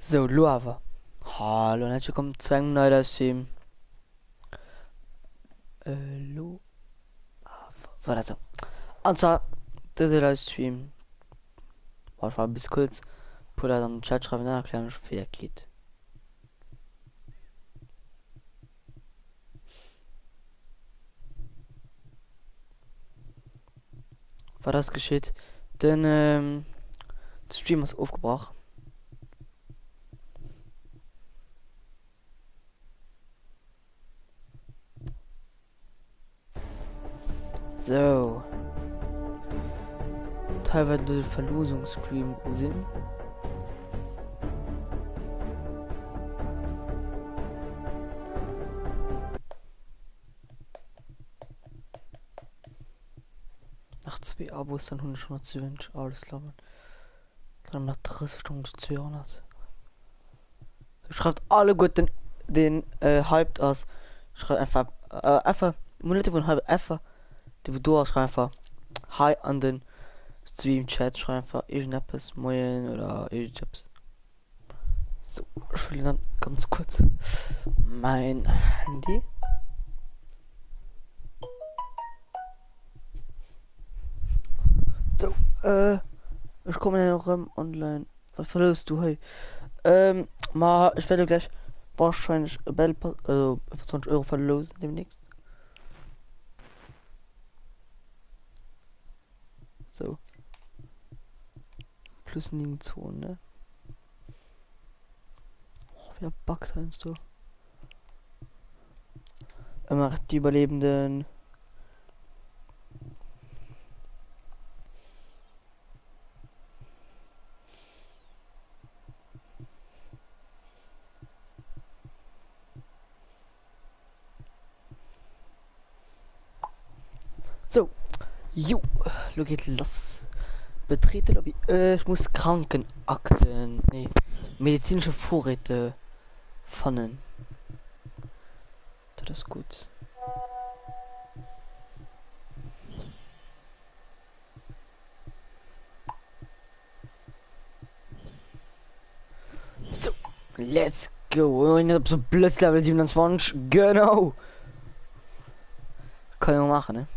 So, Luava. Hallo und herzlich willkommen zu einem neuen Livestream. Luava. War das so? Und zwar, dieser Livestream. Warte mal bis kurz. Bruder dann im Chat schreiben, dann erklären, wie er geht. War das geschieht? Denn, der Stream ist aufgebracht. So. Teilweise der Verlosungsstream sind. Nach 2 Abos dann 120, alles klar. Dann nach 30 Stunden 200. Schreibt alle gut den hyped aus. Schreibt einfach Monate von halb einfach die du schreibt einfach hi an den Stream Chat, schreibt einfach irgendetwas moin oder irgendetwas. So, ich will dann ganz kurz mein Handy. So, ich komme ja noch online. Was verlierst du, hey? Ich werde gleich wahrscheinlich Battle Pass, also 20 Euro verlosen demnächst. So. Plus Zone, ne? Oh, wer backt meinst du? Er macht die Überlebenden. So. Jo. Lo geht los. Betrete Lobby. Ich muss Krankenakten. Nee. Medizinische Vorräte fannen. Das ist gut. So. Let's go. Ich hab so plötzlich Level 27. Genau. Kann ich mal machen, ne?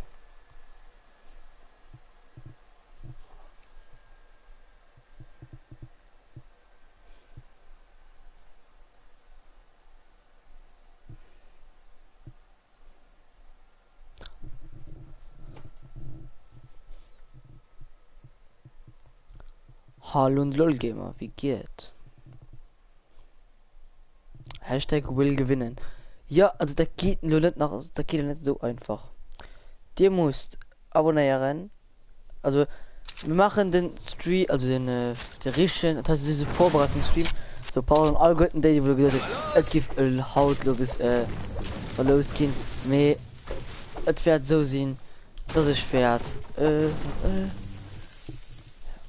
Hallo und LOL Gamer, wie geht? Hashtag will gewinnen. Ja, also da geht nur nicht nach, da geht nicht so einfach. Dir musst abonnieren. Also wir machen den Stream, also den der richtigen, das heißt diese Vorbereitungsstream. So Paul und Algorithmen, die wurde gesagt, es gibt Haut bis losgehen. Me, es wird so sehen, dass ich werde.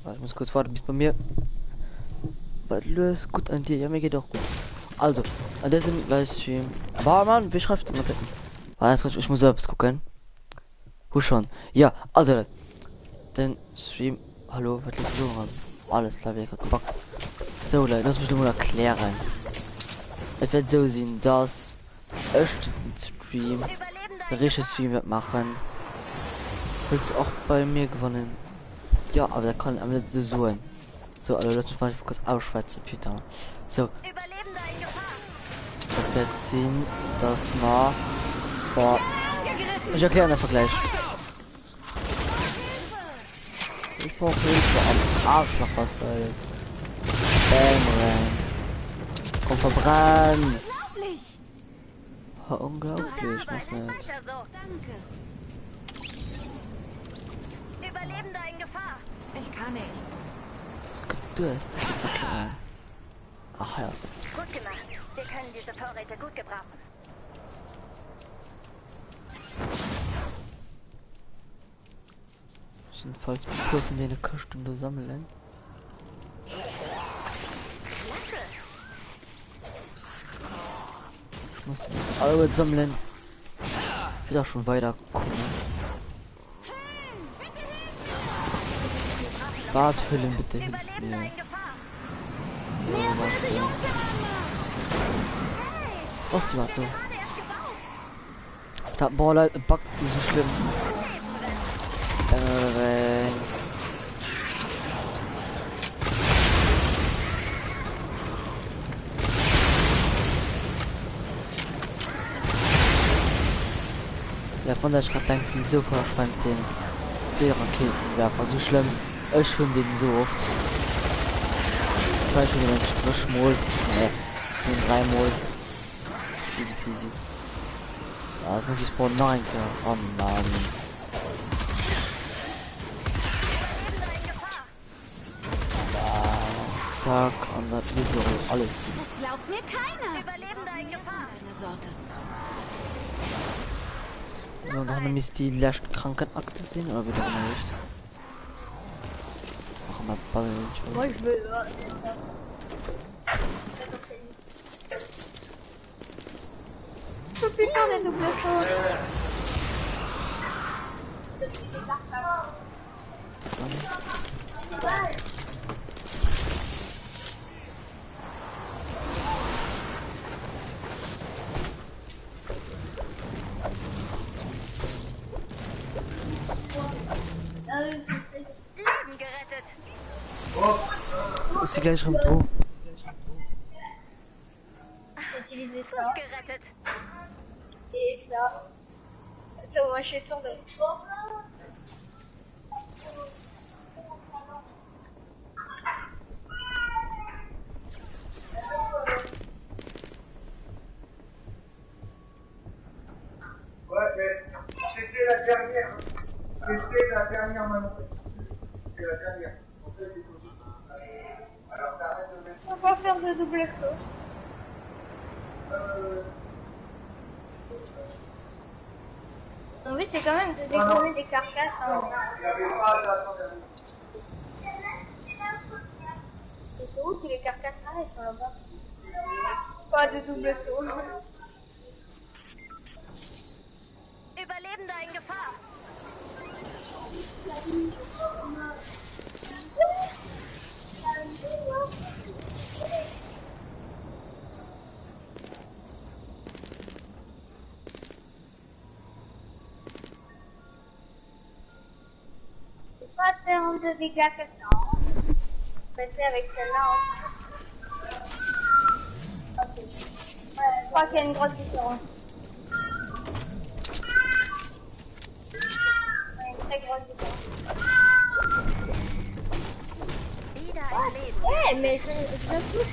Ich muss kurz warten, bis bei mir. Was los? Gut an dir, ja mir geht auch gut. Also, an diesem Livestream. Aber man, wie schreibt man das? Warte, ich muss selbst gucken. Wo schon? Ja, also, den Stream. Hallo, was liegt so ran? Alles klar, wir gepackt. So, Leute, lass mich nur mal erklären. Es wird so sehen, dass ich den Stream, der richtige Stream wird machen. Willst du auch bei mir gewonnen? Ja, aber der kann am nicht so sein. So, also lass mich mal kurz ausschwätzen, Peter. So. Das wird sehen, dass man. Boah. Ich erkläre einfach gleich. Ich brauche Hilfe am Arschloch, was soll. Bang, komm, verbrennen. Unglaublich, noch nicht. Überlebender in Gefahr. Ich kann nicht. Das ist geduld, das ist erklären. Ach ja, so. Gut gemacht. Wir können diese Vorräte gut gebrauchen. Jedenfalls bekurven die eine Stunde sammeln. Ich muss die Arbeit sammeln. Wieder schon weiter kommen. Barthüllen bitte hilf mir. Was die Warte? Da boah, Leute, Bug ist so schlimm. Ja, von der ich gerade denke, wieso verschwand den Raketenwerfer so schlimm. Ich finde den so oft. Zum Beispiel, wenn ich Trischmol. Ne, ich bin 3 Mol. Easy peasy. Da ist nicht die Spawn 9, ja. Oh Mann. Zack, und das wird doch alles. Das glaubt mir keiner. Überlebende in Gefahr. Deine Sorte. So, noch nämlich die leicht Krankenakte sehen, oder wieder nicht? Ach, mal Ball. Ich will. Je peux faire des doubles sauts. Leben gerettet. So ist sie gleich rum drauf. Utiliser ça. Gut gerettet. Et ça. Ça, moi je suis sûr de. Ouais, mais c'était la dernière. C'était la dernière manœuvre. C'était la dernière. En fait, c'est tout. Alors, t'arrêtes de mettre. On va faire de double saut. Mon but c'est quand même de décoller des carcasses. Hein. Il n'y avait pas d'attente. Et c'est où tous les carcasses? Ah, ils sont là-bas. Pas de double saut. Überlebender in Gefahr. C'est pas tant de dégâts que ça. Hein. Passer avec celle-là. Hein. Ok. Ouais, je crois qu'il y a une grosse différence. Ouais, une très grosse différence. Wieder ein Leben. Ouais, mais je touche.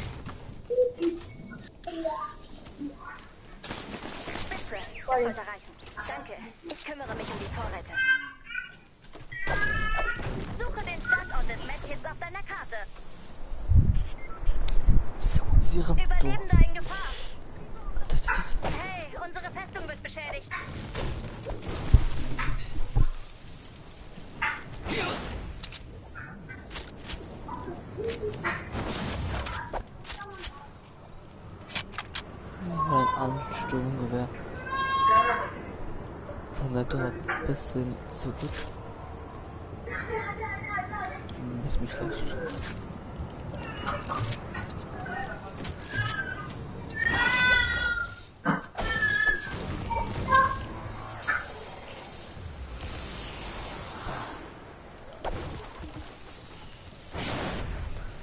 Spitze. Das sollte reichen. Danke. Ich kümmere mich um die Vorräte. Suche den Standort des Medkits auf deiner Karte. So, sie rammt Überlebender durch. in Gefahr. Hey, unsere Festung wird beschädigt. Ein Ansturmgewehr. Von der Tor ein bisschen zurück. Bis mich flasht.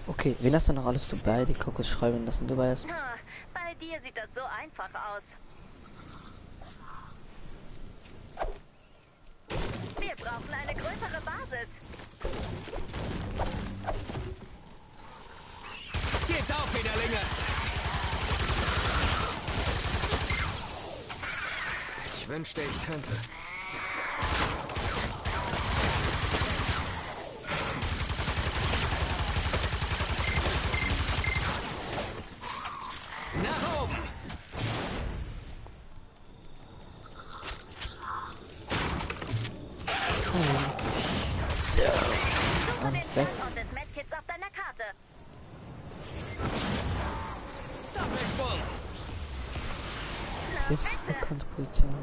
Okay, wen hast du noch alles dabei? Die Kokos schreiben, dass du dabei hast. Bei dir sieht das so einfach aus. Wir brauchen eine größere Basis. Geht auf, Widerlinge! Ich wünschte, ich könnte. Nach oben! Suche den Standort des Medkits auf deiner Karte. Doppelsprung! Jetzt bekannte Position.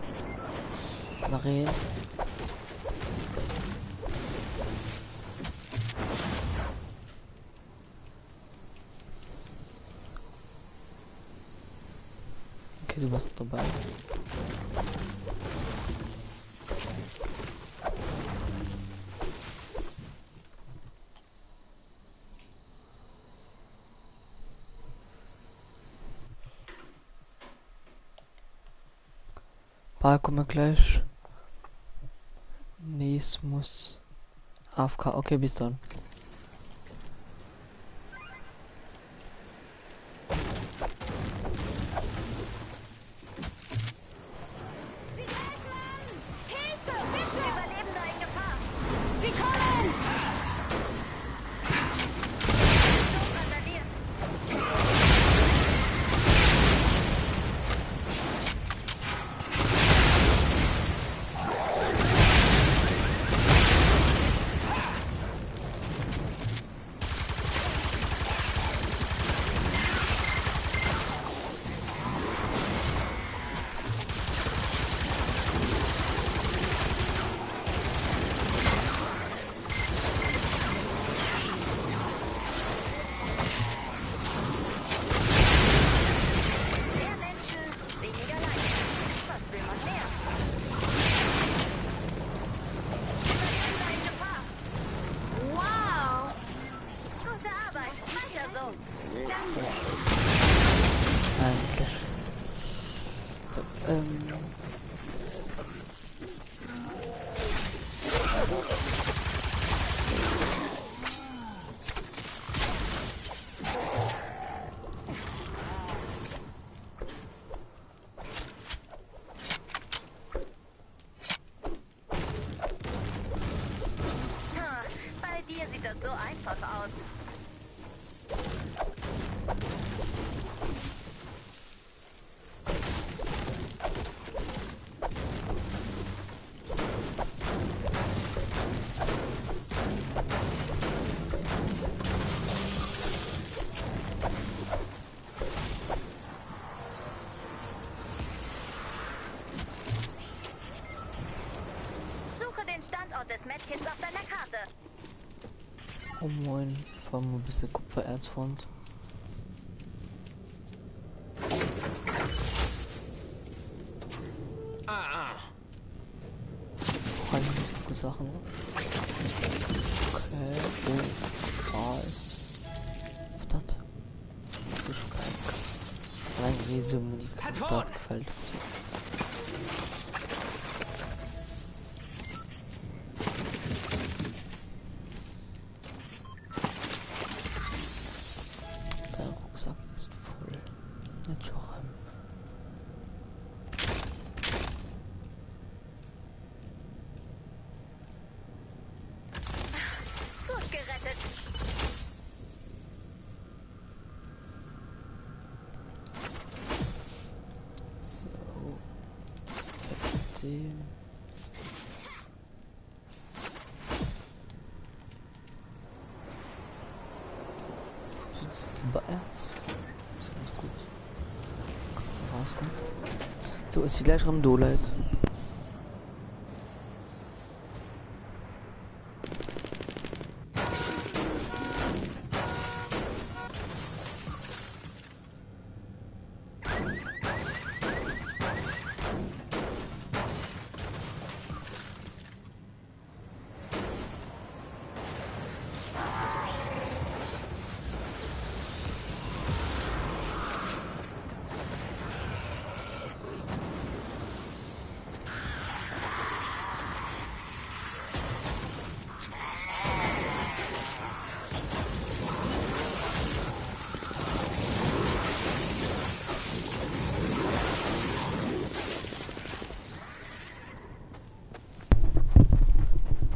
Nach rein. du warst dabei. Kommen wir gleich. Nee, es muss AFK. Okay, bis dann. Hilfe! Bitte! Überlebender in Gefahr! Sie kommen! Sturm randaliert! Mehr Menschen, weniger Leichen. Was will man mehr? Überlebender in Gefahr! Wow! Gute Arbeit! Weiter so! Danke! Eigentlich. So, Bei dir sieht das so einfach aus. Suche den Standort des Medkits auf deiner Karte. oh moin, vor allem ein bisschen Kupfererzfront. Vor allem nichts gut Sachen. Okay, oh, Stahl. Was das? Das ist schon geil. Allein diese Munition gefällt. Der Rucksack ist voll. Nicht schon. Gut gerettet. So. FD. Silbererz. Ist ganz gut. Rauskommen. So, ist sie gleich am Doleit.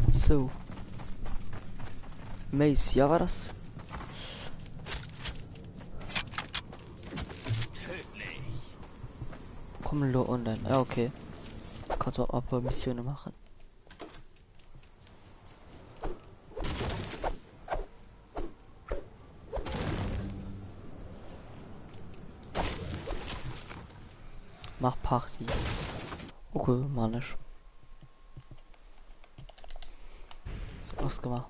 So. Mace, ja war das? Komm, lo online. Ja, okay. Kannst du auch ein paar Missionen machen. Mach Party. Okay, mach nicht. So, ausgemacht.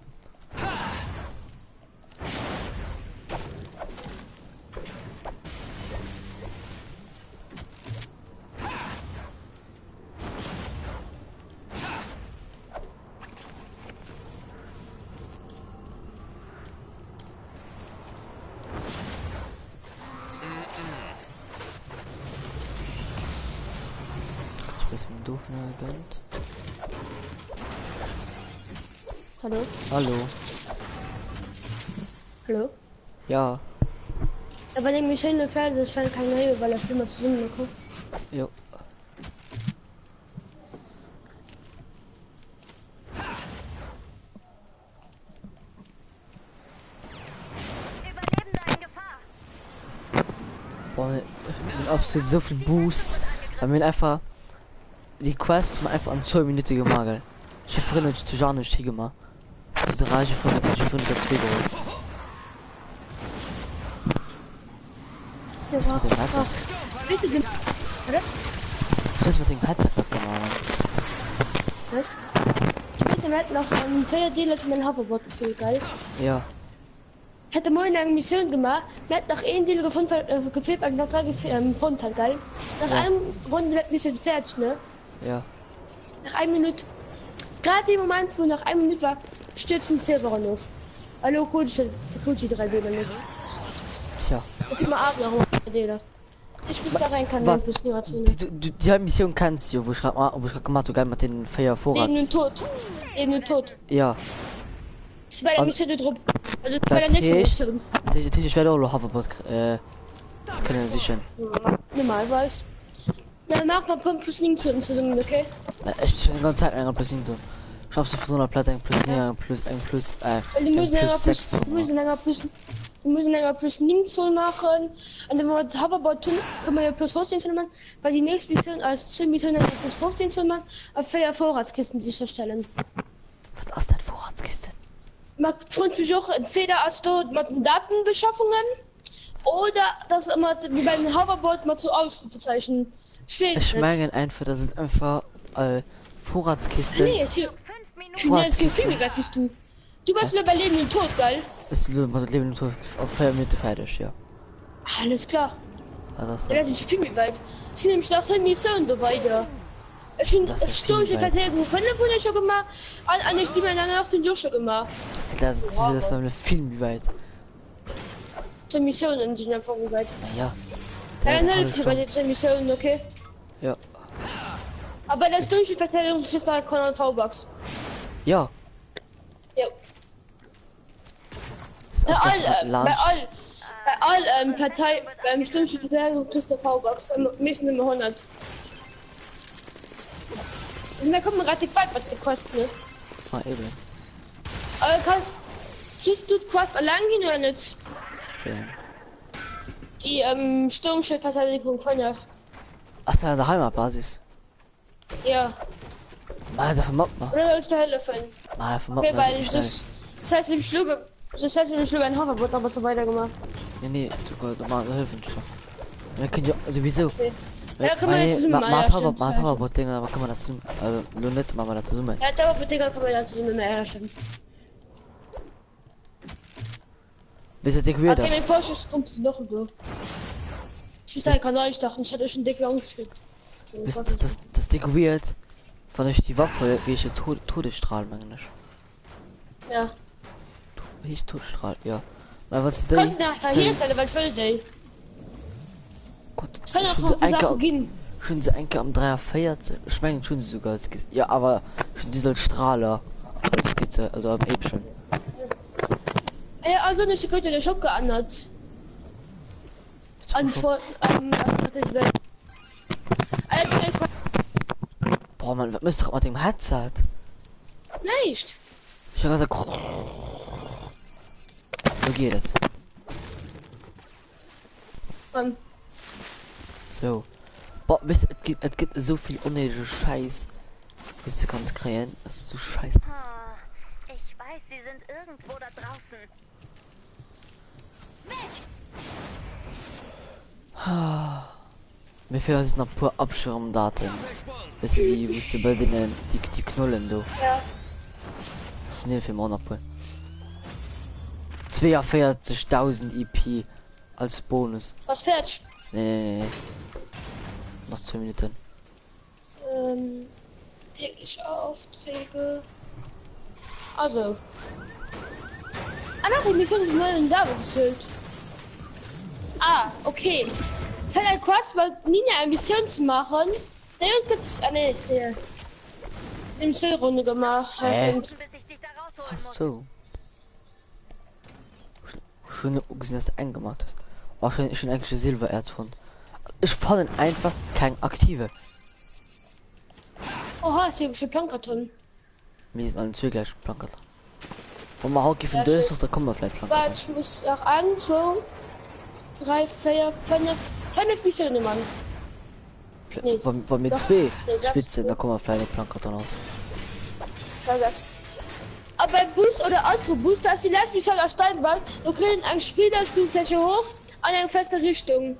bisschen doof gönnt. Hallo? Hallo. Hallo? Ja. Aber denke mich schön, Pferde, ich fand keine Hilfe, weil er viel mal zu summen kommt. Jo. Überlebender in Gefahr. Boah, mit absolut so viel Boost. Weil mir einfach die Quest mal einfach an 2 Minuten gemagelt. Ich hab drin zu Jean nicht gemacht. Also die Rage von der 2 geholt. Was mit dem Headset? Bist du denn? Was? Was mit dem Headset gemacht? Was? Ich weiß, wir hatten noch einen Pferd, mit meinem Hoverbot gefühlt, geil. Ja. Hätte morgen eine Mission gemacht, mir hat noch ein Deal gefunden, gefehlt, weil ich noch 3 gefunden hat, geil. Nach Ja. einem Runde wird ein bisschen fertig, ne? Ja. Nach 1 Minute. Gerade im Moment, wo nach 1 Minute war, stürzt ein Server auf. Hallo, Koji 3D damit. Tja. Ich will mal ab nach 3D. Ich muss da rein, kann Was? bis die Ration. Die Mission kennst du, wo ich grad gemacht habe, mit den Feier Leben und Vorrats. Tod. Leben und Tod. Ja. Das ist bei der Und- Mission drum. Also bei der nächsten Heißt, Mission. Ich werde auch noch Hoverboard können sichern. Normal weiß. Na, mach mal Pump plus Link zusammen, okay? Ich bin die ganze Zeit einer plus so. Ich hab's auf so einer Platte ein plus ein plus Weil die müssen länger plus plus, 6 die müssen länger plus Link zu machen. Und wenn wir Hoverboard tun, können wir ja plus 15 zu machen, weil die nächste Mission als 10 Missionen plus 15 zu machen, auf 4 Vorratskisten sicherstellen. Was ist das Vorratskiste? Man kann sich auch entweder als dort mit Datenbeschaffungen oder das immer wie bei dem Hoverboard mal zu Ausrufezeichen. Ich meine einfach, das sind einfach Vorratskisten. Nee, ist hier. 5 Minuten. Nee, ist hier viel wert bist du. Du warst nur bei Leben und Tod, geil. Das ist nur das Leben auf 4 Minuten fertig, ja. Alles klar. Also das Ja, das ist viel weit. Ich nehme mich nach seiner Mission da weiter. Ich bin Das ist durch die viel weit. Verteidigung von der Wunder schon gemacht. An nicht die Männer nach den Joshua gemacht. das ist eine viel weit. Zur Mission in die einfach weit. Naja. Ja, ist dann eine hilft mir bei Stunde. der Mission, okay? Ja. Aber das durch die Verteidigung ist nach Conor V-Bucks. Ja. Ja. Das ist Bei einfach all, Launch. Partei, beim Stürmchen Verteidigung kriegst du V-Bucks. Müssen immer 100. Und da kommt man gerade die Quad, was die kosten, ne? Ah, eben. Aber kriegst du die Quad allein hin oder nicht? Schön. Die Sturmschiffverteidigung von der. Ach, da der Heimatbasis. Ja. Mal, da vermobbt man. Oder soll ich da helfen? Mal, vermobbt Okay, man. weil ich das. Das heißt, wenn ich schlüge. Das heißt, wenn ich schlüge ein Hoverboard, aber so weitergemacht. Nee, du mal helfen schon. Wir können ja sowieso. Okay. Ja, kann man jetzt zusammen mal herstellen, das heißt. Hoverboard Dinger, aber kann man dazu. Also, nur nicht, machen wir dazu zusammen. Ja, der Hoverboard kann man dazu mit mehr herstellen. Wisst ihr, wie das? Okay, mein Vorschusspunkt ist noch so. Ich wüsste halt gerade, ich dachte, ich hätte schon dick lang geschickt. Wisst ihr, das dekoriert von euch die Waffe, wie ich jetzt Todesstrahl meine. Ja. Wie ich Todesstrahl, ja. Weil was ist Kannst du nachher hier stellen, weil ich will die. Gott, Ich kann auch schon noch so Sachen einke, gehen. schon so einke am 3er feiert. Ich meine schon sogar als ja, aber schon dieser Strahler. Das geht so, also am Ape schon. Ja, also eine Sekunde, der Shop geändert. Antwort, Boah, man, was müsste doch mit dem Headset? nicht. Ich hab gesagt, so geht es. So. Boah, wisst ihr, es gibt so viel unnötige Scheiß. Wisst ihr, kannst kreieren. Das ist so scheiße. Ah, ich weiß, sie sind irgendwo da draußen. Mir fehlen jetzt noch pur Abschirmdaten. Doppelsprung. Wisst ihr, die wusste bei denen, die Knullen, du. Ja. Nee, für Monopol. 42.000 EP als Bonus. Was fertig? Nee. Noch 2 Minuten. Tägliche Aufträge. Also. Ah, noch die Mission ist mal in David gefüllt. Ah, okay. Es hat ein Quest, mal nie eine Mission zu machen, Der gibt's. Ah, nee, der. Im Seerunde gemacht. Ja, Hä? stimmt. Bis ich dich da rausholen Ach muss. so. Schön gesehen, dass er eingemacht ist. Wahrscheinlich schon eigentlich Silbererz von. Ich fand einfach kein aktive. Oha, ist hier schon Plankarton. Wir sind alle zwei gleich Plankert. Und man haut Ja, von durch, tschüss. da kommen wir vielleicht Warte, Plankert. ich muss nach 1, 2, 3, 4, 5 Missionen, Mann. Nee. Wollen wir Doch. zwei Nee, sagst Spitzen, du. da kommen wir vielleicht Plankert aus. Ja, sagst. Aber beim Boost oder Astro-Boost, da ist die letzte Mission aus Steinwald. Wir können ein Spieler Spielfläche hoch an eine feste Richtung.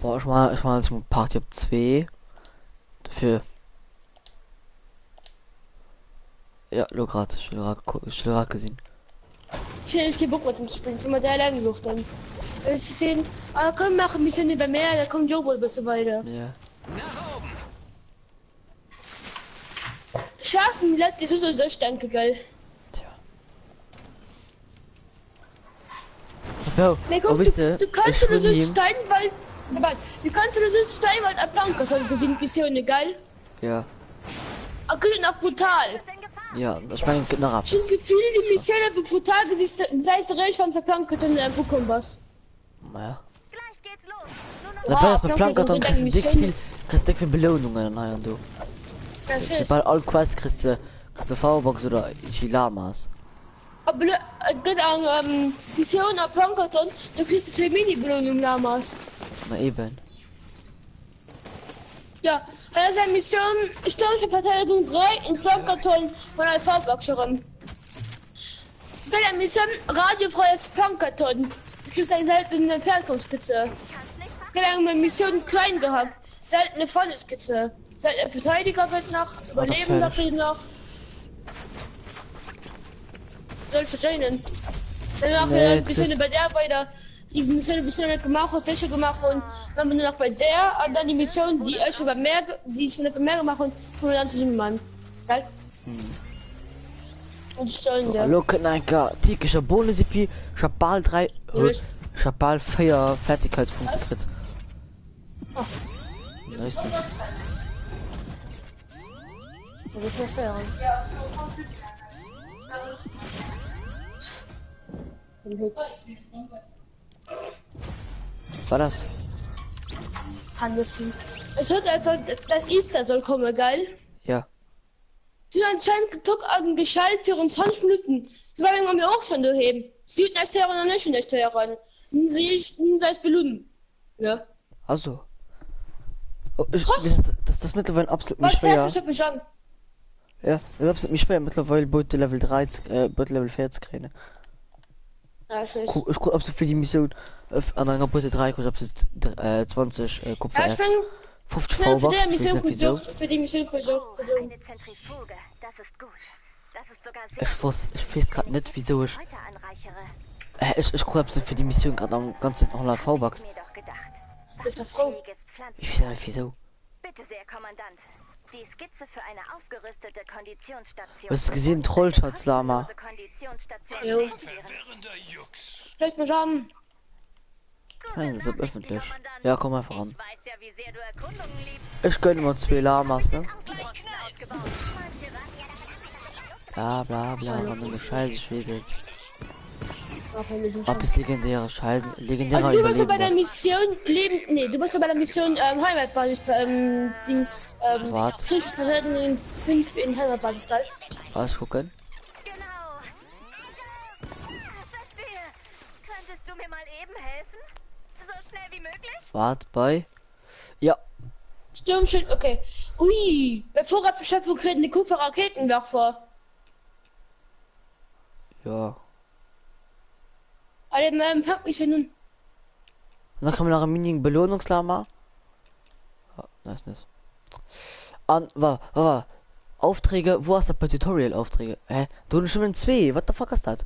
Boah, ich mal zum Party ab 2. Dafür. Ja, nur gerade. Ich will gerade gesehen. Ich geh Bock mit dem Springen, schon mal der allein gesucht dann. Es sehen, komm, machen Mission über mehr, da kommt Jobo ein bisschen weiter. Ja. Nach oben. Schaffen, Leute, das ist so sehr danke, geil. Tja. Jo, Nee, komm, oh, wisst ihr, du ich kannst nur will so ihm. Steinwald, warte, du kannst nur so Steinwald am Plankerton gesehen, Missionen, geil. Ja, Okay, noch brutal. Ist in Gefahr. ja, ich meine, nach ab. Schon Gefühl, die Mission für brutal gesehen, sei es der Recht von der Plankerton bekommen was. Naja. Gleich geht's los. Nur noch Da bei das mit Plankerton Plankarton sind kriegst du Missionen. dick viel Belohnungen, naja, du. Ja, tschüss. Bei all Quests kriegst du V-Box oder Chilamas. Aber geht an Mission am Plankerton, du kriegst eine Mini-Belohnung damals. Na eben. Ja, er ist eine Mission Stürmische Verteidigung 3 in Plankerton von Alpha-Boxerin. Geht eine Mission radiofreies Plankerton. Du kriegst eine seltene Entfernungskizze. kann's nicht fassen. Geht eine Mission klein gehackt. Seltene Falleskizze. Seltene Verteidiger wird noch, Überleben fertig. wird noch. Solche Scheinen. Danach Nee, ein bisschen bei der weiter. Die Mission ein bisschen nicht gemacht, hat sicher gemacht und dann bin ich noch bei der und dann die Mission, die ich schon bei mehr, die ich nicht bei mehr gemacht und kommen wir dann zu dem Mann. Geil? Und stellen So, der. hallo, Kneiker, täglicher Bonus-EP, ich hab bald 3, Gut. ich hab bald 4 Fertigkeitspunkte gekriegt. Nice, nice. Das ist was fair. War das? Handeln. Es hört als soll, das Easter soll kommen, geil? Ja. Sie haben anscheinend Tuck an Geschalt für uns 20 Minuten. Sie waren mir auch schon daheim. Sie sind nicht der noch nicht in der Steuerin. Sie ist belohnt. Ja. Also. Oh, Krass. das ist mittlerweile absolut Was nicht schwer. hört mich an? Ja, das ist absolut nicht schwer. Mittlerweile Boot Level 3, Boot Level 40 kriegen. Ja, scheiße. Ich guck absolut für die Mission an einer Boot 3, ich hab 20 Kupfer. Ja, ich bin 50 für V-Bucks, die ich weiß Mission nicht wieso. gesucht. Für die Mission Oh, gesucht. eine Zentrifuge. Das ist gut. Das ist sogar sehr Ich weiß grad nicht wieso ich. heute anreichere. Ich guck absolut für die Mission gerade am ganzen 100 V-Bucks. Mir doch gedacht. Das ist der Frau. Fähiges Pflanzen. Ich weiß nicht wieso. Bitte sehr, Kommandant. Die Skizze für eine aufgerüstete Konditionsstation. Was gesehen, Trollschatzlama. Konditionsstation. Jo. Verwirrender Jux. Vielleicht mich an. Nein, das ist öffentlich. Ja, komm einfach an. Ich weiß ja, wie sehr du Erkundungen liebst. Ich gönne mal 2 Lamas, ne? Außenposten ausgebaut. Manche Bla bla bla, was eine Scheiße, ich weiß jetzt. Auch wenn ich nicht Ab ist legendäre Scheiße, legendärer Also du bist nur bei der Überlebender. Mission Leben. Nee, du bist nur bei der Mission Heimatbasis Dings Wart. Psychisch Verteidigung 5 in Heimatbasis, geil. Was gucken? Genau. Verstehe. Könntest du mir mal eben helfen? So schnell wie möglich? Wart bei. Ja, Sturmschild, okay. Ui, bei Vorratbeschaffung kriegen die Kufer Raketenwerfer. ja. Alle hab ich ja nun. Und dann kommen wir nach einem minigen Belohnungslama. Ja, nice. War. Aufträge, wo hast du bei Tutorial Aufträge? Hä? Du hast schon 2, what the fuck ist das?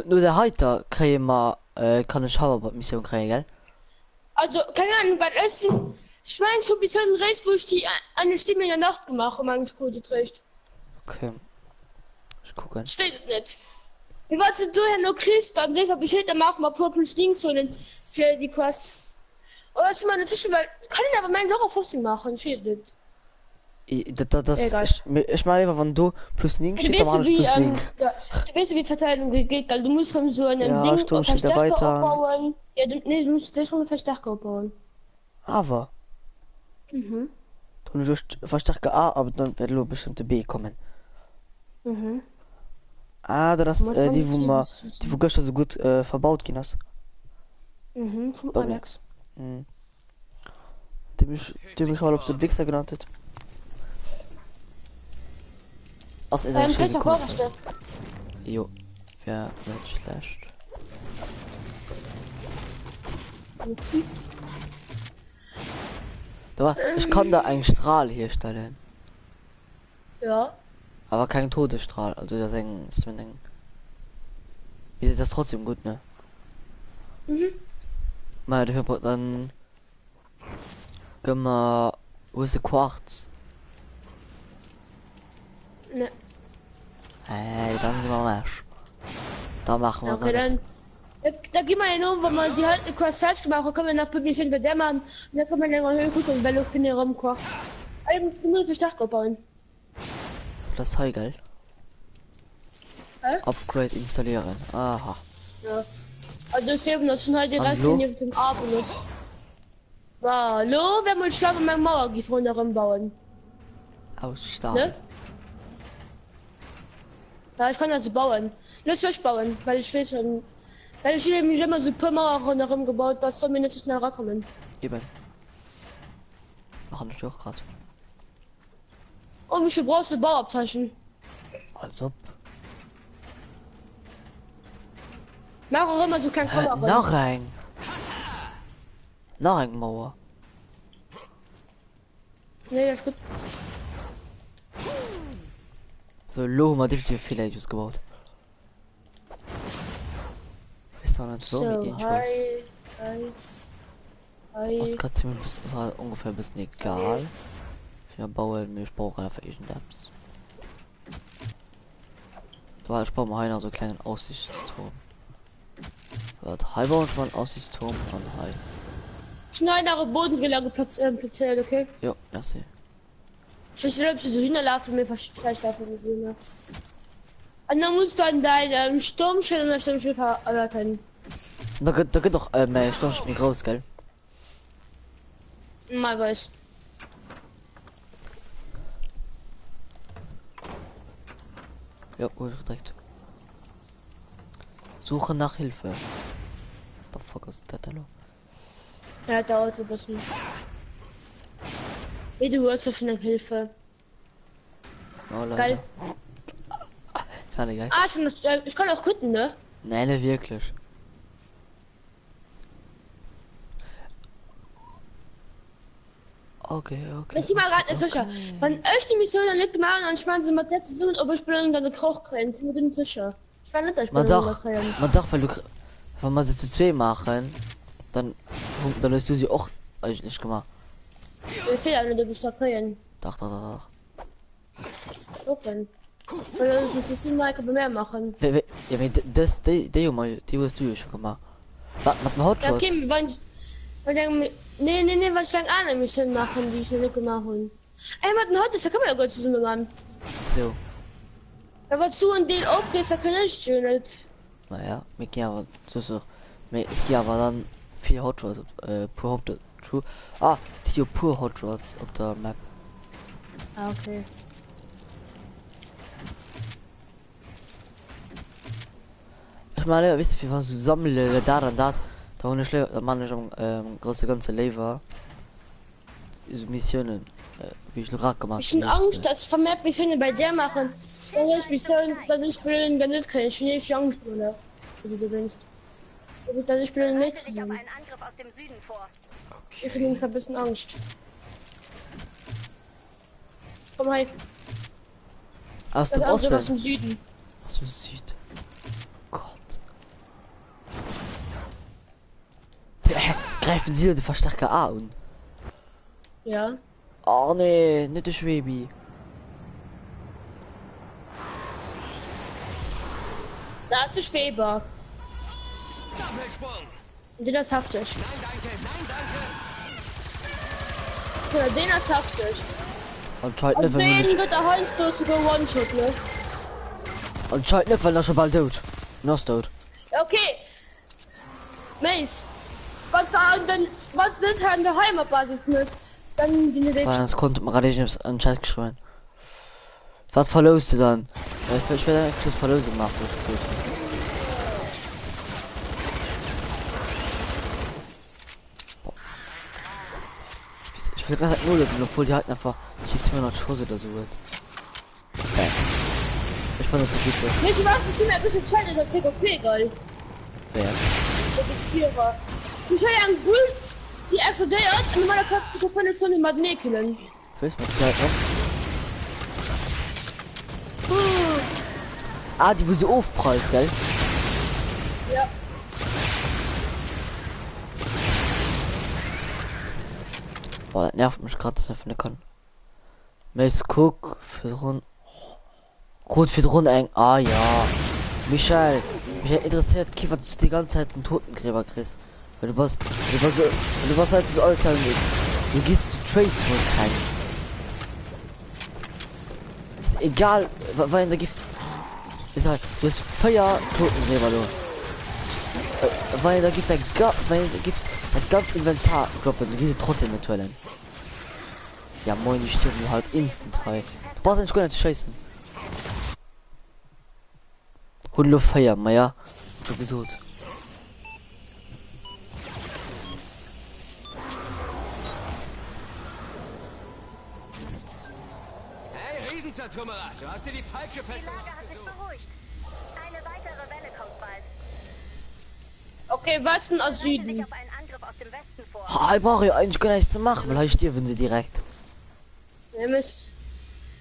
Nur der Heiter kriegen wir, kann ich Mission kriegen, gell? Also, keine Ahnung, weil es Schweinskommission rechts, wo ich die eine Stimme in der Nacht gemacht und meine Kurse trägt. Okay. Ich gucken. Ich weiß es nicht. Wie wolltest du denn noch kriegst, dann sicher Bescheid, dann machen wir Purple Stingzonen für die Quest. Aber was ist mal dazwischen, weil, kann ich aber meinen Loch auf 15 machen, ich weiß nicht. Das ich meine einfach, wenn du plus Link Du steht, weißt dann du, wie, plus Link. ja, du weißt du, wie Verteilung geht, weil du musst von so einem Ja, Ding stimmt, steht da Verstärker weiter. aufbauen. Ja, nee, du musst schon einen Verstärker aufbauen. Aber, Mhm. du verstärke A, aber dann werden nur bestimmte B kommen. Mhm. Ah, das Was man die, wo mit man, Teams- die wo gestern so gut verbaut gehen hast. Mhm, vom Bei mir. Alex. Mhm. Die mich halt, ob du Wichser genannt hat. Aus in der Kannst Schäge du kommt. vorstellen? Jo, wär nicht schlecht. Ich kann da einen Strahl herstellen, Ja. aber kein Todesstrahl. Also das ist wie ist das trotzdem gut, ne? Mhm. Mal dafür dann können wir, wo ist der Quarz? Ne. Dann sind wir Marsch. Da machen wir Okay, dann. Da gehen wir ja nur, wenn man die halt eine Kurs falsch gemacht hat, kann man nach publizieren bei der Mann. Und dann kann man länger höher gucken, weil ich bin ja rum Kurs. Du musst mich stark bauen. Das ist geil. Hä? Upgrade installieren. Aha. Ja. Also ich glaube, das schon heute direkt Hallo? neben dem A benutzt. Hallo, wenn man schlafen mit meinem Mauer die vorne bauen. Aus Stahl. Ne? Ja, ich kann also bauen. Lass euch bauen, weil ich will schon. Weil ich nämlich immer so paar Mauer rundherum gebaut, das soll mir nicht so schnell rankommen. Eben. Machen wir doch gerade. Und wie viel brauchst du Bauabzeichen? Als ob. Mach auch immer so kein Kamera. Noch ein. Noch ein Mauer. Nee, das ist gut. So, Lo hat definitiv Fehler gebaut. Ist doch nicht so wie So, Intros. hi. Das kann ziemlich ungefähr ein bisschen egal. Ich bauen, ich brauche einfach Apps. So, ich baue mal einer so einen kleinen Aussichtsturm. Wird halber und mal einen Aussichtsturm und halt. Schneider Bodengelage platziert, okay? Jo, ja, sehe. Ich weiß nicht, ob sie so hinterlaufen, mir vielleicht davon gesehen, ja. Und dann musst du an deinem Sturmschild und der Sturmschild erläutern. Da geht doch, mein Sturm mir groß, gell? Mal weiß. Ja, gut, direkt. Suche nach Hilfe. The fuck ist das denn? Ja, dauert ein bisschen. Hey, du hast ja schon eine Hilfe. Oh, Leute. Geil. Kann ich geil. Ah, schon das, ich kann auch quitten, ne? Nein, nicht wirklich. Okay. Ich bin mal gerade nicht sicher. Wenn euch die Mission dann nicht gemacht und ich meine, sie mit der zusammen, ob ich bin dann eine Kochgrenze, ich bin nicht sicher. Ich war nicht, dass ich Man bin doch, weil wenn wir sie zu zwei machen, dann löst du sie auch eigentlich nicht gemacht. Ich will ja nicht, ob ich da kriegen. Doch. Okay. Weil das ist ein bisschen mehr machen. Ja, das, die hast du ja schon gemacht. Was, mit den Ja, Hotshots? okay, nee, weil ich lang eine Mission machen, die ich noch nicht gemacht habe. Ey, mit den Hotels, da kann man ja gut zusammen machen. So, Ja, was du und den aufgehst, da kann ich schon nicht. naja, wir gehen aber, ich gehe aber dann 4 Hotshots, pur Hotshots, hier pur Hotshots auf der Map. Ah, okay. Ich meine, wisst ihr, wie was du sammeln, da ohne man ist große ganze Lever. Diese Missionen, wie ich gerade gemacht Ich habe Angst, dass ich vermehrt Missionen bei der machen. Dass ich bin, wenn nicht kann ich nicht Angst, oder? Wie du denkst. Dass ich bin nicht. Bereite dich auf einen Angriff aus dem Süden vor. Ich habe ein bisschen Angst. Komm halt, Aus das dem andere aus Osten. dem Süden. Aus dem Süd. Gott. Greifen Sie die Verstärker an. Ja. Oh nee, nicht der Schwebi. 40 Weber. Doppelsprung. Den ist haftig. Nein, danke. Nein, danke. Ja, den ist haftig. Anscheinend Und nicht, wenn den wird der Heinz dort sogar One-Shot, ne? anscheinend nicht, weil er schon bald tot. Noch ist tot. Okay. Mace. Was sagen denn, was nicht an der Heimatbasis nicht? Dann die nicht. Weil das konnte man gerade nicht an den Chat geschrieben. Was verlost du dann? Ich werde eigentlich Verlosung machen. Ich will gerade nur lösen, obwohl die halten einfach. Ich hätte 200 Schuss oder so. Ich fand das zu viel zu. Nicht, was ich immer ein bisschen Challenge, das geht okay, geil. Wer? Das ist Vierer. Ich habe ja einen Bull, die explodiert und in meiner Platz gefunden von den Magnetkillen. Willst du mal halt noch? Ah, die wo sie aufprallt, gell? Ja. Boah, das nervt mich gerade, dass er finden kann. Mace Cook für Rund. Rot für Rund eng. Ah ja. Michael. Mich interessiert, Kiefer, dass du die ganze Zeit einen Totengräber kriegst. Weil du warst halt das Alltime mit. Du gibst die Trades wohl keinen. Ist egal, weil da gibt. Ist halt, du hast Feuer Totengräber, du. Weil da gibt's ein ganz Inventar, glaube ich, diese trotzdem mit Toiletten. Ja moin, die stimmen halt instant high. Du brauchst nicht gar nicht scheißen. Hunde Feier, ja. Schon gesucht. Hey, Riesenzertrümmerer, du hast dir die falsche Die Pest Lage hat sich ausgesucht. beruhigt. Eine weitere Welle kommt bald. Okay, was denn aus Bereite dich Süden? auf einen Angriff aus dem Westen vor. Ha, ich brauche ja eigentlich gar nichts zu machen, weil ich dir, wenn sie direkt. Wir müssen.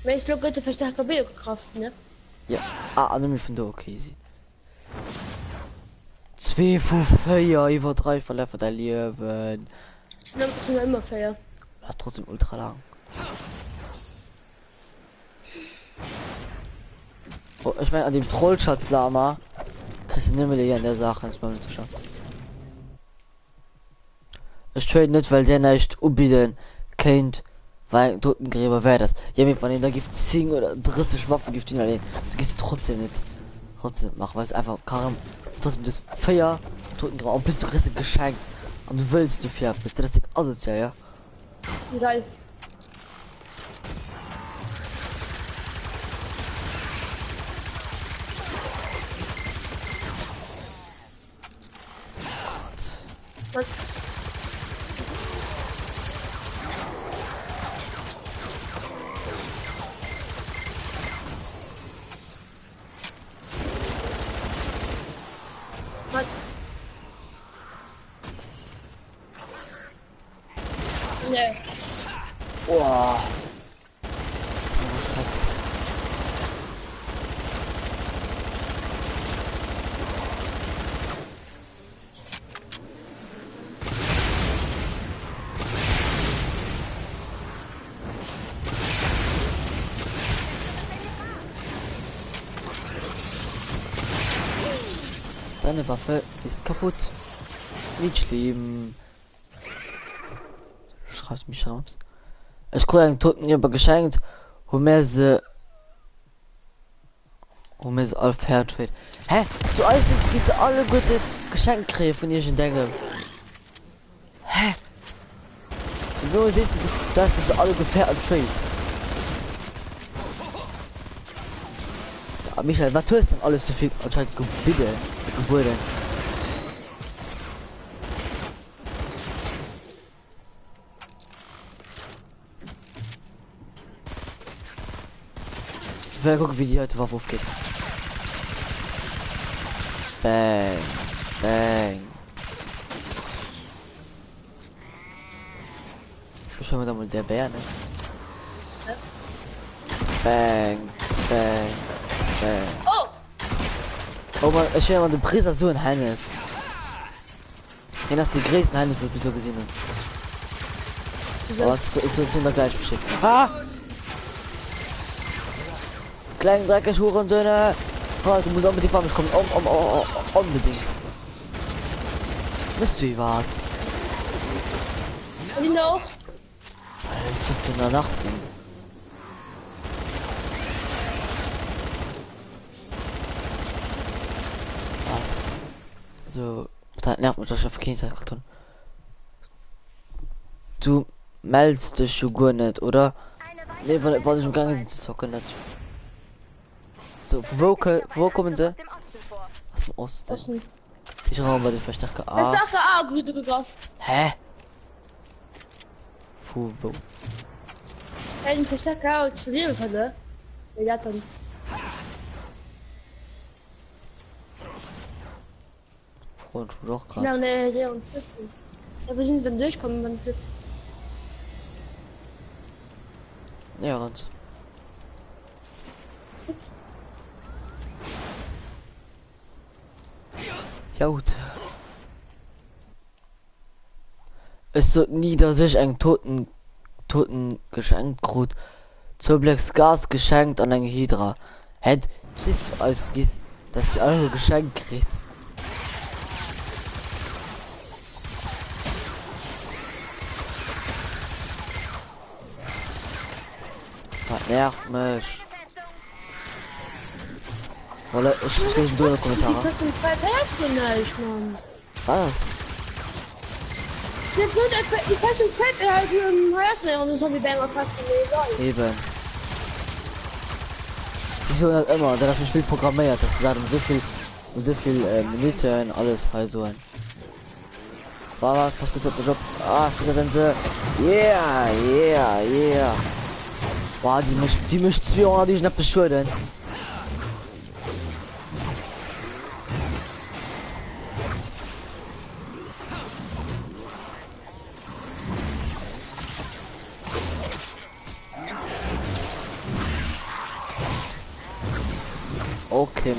Wenn ich noch gute Verstärker Biokraft, ne? Ja. Ah, nimm mich von da, okay, sie. 2 von 4, über 3 verläuft der Leben. Sind immer fair. Das ist trotzdem ultra lang. Oh, ich meine, an dem Trollschatz-Lama kriegst du nicht mehr an der Sache ins Moment zu schaffen. Ich trade nicht, weil der nicht umbieten kennt, weil Totengräber wäre das. Ja, mir von denen, da gibt 10 oder 30 Waffen, gibt ihn allein. Du gehst trotzdem nicht. Trotzdem machen, weil es einfach Karim trotzdem das Feuer, Totengräber, und bist du kriegst ein Geschenk. Und du willst du fährst, bist du das Ding asozial, ja? Geil. Was? Was? Nee. Boah. Deine Waffe ist kaputt. Nicht schlimm. Schreibst mich raus. Ich kriege einen Totengräber geschenkt. Wo mir sie all fährt wird. Hä? So alles ist, wie sie alle gute Geschenke kriegen von ihr schon denke. Hä? Und wo siehst du, dass das alle gefährdet Trades? Ja, Michael, was tust du denn alles so viel anscheinend Gebäude? Ich will gucken, wie die heute Waffe aufgeht. Bang. Bang. Ich schau mir da mal der Bär, ne? Bang. Bang. Bang. Oh! Oh man, ich will mal den Priester so ein Hannes. Ja, das ist die größten Hannes, die ich so gesehen habe. Oh, das ist so in der gleichen Geschichte. Ah! Kleinen dreckig Hurensöhne! Oh, du musst unbedingt bei mir kommen. Unbedingt. Bist du hier wart? Und die noch? Weil zu in der Nacht sind. Warte. So, da nervt mich das auf Kindheit. Du meldest dich schon gut nicht, oder? Nee, weil ich im Gange sind zu zocken nicht. So, wo kommen sie? Dem Osten vor. Aus dem Osten. Osten. Ich raum bei den Verstärker A. Verstärker A, gute gegriffen. Hä? Wo? Ein Verstärker A zu leben kann, ne? Ja, dann. Und doch Ja, gerade. ne, der und Fisten. Ja, wir sind dann durchkommen, dann Fisten. Ja, ganz. Ja gut. Es so nie, dass ich einen toten geschenkt krut zur Blacks Gas geschenkt an eine Hydra. Hätt, siehst du als dass sie alle geschenkt kriegt. Das nervt mich. Wolle, ich lese nur Die Kommentare. kosten 2 Päckchen nicht, Mann. Was? Jetzt wird die kosten 2 Päckchen im Hörner und so wie Banger fast gelesen. Eben. Die so halt immer, der das Spiel programmiert, dass sie sagen so viel Minuten alles halt so ein. Was gesagt Job? Ah, wieder sind sie. Yeah. Boah, die mischt 200, die ich nicht beschulden. Okay,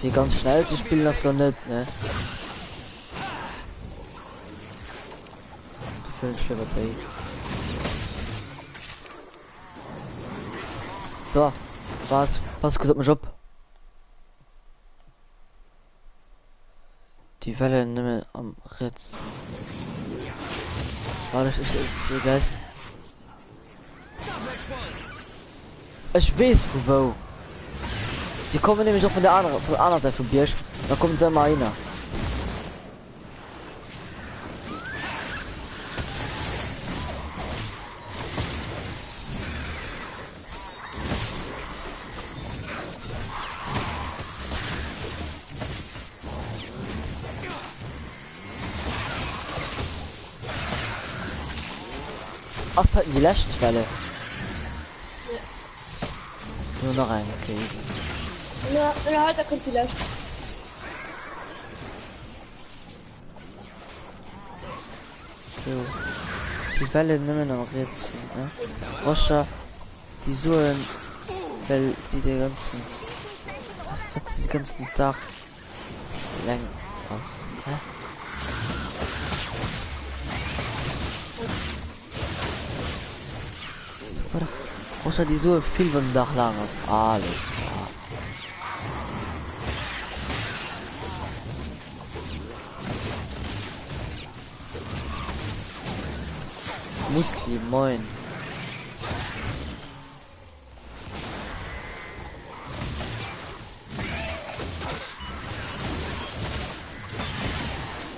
wie ganz schnell zu spielen das noch nicht, ne? Du fühlst schlimmer Batterie. So, was gesagt mich ab? Die Welle nimmer am Ritz. Warte, ich sehe gleich. Ich weiß wo. Sie kommen nämlich auch von der anderen Seite von Birsch. Da kommt sie mal rein. Ach, halt die Lastwelle. Nur noch ein, okay. Ja, halt, da kommt vielleicht. So. Die Welle nehmen noch jetzt, ne? Roscha, die Suchen, weil sie den ganzen Tag lang was, hä? War das? Roscha, die Suche viel beim Dach lang was, alles klar. Muslim, moin.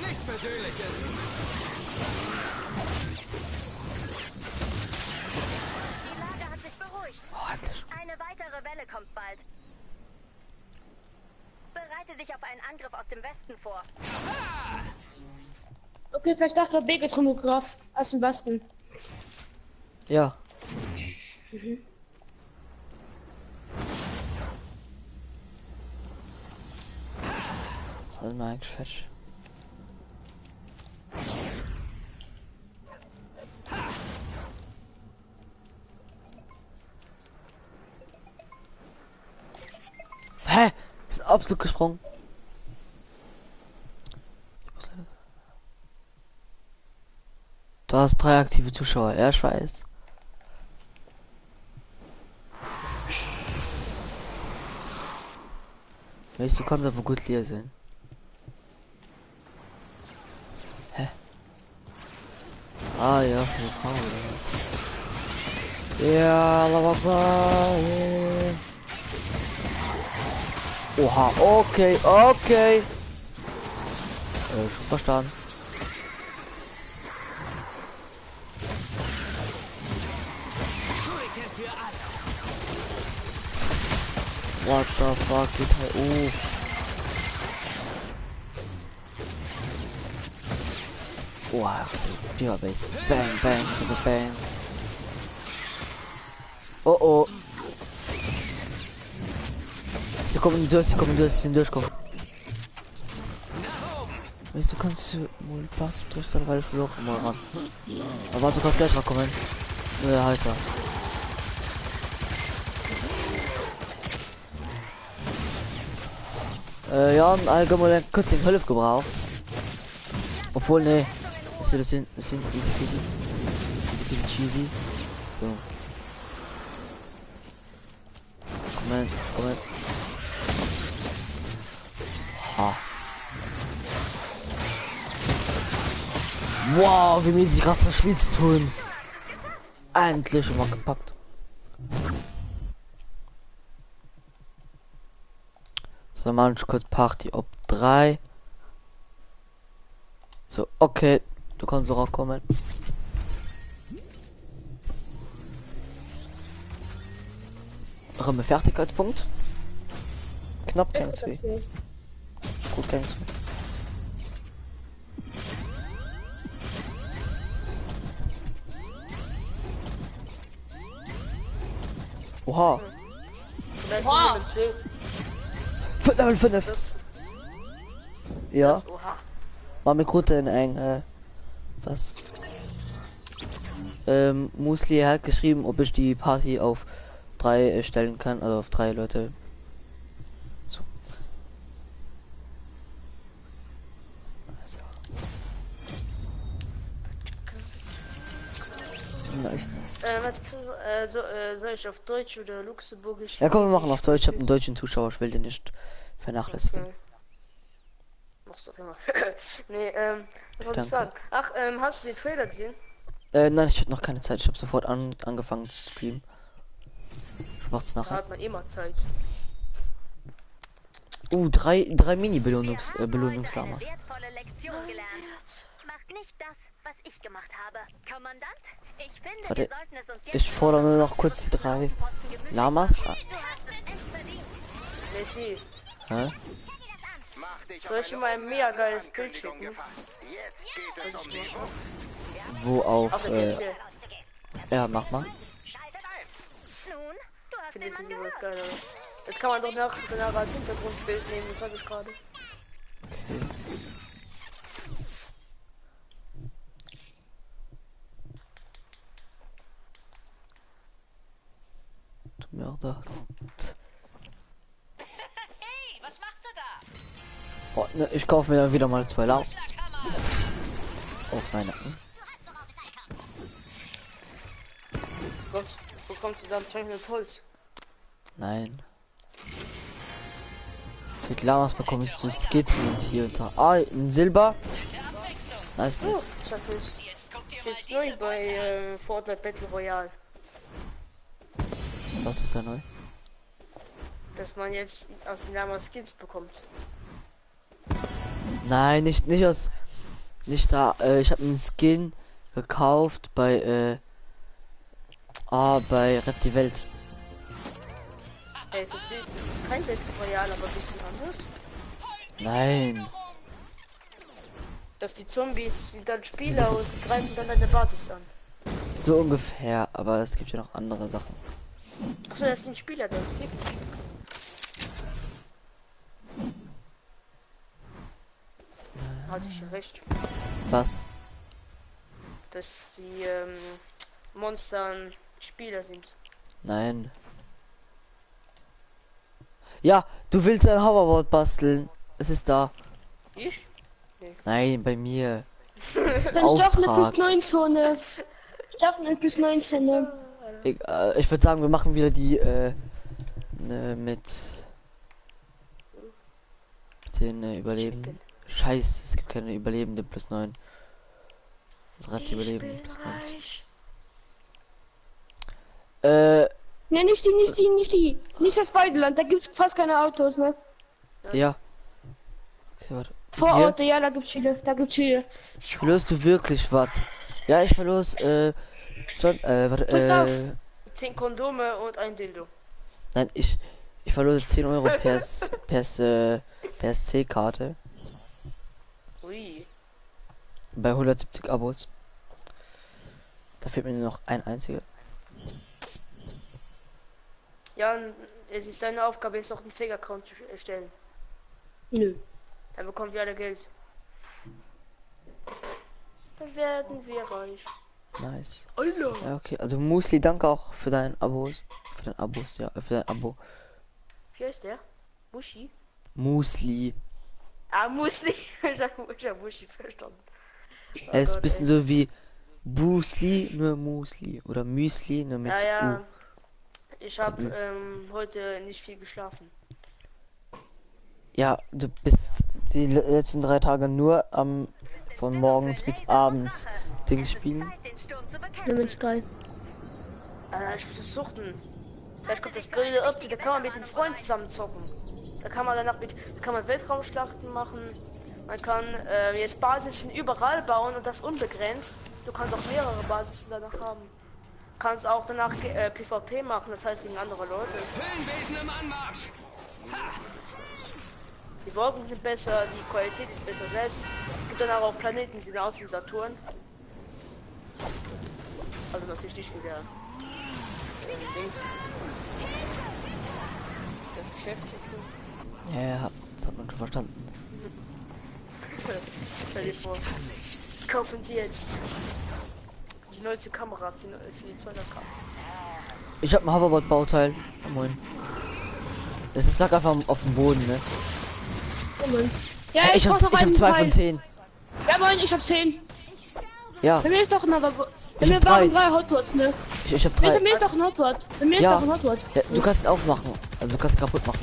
Nichts Persönliches. Die Lage hat sich beruhigt. Oh, endlich. Eine weitere Welle kommt bald. Bereite dich auf einen Angriff aus dem Westen vor. Okay, Verstärker B getromograph aus dem Westen. Ja. Also mal eigentlich falsch. Hä? Ist absolut gesprungen. Du hast 3 aktive Zuschauer, ja, ich weiß. Weißt du, kannst aber gut lesen. Hä? Ah ja, ja, Lava. Oha, okay, okay. Schon verstanden. Shuriken für alle. What the fuck, geht halt. Oh. Wow, Digga, Base. Bang, bang, bang. Oh oh. Sie kommen durch, sie sind durchkommen. Weißt du, kannst du wohl Party durchstellen, weil ich will auch mal ran. Aber du kannst gleich rankommen. Ja, halt da. Ja, allgemein kurz den Hilfe gebraucht. Obwohl, ne. Das sind easy peasy. Easy peasy cheesy. So. Komm. Ha. Wow, wie mir sich gerade verschwitzt tun. Endlich mal gepackt. So, dann machen wir kurz Party ob 3. So, okay. Du kannst doch auch kommen. Noch ein Fertigkeitspunkt. Knapp kein 2. Gut kein 2. Oha. Oha. Level 5. Ja. War mit Grote in eng. Was? Musli hat geschrieben, ob ich die Party auf 3 stellen kann, also auf 3 Leute. So. Also. Nice. Soll ich auf Deutsch oder Luxemburgisch? Ja, komm, wir machen auf Deutsch. Ich habe einen deutschen Zuschauer, ich will den nicht vernachlässigen. Okay. Machst du immer. Nee, was soll ich sagen? Ach, hast du den Trailer gesehen? Nein, ich hatte noch keine Zeit. Ich habe sofort angefangen zu streamen. Ich mach's Da nachher. hat man immer Zeit. 3 Belohnungslamas. Wertvolle Lektion gelernt. Macht nicht das, was ich gemacht habe. Kommandant, ich finde, Warte, wir sollten es uns jetzt ich fordere nur noch kurz die 3 Lamas. Du hast es echt verdient. Messi, Hä? soll ich dir mal ein mega geiles Bild schicken? Wo auf, Auf der PC. ja, mach mal. Nun, du hast Finde den ich Mann irgendwie was gehört. Geileres. Das kann man doch genau als Hintergrundbild nehmen, das habe ich gerade. Okay. Du Mörder. Hey, was machst du da? Oh, ne, ich kaufe mir dann wieder mal 2 Lamas. Auf meine. Wo kommst du dann 200 Holz? Nein. Mit Lamas bekomme ich so Skizzen und hier und da. Ah, ein Silber. Nice. Ich dachte, es ist jetzt neu bei Fortnite Battle Royale, Was ist da neu? dass man jetzt aus den Lama Skins bekommt. Nein, nicht aus. Nicht da. Ich habe einen Skin gekauft bei bei Rett die Welt. Hey, es ist kein Battle Royale, aber ein bisschen anders. Nein. Dass die Zombies sind dann Spieler und greifen dann eine Basis an. So ungefähr, aber es gibt ja noch andere Sachen. Achso, das sind Spieler da. Okay. Hatte ich ja recht. Was? Dass die Monster Spieler sind. Nein. Ja, du willst ein Hoverboard basteln. Es ist da. Ich? Nein, bei mir. Dann ist Auftrag. 9-Zone. Ich darf nicht bis 19. Ich würde sagen, wir machen wieder die ne, mit den Überleben. Chicken. Scheiße, es gibt keine Überlebende plus 9. Das Rad Ich Überleben bin plus 9. reich. Äh, Ne, nicht die. Nicht das Weideland, da gibt's fast keine Autos, ne? ja. Okay, warte. Vor Hier? Ort, ja, da gibt's viele. Verlorst du wirklich was? Ja, ich verlos, 20, warte, 10 Kondome und ein Dildo. nein, ich verlose 10 Euro PSC-Karte Ui. bei 170 Abos. Da fehlt mir nur noch ein einziger. Ja, es ist deine Aufgabe, jetzt noch einen Fake-Account zu erstellen. Nö. Dann bekommen wir alle Geld. Dann werden wir reich. Nice. Alter. Ja, okay, also Musli, danke auch für dein Abos. Für dein Abos, ja, für dein Abo. Wie heißt der? Muschi? Musli. Ah, Musli. Ich hab Muschi verstanden. Er ist ein Gott, bisschen ey. so wie Busli, nur Musli. Oder Müsli, nur mit Ja, ja. U. Ich habe heute nicht viel geschlafen. Ja, du bist die letzten 3 Tage nur von morgens bis abends Ding spielen. Zeit, den Sturm zu bekämpfen. Nimm ins Geil. Ich muss das suchten. Vielleicht kommt das Grill up, da kann man mit den Freunden zusammen zocken. Da kann man danach Weltraumschlachten machen. Man kann jetzt Basisen überall bauen und das unbegrenzt. Du kannst auch mehrere Basisen danach haben. Kannst auch danach PvP machen, das heißt gegen andere Leute. Höhlenwesen im Anmarsch! Die Wolken sind besser, die Qualität ist besser selbst. Gibt dann aber auch Planeten, die sehen aus wie Saturn. Also natürlich nicht wie der Dings. Ist das Geschäft? Ja, das hat man schon verstanden. Stell dir vor. Kaufen Sie jetzt die neueste Kamera für die 200k. Ich hab ein Hoverboard-Bauteil. Ja, moin. Das ist lag einfach auf dem Boden, ne? Oh Mann. Ja, Ich hab, brauch noch ich hab einen 2 Teil. von 10. Ja, moin, ich hab 10. Ja, Bei mir ist doch ein Hoverboard. Bei Ich mir hab waren drei. 3 Hotwods, ne? ich hab Bei 3. mir ist doch ein Hotwod. Bei mir ist Ja. doch ein Hotwod. Ja, du kannst es aufmachen. Also du kannst es kaputt machen.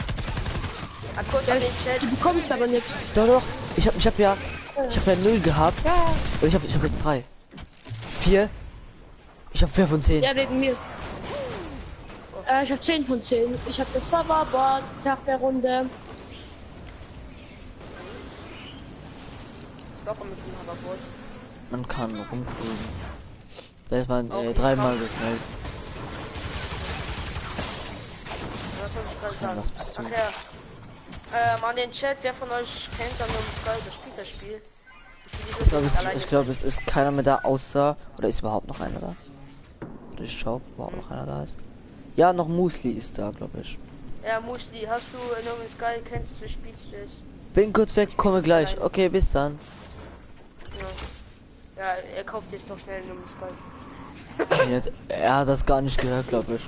Kurz an den Chat. Du bekommst aber nicht. Doch, doch. Ich hab ja 0 gehabt. Und ich hab jetzt 3. 4. Ich hab 4 von 10. Ja, wegen mir. Ich hab 10 von 10. Ich hab das Hoverboard, Tag der Runde. Locker mit dem Hoverboard. Man kann rumfliegen. Da ist man Auch 3-mal nicht so schnell. Was soll ich gerade Ja, sagen? das bist du. Ach ja. An den Chat, wer von euch kennt dann nur das spielt das Spiel? Ich glaube, es ist keiner mehr da außer. Oder ist überhaupt noch einer da? Oder ich schau, ob überhaupt noch einer da ist. Ja, noch Musli ist da, glaube ich. Ja, Musli, hast du No Man's Sky, kennst du, wie spielst du das? Bin kurz weg, komme gleich. Okay, bis dann. Ja, er kauft jetzt noch schnell No Man's Sky. Er hat das gar nicht gehört, glaube ich.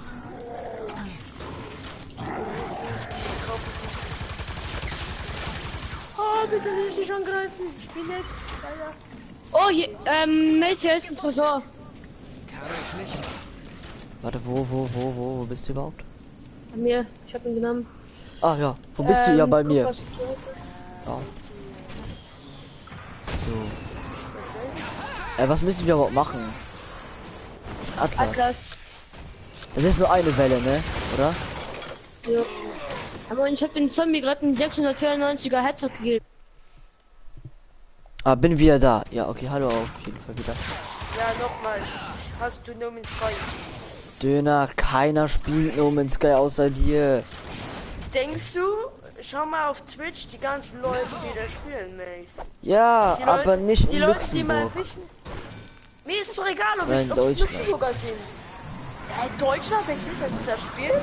Oh, bitte nicht angreifen. Ich bin jetzt. Alter. Oh, hier, Mace, hier ist ein Tresor. Warte, wo bist du überhaupt? Bei mir. Ich hab ihn genommen. Ah ja, wo bist du? Ja, bei guck, mir. was ich tue. Ja. So. Was müssen wir überhaupt machen? Atlas. Atlas. Das ist nur eine Welle, ne? Oder? Ja. Aber ich hab den Zombie gerade einen 694er Headset gegeben. Ah, bin wieder da. Ja, okay, hallo auf jeden Fall wieder. Ja, nochmal. Hast du No Man's Sky? Döner, keiner spielt No Man's Sky außer dir. Denkst du? Schau mal auf Twitch die ganzen Leute, die da spielen, Max. Ja, Die aber Leute, nicht die in Leute, die mal Luxemburg. wissen. Mir ist doch egal, ob Ja, es in Deutschland. Luxemburger sind. Ja, in Deutschland denkst du nicht, dass sie da spielen?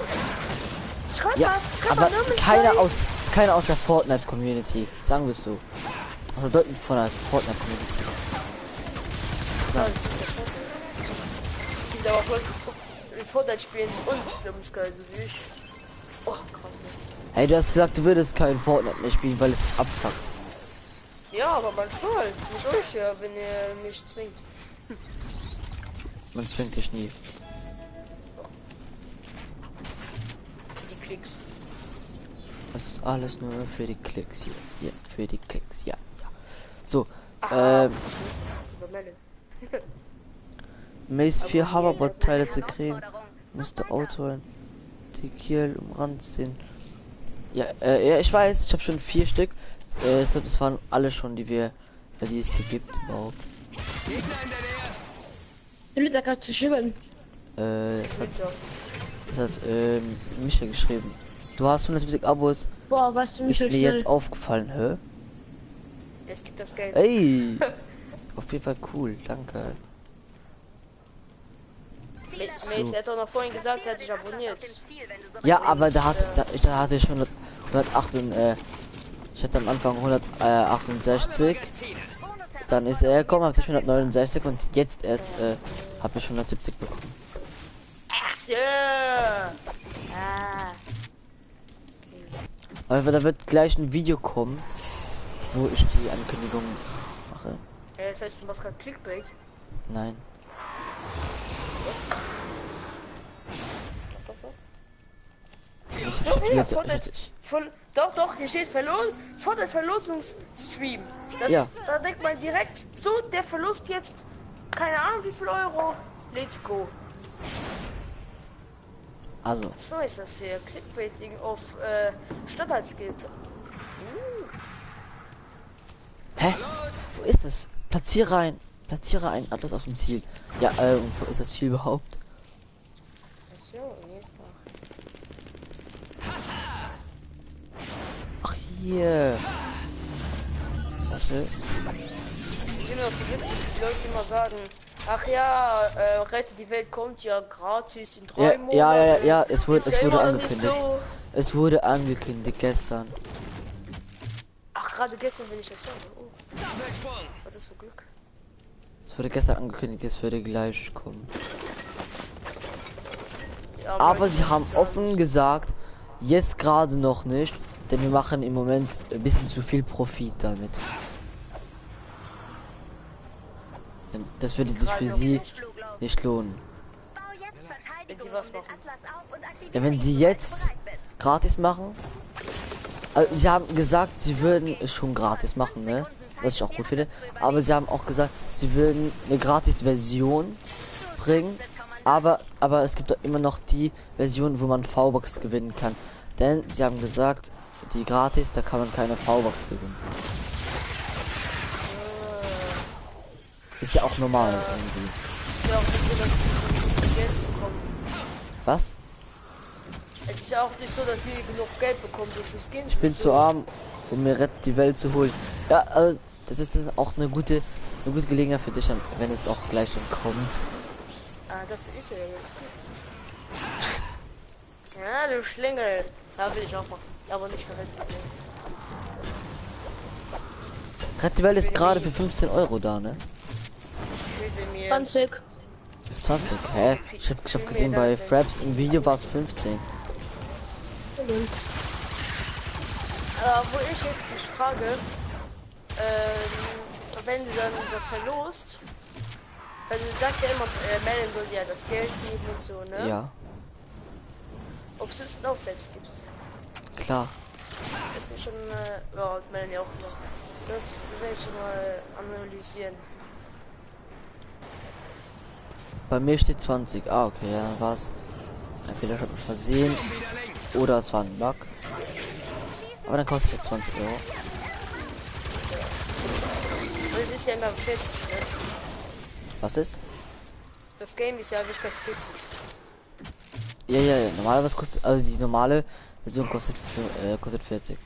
Schreib Ja, mal aber No Man's keiner Sky. keiner aus der Fortnite Community, sagen wir es so. Also deutlich von der Fortnite Community. Ja, das ist der Vorteil. Es gibt aber auch Leute, die Fortnite spielen und No Man's Sky, so wie ich. Oh, krass. Hey, du hast gesagt, du würdest kein Fortnite mehr spielen, weil es abfuckt. Ja, aber manchmal. Mit euch ja, wenn ihr mich zwingt. Man zwingt dich nie. Die Klicks. Das ist alles nur für die Klicks hier. Ja, für die Klicks, ja. So, Über Melon. Mace 4 Hoverboard-Teile zu Eine kriegen, Herausforderung. musste Mach weiter. Auto die Kiel umranziehen. Ja, ja, ich weiß, ich habe schon 4 Stück. Ich glaube, das waren alle schon, die es hier gibt überhaupt. Gegner in der Nähe. Philipp, da kannst du schwimmen. Das hat Micha geschrieben. Du hast 170 Abos. Boah, was du mich Ist so mir jetzt schnell. aufgefallen, hä? Es gibt das Geld. Ey! Auf jeden Fall cool, danke. Mace hat doch noch vorhin gesagt, er hat dich abonniert. Ja, aber da hatte ich 108 und ich hatte am Anfang 168. Dann ist er gekommen, hatte ich 169 und jetzt erst habe ich 170 bekommen. Ach so. Ah. Aber da wird gleich ein Video kommen, wo ich die Ankündigung mache. Das heißt, du machst gerade Clickbait. Nein. Ja, doch, hier steht vor der Verlosungsstream. Ja. Da denkt man direkt, so, der verlost jetzt, keine Ahnung wie viel Euro. Let's go. Also, So ist das hier. Clickbaiting auf Stadthaltsgild. hä? Wo ist das? Platziere ein Atlas auf dem Ziel. Ja, und wo ist das Ziel überhaupt? So, jetzt Ach, hier. Warte. Ich finde das so witzig, die Leute immer sagen, ach ja, Rette die Welt kommt ja gratis in 3 Monaten. Ja, es Ist wurde ja immer noch nicht angekündigt. so. Es wurde angekündigt gestern. Ach, gerade gestern, wenn ich das höre. Oh, Doppelsprung. was ist für Glück. Es wurde gestern angekündigt, es würde gleich kommen. Ja, Aber sie ich haben sagen, offen gesagt, jetzt gerade noch nicht, denn wir machen im Moment ein bisschen zu viel Profit damit. Denn das würde sich für sie nicht lohnen. Wenn sie was machen. Ja, wenn sie jetzt gratis machen, also sie haben gesagt, sie würden es schon gratis machen, ne? Was ich auch gut finde. Aber sie haben auch gesagt, sie würden eine gratis Version bringen. Aber es gibt doch immer noch die Version, wo man V-Box gewinnen kann. Denn sie haben gesagt, die gratis, da kann man keine V-Box gewinnen. Ist ja auch normal irgendwie. Ja, auch nicht so, dass sie Geld bekommen. Was? Es ist ja auch nicht so, dass sie genug Geld bekommen durch die Skins. Ich bin zu arm, um mir Rett die Welt zu holen. Ja, also das ist dann auch eine gute Gelegenheit für dich, dann, wenn es auch gleich schon kommt. Ah, dafür ist er ja jetzt. Ja, du Schlingel. Ja, will ich auch machen. Aber nicht für Rett. Rett die Welt ist gerade für 15 Euro da, ne? Ich will mir 20. 20, hä? Ich hab gesehen, bei Fraps im Video war es 15. Wo ich jetzt mich frage, wenn du dann das verlost, also du sagst ja immer, Melon soll ja das Geld geben und so, ne? Ja, Ob du es auch selbst gibst. klar. Das ist schon, ja, Melon ja auch noch. Das werde ich schon mal analysieren. Bei mir steht 20. Ah, okay, ja, dann war's. Entweder ich hab mich versehen oder es war ein Bug. Aber dann kostet es 20 Euro. Und es ist ja immer 40, ne? Was ist? Das Game ist ja nicht bei 40. Ja, normalerweise kostet, also die normale Version kostet 40.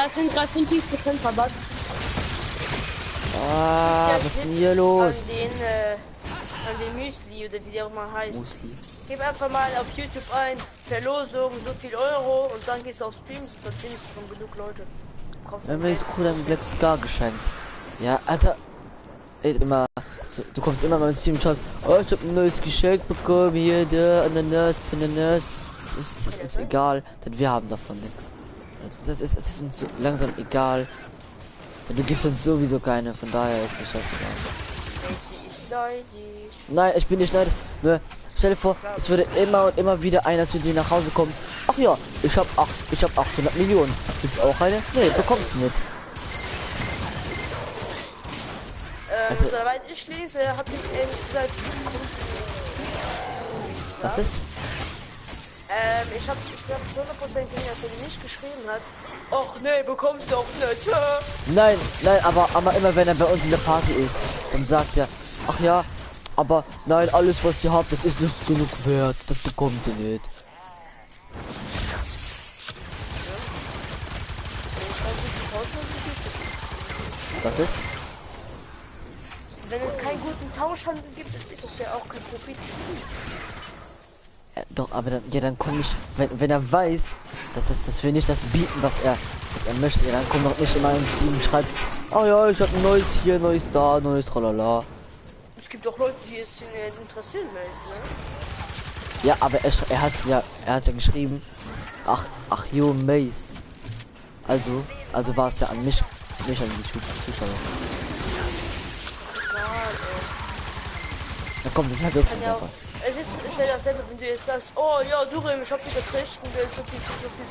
Es sind gerade 50% Rabatt. Ah, was ist denn hier los? An den Müsli oder wie der auch mal heißt. Musli. Gib einfach mal auf YouTube ein, Verlosung, so viel Euro und dann gehst du auf Streams und dann findest du schon genug Leute. Brauchst Wenn du mir ist cool ein Black Scar geschenkt. Ja, Alter. Ey, immer. So, du kommst immer mal ins Team und schaust, oh, ich hab ein neues Geschenk bekommen, hier, der Ananas, Bananas. Das ist uns egal, denn wir haben davon nichts. Also, das ist uns so langsam egal. Denn du gibst uns sowieso keine, von daher ist mir scheißegal. Nein, ich bin nicht neidisch. Nur, stell dir vor, es würde immer und immer wieder einer zu dir nach Hause kommen. Ach, ach ja, ich hab 800 Millionen. Willst du auch eine? Nee, bekommst du nicht. Also- Soweit ich lese, hat sich ehrlich gesagt. Was ist? Ich glaube 100% gesehen, dass er die nicht geschrieben hat. Och nee, bekommst du auch nicht. Nein, aber immer wenn er bei uns in der Party ist, dann sagt er, ach ja, aber nein, alles was ihr habt, das ist nicht genug wert, das bekommt ihr nicht. Was ist? Wenn es keinen guten Tauschhandel gibt, dann ist es ja auch kein Profit. Ja, doch, aber dann komme ich, wenn er weiß, dass wir nicht das bieten, was er möchte, ja, dann kommt doch nicht immer ins Team und schreibt, oh ja, ich habe ein neues hier, neues da, neues tralala. Es gibt auch Leute, die es interessieren, ne? Ja, aber er hat ja geschrieben, ach jo, Mace. Also war es ja an mich an die Zuschauer. Na komm, ich vergiss es einfach. Es ist ja dasselbe, wenn du jetzt sagst, oh ja, du Rem, ich hab dich gekriegt und will so viel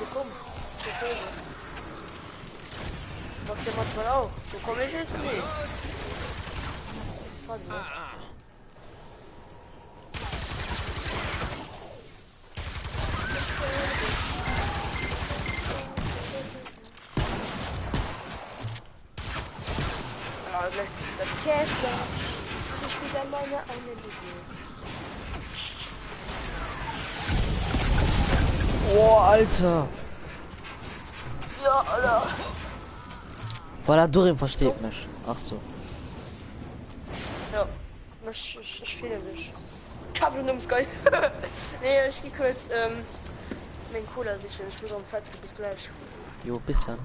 bekommen. Das ist dasselbe. Machst du manchmal auch. So komme ich jetzt nicht. Warte mal. Ja, gleich bist du der Cash. Ich wieder meine eine Idee. Oh, Alter. Ja, Alter. Weil er Durin versteht mich. Ach so. Ja, ich fehle dich. Kabel um Sky. Nee, ich geh kurz, mein Cola sicher. Ich bin so fertig, bis gleich. Jo, bis dann.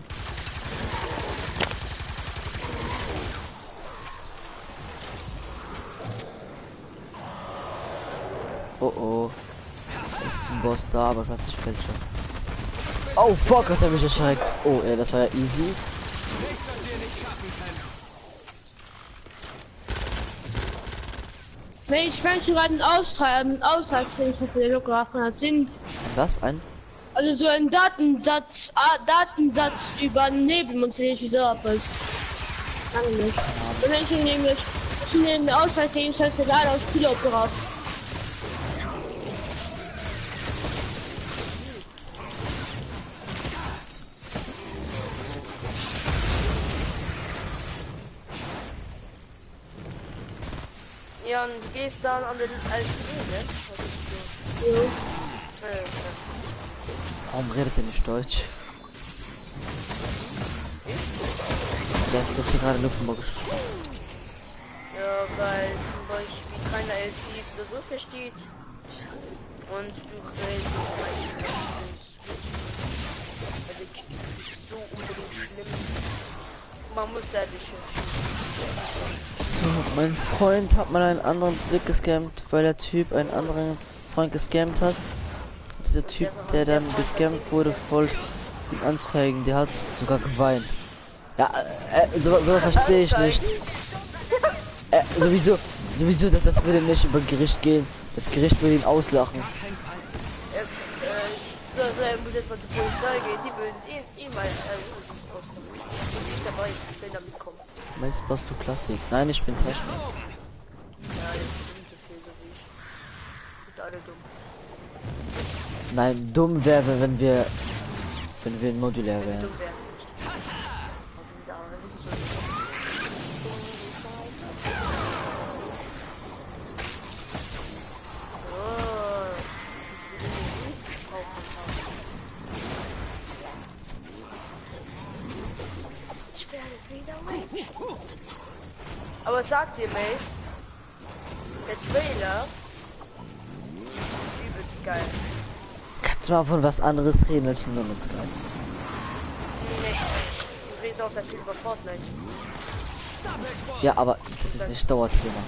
Oh oh. Es ist ein Boss da, aber ich weiß nicht welcher. Oh fuck, hat er mich erschreckt. Oh, das war ja easy. Nichts, was wir nicht schaffen können. Nee, ich möchte gerade einen Austragstraining für locker 810. Was? Ein? Also so ein Datensatz über Nebelmonster, wie so etwas. Lange nicht. Und wenn ich ihn nämlich in den Austragstraining halt gerade aus Spielopera. Ja, und du gehst dann an den LCD, ne? Ja. Warum redet ihr nicht Deutsch? Das ist gerade Luxemburg. Ja, weil zum Beispiel keiner LCDs oder so versteht. Und du redest also das ist so unbedingt schlimm. Man muss ehrlich. So, mein Freund hat mal einen anderen Sick gescammt, weil der Typ einen anderen Freund gescammt hat. Dieser Typ, der dann gescammt wurde, voll in Anzeigen, der hat sogar geweint. Ja, so verstehe ich nicht. Sowieso, das würde nicht über Gericht gehen. Das Gericht würde ihn auslachen. So, muss jetzt mal zur Polizei gehen, die würden ihn mal auslachen. Und ich dabei, wenn er mitkommt. Meinst du Klassik? Nein, ich bin Technik. Ja, jetzt sind so viel so wie ich. Sind alle dumm. Nein, dumm wäre, wenn wir modulär wären. Dumm werden nicht. Also sind alle, wir wissen schon. So. Bisschen Energie brauchen wir. Ich werde wieder rich. Aber sagt ihr, Mace, der Trailer ist übelst geil. Kannst du mal von was anderes reden als von No Man's Sky? Nee, du redest auch sehr viel über Fortnite. Ja, aber das ist nicht Dauerthema.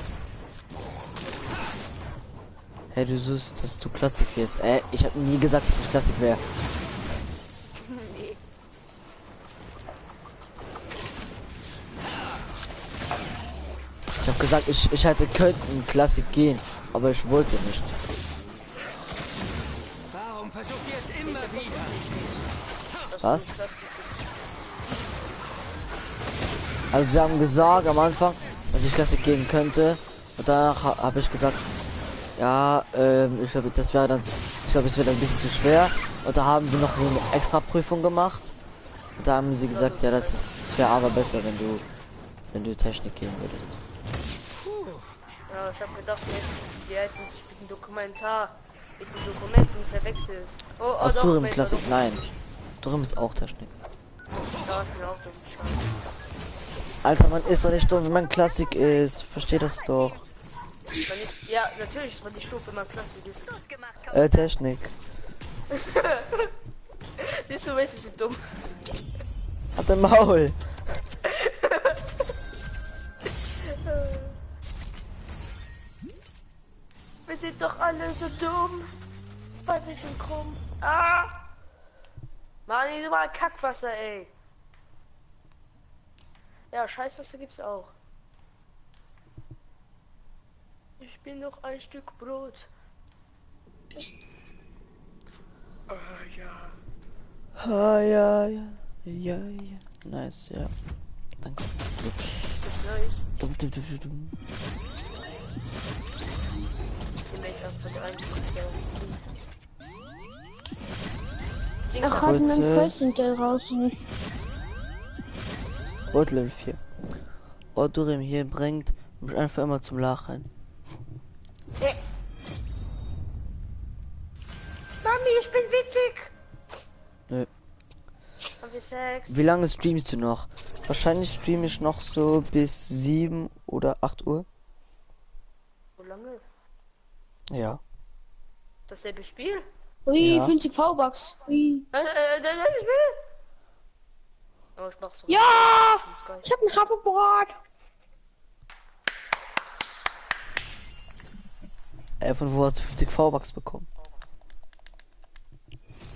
Hey, du suchst, dass du Klassik wirst. Ich habe nie gesagt, dass ich Klassik wäre. Nee. Ich habe gesagt, ich hätte könnten Klassik gehen, aber ich wollte nicht. Warum versucht ihr es immer wieder. Was? Also sie haben gesagt am Anfang, dass ich Klassik gehen könnte. Und danach habe ich gesagt, ja, ich glaube, das wäre dann, ich glaube, es wird ein bisschen zu schwer. Und da haben wir noch eine extra Prüfung gemacht. Und da haben sie gesagt, ja, das wäre aber besser, wenn du Technik gehen würdest. Ja, ich habe gedacht, die hätten sich mit dem Dokumentar, mit den Dokumenten verwechselt. Oh, Aus doch, Durham Mace, Klassik, doch. nein. Durham ist auch Technik. Ja, ich bin auch dumm. Schade. Alter, man ist doch nicht dumm, wenn man Klassik ist. Versteh das doch. Man ist, ja, natürlich ist man die Stufe, wenn man Klassik ist. Gut gemacht, Technik. Siehst du, Mace, wir sind dumm. Hat ein Maul. Wir sind doch alle so dumm, weil wir sind krumm. Ah! Mann, du mal Kackwasser, ey. Ja, Scheißwasser gibt's auch. Ich bin noch ein Stück Brot. Ah, ja. Ah, ja, ja. Ja, ja. Nice, ja. Danke. So. Das Neues. Dumm, dumm, dumm, dumm. Die Mace ab von der Einzelnen. Ach, hat einen Preissinn draußen. Rot Level 4. Oh, Durham hier bringt mich einfach immer zum Lachen. Mami, ich bin witzig. Nö. Haben wir Sex? Wie lange streamst du noch? Wahrscheinlich streame ich noch so bis 7 oder 8 Uhr. Wo lange? Ja. Dasselbe Spiel? Ui, Ja. 50 V-Bucks. Ui. Dasselbe Spiel? Oh, ich mach's so. Ja! Das ist geil. Ich hab ein Haferbrot. Von wo hast du 50 V-Bucks bekommen?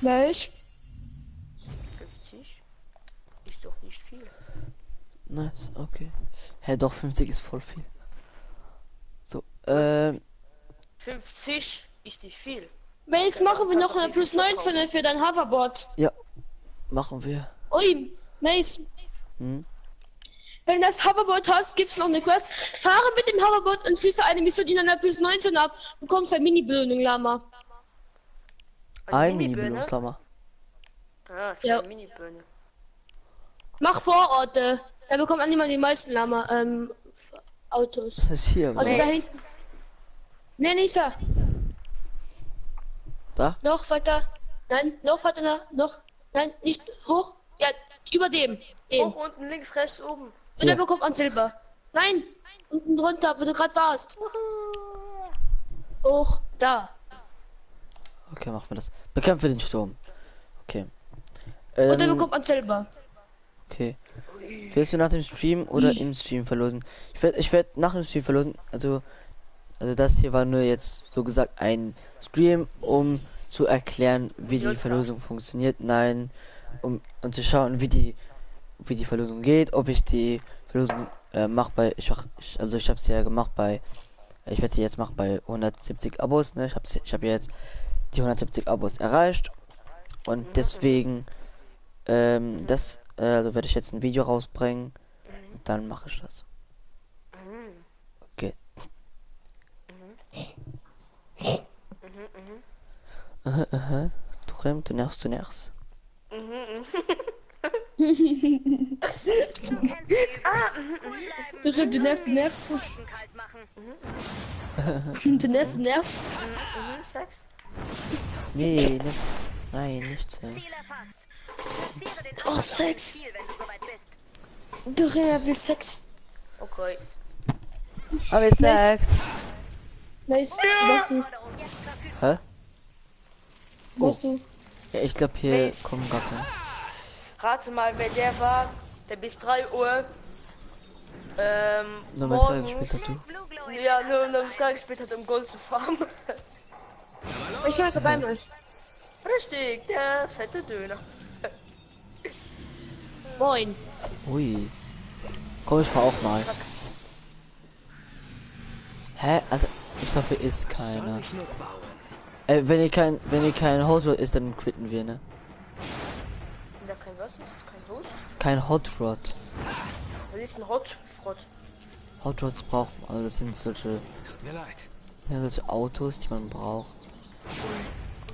Welch? 50? Ist doch nicht viel. Nice, okay. Hä, doch 50 ist voll viel. So, 50 ist nicht viel. Welches machen wir noch eine plus 19 für dein Hoverboard? ja. Machen wir. Ui, Mace. Hm? Wenn du das Hoverboard hast, gibt's noch eine Quest. Fahre mit dem Hoverboard und schließe eine Mission in einer plus 19 ab. Bekommst ein Mini-Belohnung, Lama. Ein Minibirne? Mini-Belohnungslammer. Ah, für Ja. eine Minibirne. Mach Vororte. Da bekommt man immer die meisten Lama, Autos. Was ist hier? Und da hinten. Nee, nicht da. Da? Noch weiter. Nein, noch weiter, noch. Nein, nicht hoch. Ja, über dem. Den. Hoch, unten, links, rechts, oben. Und Hier. dann bekommt man Silber. Nein, unten drunter, wo du gerade warst. Hoch, da. Okay, machen wir das. Bekämpfe den Sturm. Okay. Und dann bekommt man Silber. Okay. Willst du nach dem Stream oder im Stream verlosen? Ich werd nach dem Stream verlosen. Also das hier war nur jetzt so gesagt ein Stream, um zu erklären, wie die Verlosung funktioniert. Nein, um zu schauen, wie die Verlosung geht, ob ich die Verlosung mache bei ich habe sie ja gemacht bei ich werde sie jetzt machen bei 170 Abos, ne? Ich habe jetzt die 170 Abos erreicht und deswegen also werde ich jetzt ein Video rausbringen, dann mache ich das. Okay. Du nervst. Du kennst die Übung. Du nervst. Rücken kalt machen. Du nervst. Sex? Nee, nicht. Nein, nicht so. Ziel erfasst. Platziere den Oh, Angriff auf Sex. das Ziel, wenn du soweit bist. Du will Sex. Okay. Aber jetzt Sex. Nice. Wo warst du? Forderung jetzt verfügbar. Hä? Wo warst du? Ja, ich glaube hier Nice. kommen gar keine. Rate mal, wer der war, der bis 3 Uhr Nur weil es morgens, gespielt hat, du. Blue Glow in ja, nur um Sky gespielt hat, um Gold zu farmen. Ich kann dabei mal. Richtig, der fette Döner. Moin. Ui. Komm, ich fahr auch mal. Hä? Also, ich glaube, hier ist keiner. Soll ich noch bauen? Wenn ihr kein Hot Rod ist, dann quitten wir, ne? Wenn da kein was ist, kein Host. Kein Hot Rod. Was ist ein Hotfrott? Hot Rods braucht man, also das sind solche, Mir leid. ja, solche Autos, die man braucht,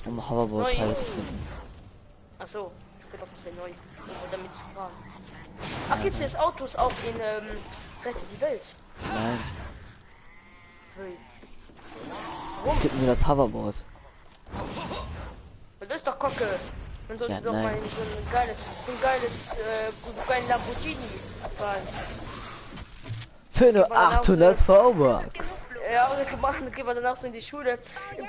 um neu? Hoverboard-Teile zu finden. Achso, ich dachte, das wäre neu, um damit zu fahren. Ach, gibt's jetzt Autos auch in Rette die Welt? Nein, Hey. es gibt nur das Hoverboard. Das ist doch Kacke. Man sollte Ja, doch nein. mal so ein geilen Lamborghini fahren. Für nur man dann auch 800 so- V-Bucks. Ja, und dann gehen wir danach so in die Schule.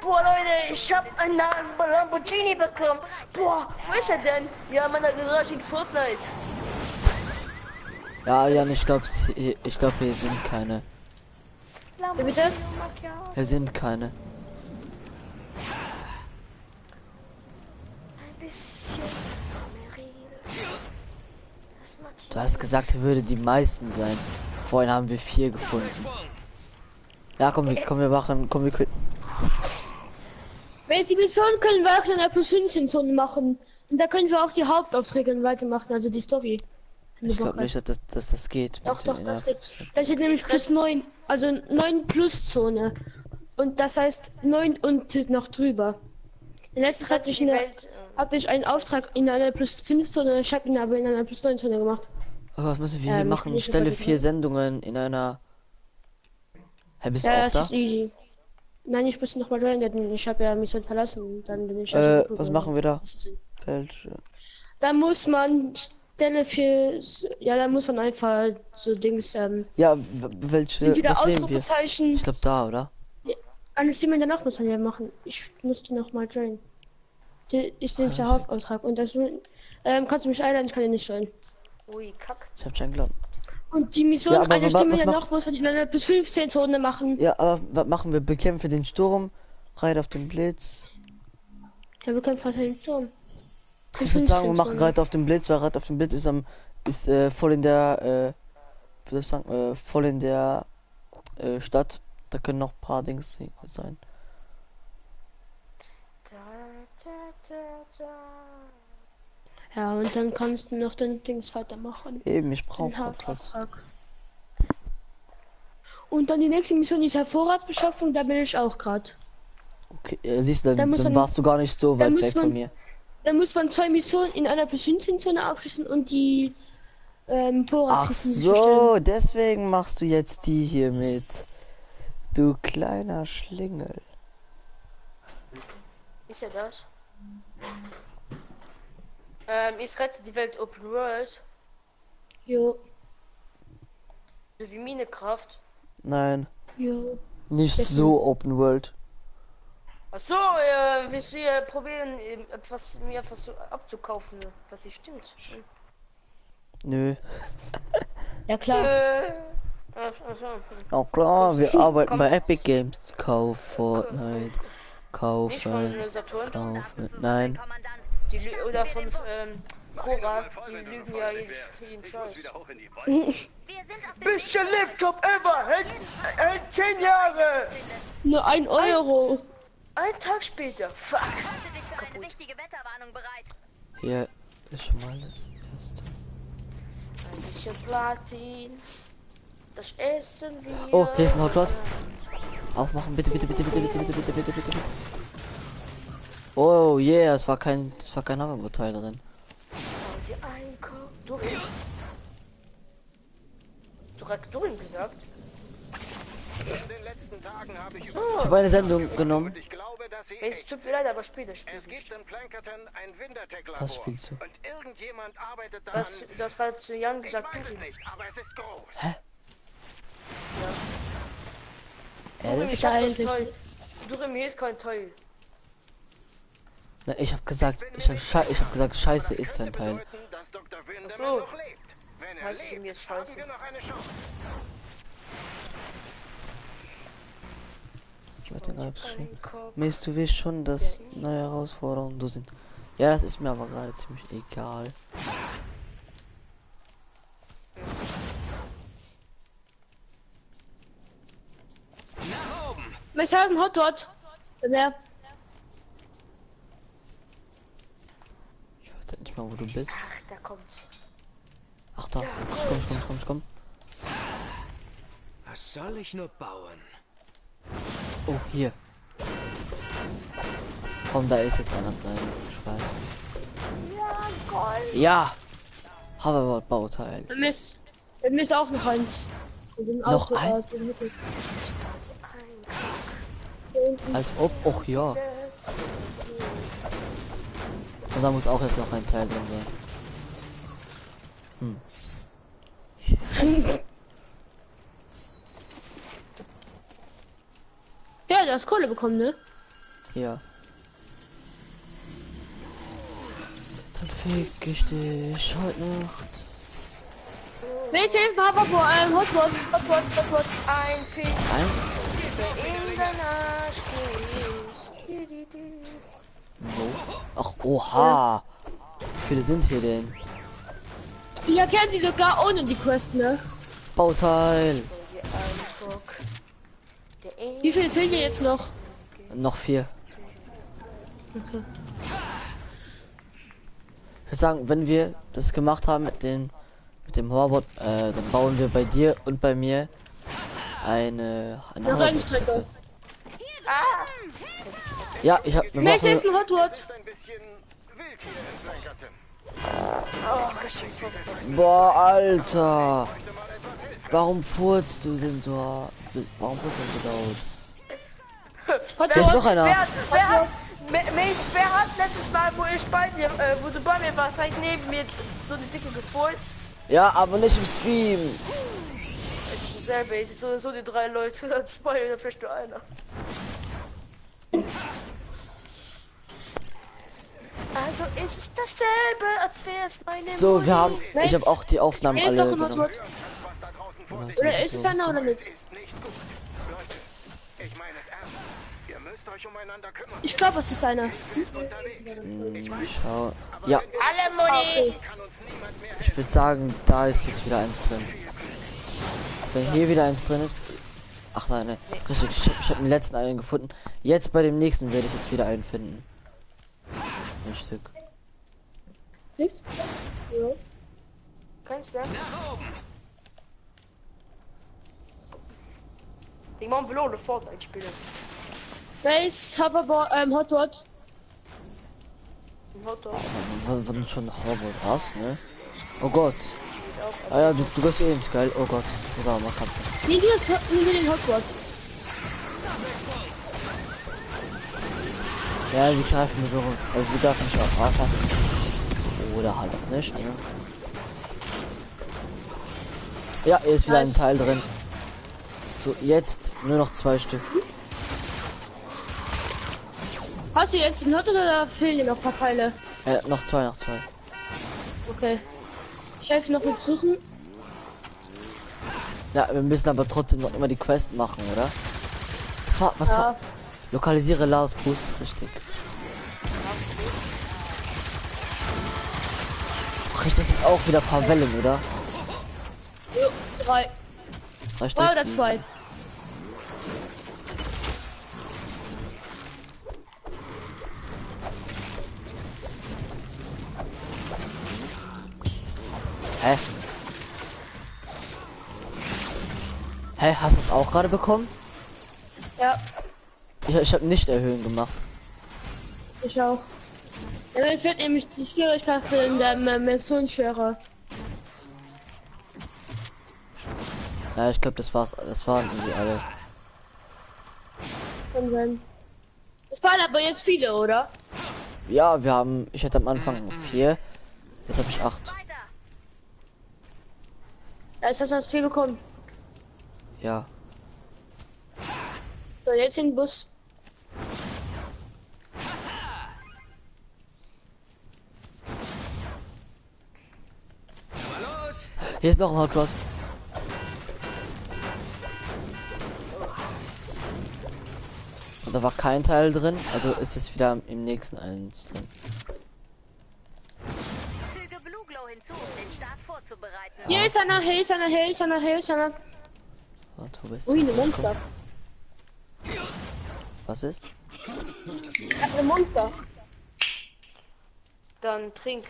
Boah, Leute, ich hab einen Lamborghini bekommen. Boah, wo ist er denn? Ja, in meiner Garage in Fortnite. Ja, Jan, ich glaube, hier sind keine. Wie bitte? Hier sind keine. Ein bisschen Meryl. Das markiert. Du hast gesagt, hier würde die meisten sein. Vorhin haben wir 4 gefunden. Ja, komm, wir machen, komm, wir quitten. Wenn es die Mission können wir auch in einer plus 15 Zone machen. Und da können wir auch die Hauptaufträge weitermachen, also die Story. Wenn du Ich Bock glaube nicht, hast. dass das geht. Doch, mit doch, den das Inner- geht. Da steht nämlich plus 9, also 9 plus Zone. Und das heißt 9 und noch drüber. Letztes hatte ich, hatte ich einen Auftrag in einer plus 5 Zone, ich habe ihn aber in einer plus 9 Zone gemacht. Aber was müssen wir hier machen? nicht Stelle überlegen. 4 Sendungen in einer. Hä, bist du Ja, auch das da? ist easy. Nein, ich muss noch mal joinen, ich habe ja Mission verlassen, dann bin ich Was machen wir da? Feld. Da muss man Stelle für, ja, da muss man einfach so Dings, Ja, welche? sind wieder Was nehmen wir? Ausrufezeichen. Ich glaube da, oder? Eine Stimme danach muss man ja machen. Ich musste noch mal joinen. Ich nehme der Hauptauftrag und das kannst du mich einladen, ich kann dir nicht joinen. Ui, kack. Ich hab schon geglaubt. Und die Mission, Ja, aber eine wa- Stimme was danach muss man in einer bis 15 Zone machen. Ja, aber was machen wir? Bekämpfe den Sturm, reit auf den Blitz. Ja, wir können fast einen Turm. Ich würde sagen, wir machen Reit auf den Blitz, weil Reit auf den Blitz ist voll in der, wie soll ich sagen, voll in der Stadt. Da können noch ein paar Dings sein. Ja, und dann kannst du noch den Dings weitermachen. Eben, ich Den brauche Platz. Hauptauftrag. Und dann die nächste Mission ist Hervorratsbeschaffung, da bin ich auch gerade. Okay, siehst du, Da dann muss man- warst du gar nicht so da weit muss weg von man- mir. Da muss man 2 Missionen in einer plus 15 Zone abschließen und die Ach Vorratskisten so, deswegen machst du jetzt die hier mit. Du kleiner Schlingel. Ist ja das? Ich rette die Welt Open World. Jo, So wie Minecraft. Nein, jo. nicht Deswegen- so Open World. Achso, willst du probieren, mir etwas so abzukaufen, was nicht stimmt? Nö. Ja klar. Achso. Auch klar, wir arbeiten kommst- bei Epic Games. Kauf Fortnite. Nicht Kaufen. von Saturn. Kaufen. Nein. Kommandant. Oder von Cora, die lügen ja jeden Scheiß. Wir sind auf dem Bester Laptop ever! Hält 10 Jahre! Nur 1 Euro. Ein Tag später. Fuck! Halte dich für eine wichtige Wetterwarnung bereit. Hier ist schon mal das erste. Ein bisschen Platin. Das essen wir. Oh, hier ist ein Hot Rod. Aufmachen, bitte, bitte, bitte, bitte, bitte, bitte, bitte, bitte, bitte, bitte. Oh yeah, es war kein Hoverboard-Teil drin. Schau dir ein Kopf durch. Du hast Durin gesagt? In den letzten Tagen habe ich Ich habe eine Sendung genommen. ich glaube, dass sie Es tut mir leid, aber später spiele Es ich. gibt in Plankerton ein Wintertech-Labor. Was spielst du? Und irgendjemand arbeitet daran. Du hast gerade zu Jan gesagt, Ich weiß es Durin. nicht, aber es ist groß. Durin, ich Ja, hab das eigentlich. Teil. Durin, hier ist kein Teil. Na, ich habe gesagt, Scheiße ist kein Teil. Bedeuten, dass Dr. Windemann Ach so. noch lebt. Wenn er Heißt es lebt, mir ist haben scheiße. wir noch eine Chance. Ich werde den abschreiben. Ein Kopf. Mist, du weißt schon, dass neue Herausforderungen du sind. Ja, das ist mir aber gerade ziemlich egal. Nach oben. Mein Haus ist ein Hot Rod. Wer? sagen, wo du bist. Ach, da kommt's. Ach da, komm. Was soll ich nur bauen? Oh, hier. Komm, da ist jetzt einer drin. Ich weiß es. Ja, Gold. Ja! Hoverboard-Bauteil. Bei mir ist auch noch eins. Und im Noch Auto, ein? in der Mitte. Als ob, och ja. Und da muss auch jetzt noch ein Teil drin sein. Ja, du hast Kohle bekommen, ne? Ja. Dann fick ich dich heute Nacht. Wer ist jetzt noch Hotwort? Ein Fisch Ein? in der Arsch. Wo? Ach, oha. Wie viele sind hier denn? Ich erkenne die sogar ohne die Quest, ne? Bauteil. Wie viele fehlen dir jetzt noch? Noch 4. Ich würde sagen, wenn wir das gemacht haben mit dem Hoverboard, dann bauen wir bei dir und bei mir eine Rennstrecke. Ja, ich habe Wer ist jetzt ein Hotwort? Ist ein bisschen wild hier in Kleingarten. Oh, richtig so. Boah, Alter. Warum furzt du denn so? Warum furzt du denn so laut? Hier ist noch einer. Wer hat letztes Mal, wo du bei mir warst, halt neben mir so eine dicke gefurzt? Ja, aber nicht im Stream. Es ist dasselbe, es sind so die 3 Leute, oder 2 oder vielleicht nur einer. Also ist es dasselbe, als wäre es meine So, wir haben. Ich habe auch die Aufnahmen Wer ist noch alle ein genommen. Hotwort? Was da draußen vor sich Oder ist es einer oder nicht? ist nicht gut. Leute, ich meine es ernst. Ihr müsst euch umeinander kümmern. Ich glaube, es ist einer. Ist unterwegs. Schau. Ja, Alle Moni! Kann uns niemand mehr helfen. ich würde sagen, da ist jetzt wieder eins drin. Wenn hier wieder eins drin ist. Ach nein, ne. Richtig, ich hab den letzten einen gefunden. Jetzt bei dem nächsten werde ich jetzt wieder einen finden. Ein Stück. Nicht? Ja. Kannst du? Ich mach Velone Fortnite spielen. Wer ist Hotwort? Hotdog. Wann schon Hoverboard hast, ne? Oh Gott. Ah ja, du gehst eh ins Geil. Oh Gott. Oder mal Kampf. Nimm dir den Hotwort. Ja, sie greifen mich rum. Also sie greifen mich auch. Ah, fast. Oder halt auch nicht, ne? Ja, hier ist wieder ein Teil drin. So, jetzt nur noch 2 Stück. Hast du jetzt den Hotwort oder fehlen dir noch ein paar Teile? Noch 2. Okay. Ich helfe noch mit suchen. Ja, wir müssen aber trotzdem noch immer die Quest machen, oder? Was war? Lokalisiere Lars Bus, richtig. Richtig, das sind auch wieder ein paar Wellen, oder? Jo, 3. 3 Stück. 3 oder 2. Hä? Hä, hast du das auch gerade bekommen? Ja, Ich habe nicht erhöhen gemacht. ich auch. Ja, mir fehlt nämlich die Schwierigkeit in der Missionsschwere. Ja, ich glaube, das war's. Das waren irgendwie alle. Kann sein. Es waren aber jetzt viele, oder? Ja, wir haben. Ich hatte am Anfang 4. Jetzt habe ich 8. Weiter. Ja, jetzt hast du das viel bekommen. Ja. So, jetzt in den Bus. Mal los! Hier ist noch ein Hotcross. Und da war kein Teil drin, also ist es wieder im nächsten eins drin. Füge Blue Glow hinzu, um den Start vorzubereiten. Hier ist einer, hier ist einer, hier ist einer, hier ist einer. Warte, wo bist Ui, du? eine Monster. Was ist? Ich hab eine Monster. Dann trink.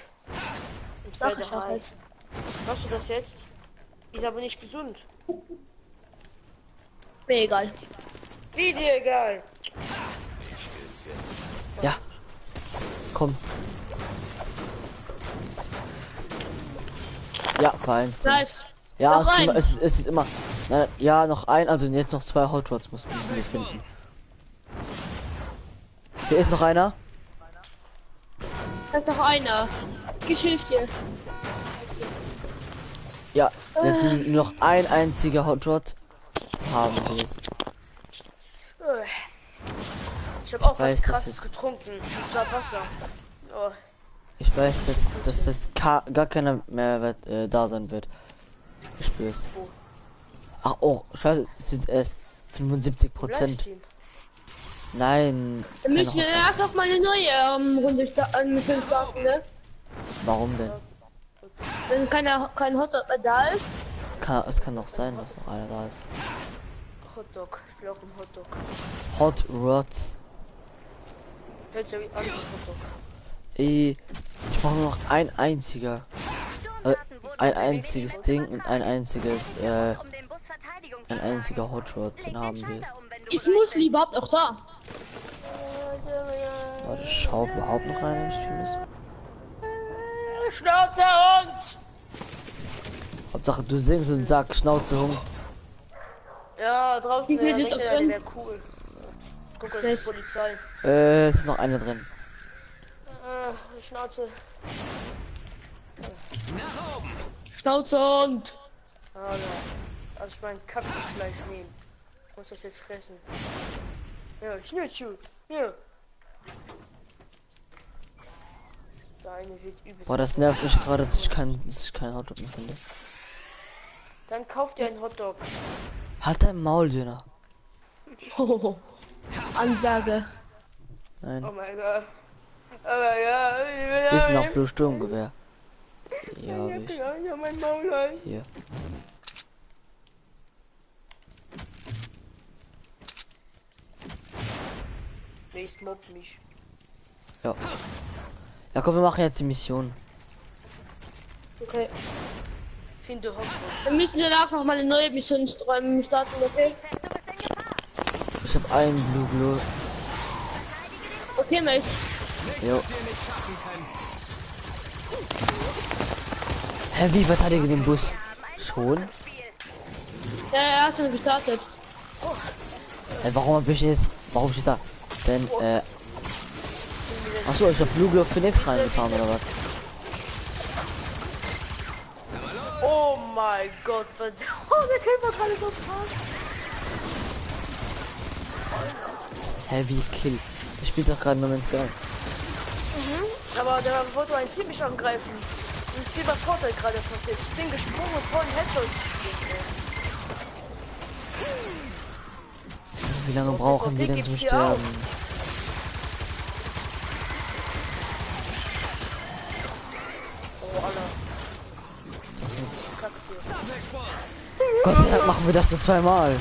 Und Mach ich auch Pferdehals. Machst du das jetzt? Ist aber nicht gesund. Mir egal. Wie dir egal. Ja. Komm. Ja, war eins drin. Nice. Ja, Noch ein. es ist immer. Na, ja, noch ein, also jetzt noch 2 Hot Rods müssen wir finden. Hier ist noch einer. Da ist noch einer. Ich hilf dir. Ja, jetzt nur noch ein einziger Hot Rod haben wir es. Ich habe auch weiß, was das Krasses ist- getrunken. Und zwar Wasser. Oh. Ich weiß, dass das gar keiner mehr da sein wird. Ich spür's. Oh. Ach, oh, scheiße, es sind erst 75%. Livestream. Nein. Dann müssen wir keine Hot erst noch mal eine neue Runde Mission starten, ne? Rods. Warum denn? Wenn kein Hotdog mehr da ist. Es kann doch sein, dass noch einer da ist. Hotdog. Ich will auch einen Hotdog. Hot Rods. Hört sich wie an, Hotdog. Ich brauche nur noch ein einziger. Ein einziges Ding und ein einziges, ein einziger Hot Rod, den haben wir es. Ist Musli überhaupt auch da? Warte, schau überhaupt noch einer im Stream ist. Schnauze Hund! Hauptsache du singst und sagst Schnauze Hund. Ja, draußen Wie viel denkt sind er, da der drin? wäre cool. Guck, das ist Polizei. Es ist noch einer drin. Schnauze. Schnauze und. Ah, ja. Also ich mein Kackfleisch nehmen. Ich muss das jetzt fressen. Ja, Schnitzel. Ja. Der eine wird übelst. Boah, das nervt mich gerade, dass ich kein Hot Rod mehr finde. Dann kauft ihr einen Hotdog. Halt dein Maul, Döner. Oh, Ansage. Nein. Oh mein Gott. Oh mein Gott. Hier ist noch Blue Sturmgewehr. Ja, hab ich. Ja, mein Maul halt. Hier. Nächst mobbt mich. Ja. Ja, komm, wir machen jetzt die Mission. Okay. Finde Hotdog. Dann müssen wir danach noch mal eine neue Mission starten, okay? Ich hab einen Blue. Okay, Mate. Jo. Hä, wie verteidige den Bus? Schon? Ja, er hat schon gestartet. Hä, warum bin ich jetzt? Warum steht da? Denn, achso, ich hab Blue Glow Phoenix reingetan oder was? Oh mein Gott, verdammt. Oh, der Käfer gerade so fast. Hä, wie Kill? Ich spiel doch gerade No Man's Sky. Aber der wollte ein Team mich angreifen. Und es ist wie bei Fortnite gerade passiert. Ich bin gesprungen und voll einen Headshot gegeben. Wie lange brauchen die denn zum gibt's hier auch. Sterben? Oh, Alter. Das ist Kack dir. Gott sei Dank machen wir das nur zweimal.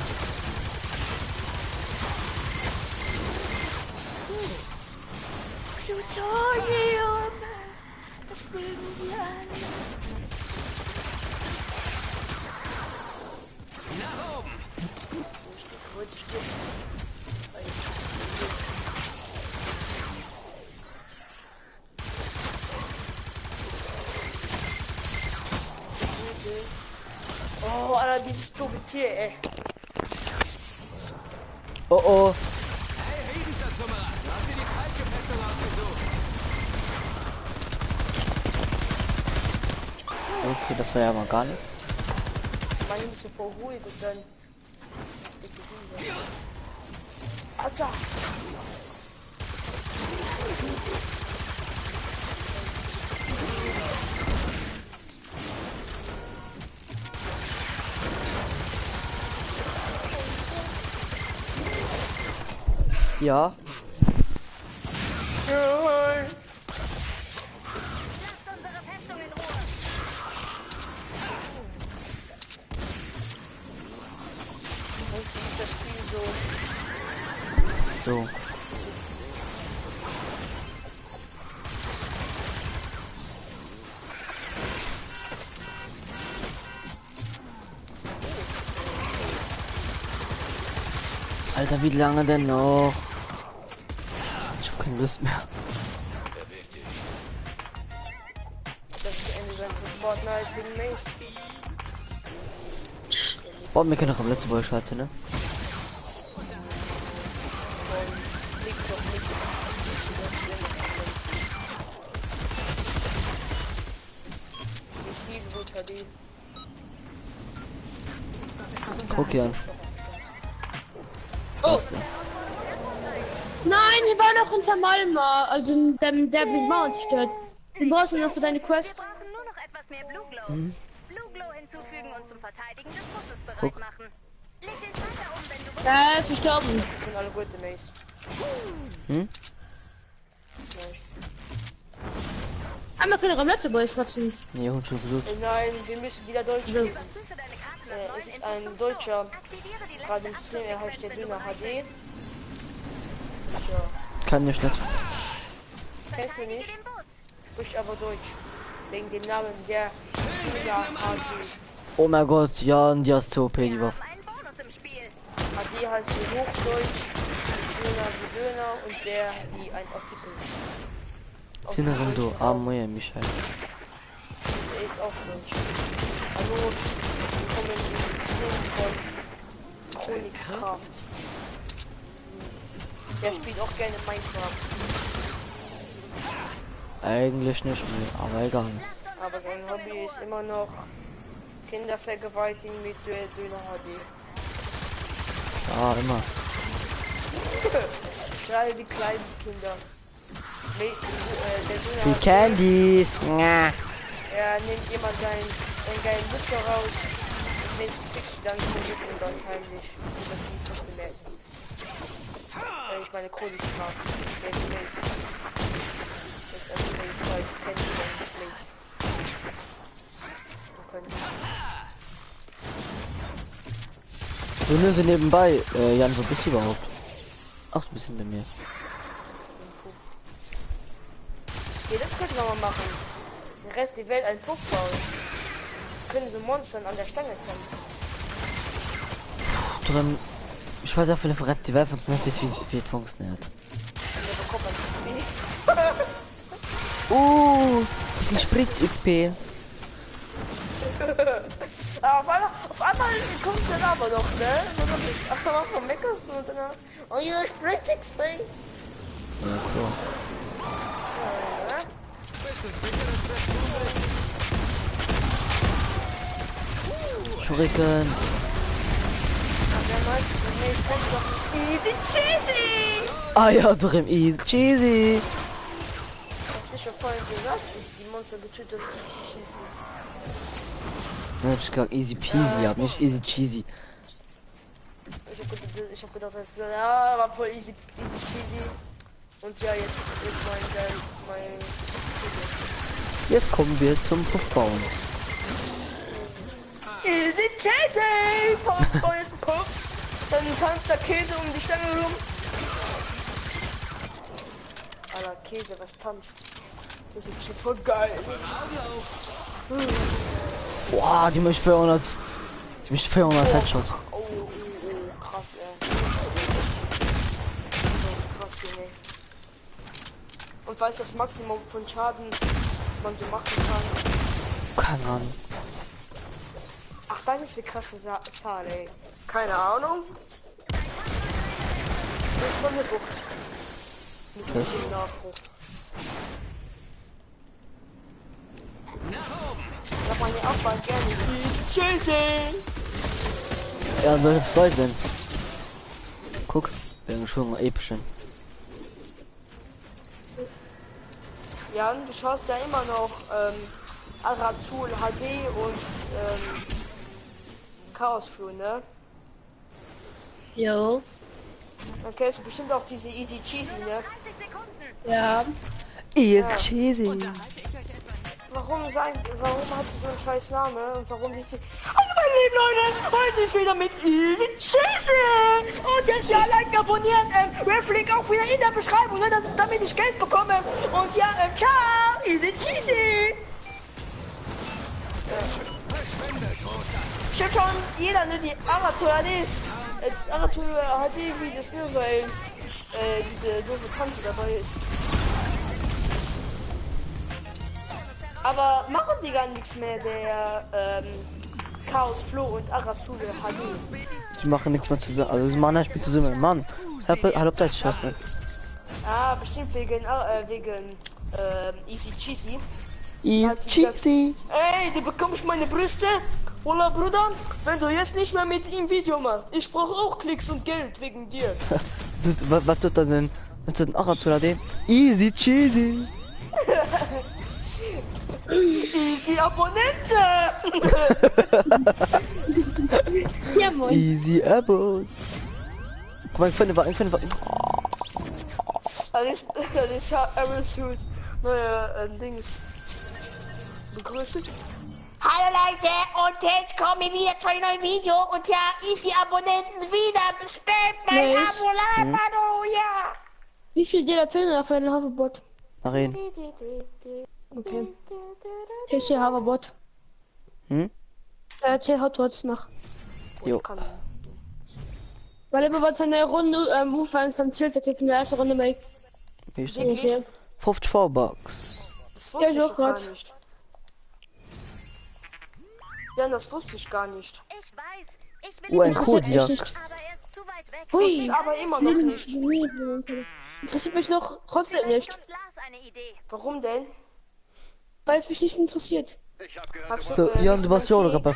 Plutonium. Das nehmen wir alle. Heute stirbt. Oh, Alter, dieses doofe Tier, ey. Oh oh. Okay, das war ja mal gar nichts. Mach ihn so voll ruhig und dann. Dicke Hunde. Alter! Ja. Nein! Lasst unsere Festung in Ruhe. Und das Spiel so. So. Alter, wie lange denn noch? Ich hab keine Lust mehr. Das ist Ende sein von Fortnite wegen Mace. Boah, wir können doch am letzten Woche schwarze, ne? Liegt doch nicht. Ich liebe Blut HD. Guck hier an. Oh. Nein, hier war noch unser Malma, also der mit Mauern zerstört. Den brauchst du noch für deine Quest. Wir brauchen nur noch etwas mehr Blue Glow. Blue Glow hinzufügen und zum Verteidigen des Busses bereit Guck. machen. Leg den Schalter um, wenn du Ja, er ist gestorben. Ich bin alle gute Mace. Hm? Nice. Einmal können wir am letzten Woche schwatzen. Nee, Hund schon gesucht. Nein, wir müssen wieder Deutsch spielen. überprüfe deine Karte nach neuen Es ist ein Deutscher, Aktiviere die gerade im letzte Stream, er heißt der Döner HD. Ja, Kann ich nicht. kennst du nicht? den Bus. Spricht aber Deutsch. Wegen dem Namen der Döner HD. Oh mein Gott, ja, und die hast OP, die Wir Waffe. haben einen Bonus im Spiel. HD heißt hier Hochdeutsch, Döner wie Döner und der wie ein Artikel. Aus dem Sinnerin, du deutschen Raum. armer Michael. Der ist auch Deutsch. Hallo, willkommen im System von Königskraft. Der spielt auch gerne Minecraft, Eigentlich nicht mehr, aber egal. aber sein Hobby ist immer noch Kinder vergewaltigen mit Döner HD. Ja, immer. Gerade die kleinen Kinder. Der Döner Die HD, Candies. Ja. er nimmt immer seinen geilen Butcher raus, mit Fix dann zurück und ganz heimlich. Und das ist nicht bemerkt. Ich meine Königskraft. Der ist Mace. Das ist also die Zeit, kennt ihr den Mace. So nur so nebenbei. Jan, wo bist du überhaupt? Ach, du bist hinter mir. Ja, das könnten wir mal machen. Rett die Welt einen Puff bauen. Können so Monstern an der Stange kämpfen. Drin. Ich weiß auch, viele verrät die Welt nicht bis wie es funktioniert. Und dann bekommt man XP. Bisschen Spritz-XP. Auf einmal kommt dann aber doch, ne? So dann am Anfang meckerst du und dann. Oh ja, Spritz XP. Ja, klar. Ja, Schuriken. der meiste Mace kommt doch. Easy cheesy! Ah ja, drin easy cheesy. Das ist ja vorhin gesagt, die Monster getötet ist cheesy. Dann hab ich gesagt easy peasy, hab nicht easy cheesy. Ich hab gedacht, das ist ja, war voll easy cheesy. Und ja, jetzt mein Jetzt kommen wir zum Puffbauen. Easy cheesy! Puff, Puff, Puff. Dann tanzt der Käse um die Stange rum. Alter, Käse, was tanzt? Das ist schon voll geil. Boah, die möchte 400. Die möchte 400 Headshot. Oh, krass, ey. Das ist krass, Junge. Und weiß das Maximum von Schaden, was man so machen kann. Keine Ahnung. Ach, das ist eine krasse Zahl, ey. Keine Ahnung. Das ist schon eine Bucht. Mit dem Nachbruch. Da man ja auch mal gerne. Tschüss! Ja, soll ich zwei sein? Guck, wegen schon epischen. Jan, du schaust ja immer noch Aratul HD und Chaos Fuel, ne? Jo. Dann kennst du bestimmt auch diese Easy Cheesy, ne? 30 Sekunden. Ja. Easy cheesy. Warum hat sie so einen scheiß Name und warum sieht sie... Hallo meine lieben Leute, heute ist wieder mit Easy Cheesy! Und jetzt ja like, abonnieren, Reflink auch wieder in der Beschreibung, ne, dass ich damit ich Geld bekomme. Und ja, ciao, Easy Cheesy! Stimmt schon, jeder, ne, die Amateur ist. Jetzt Aratul HD wie das nur, weil diese doofe Tante dabei ist. Aber machen die gar nichts mehr, der Chaos Flo und Aratul HD. Die machen nichts mehr zusammen. Also sie machen ein Spiel zusammen. Mann, halb Deutsch Schwester. Ah, bestimmt wegen Easy Cheesy. Cheesy. Ey, du bekommst meine Brüste? Oder Bruder, wenn du jetzt nicht mehr mit ihm Video machst, ich brauche auch Klicks und Geld wegen dir. Was wird da denn? Was wird denn auch zu HD? Easy Cheesy. Easy Abonnente! Ja, moin. Easy Abos. Guck mal, ich finde, Das ist Aerosuits neue Dings. Begrüßt. Hallo Leute, und jetzt komme ich wieder zu einem neuen Video und ja, Easy Abonnenten wieder. Spam mein Nice. Abo, Mano, ja. Wie viel jeder Pillen auf einen Hoverbot? Nachher. Okay. TC Hoverbot. Hm? Erzähl Hotwatch noch. Jo. Weil immer was eine Runde Ufang dann zählt der in der ersten Runde mehr. Wie ist Wirklich? das? 54 Bucks. Das wusste ich Ja, doch gar Gott. nicht. Ja, das wusste ich gar nicht. Ich weiß, ich will Oh, ein ihn Interessiert mich Kodiak. nicht. aber er ist zu weit weg. Hui. Wusste ich aber immer noch nicht. Interessiert mich noch trotzdem nicht. Und Lars eine Idee. Warum denn? Weil es mich nicht interessiert. Ich hab gehört, Hast So, Jan, bist du warst ja auch noch okay? bei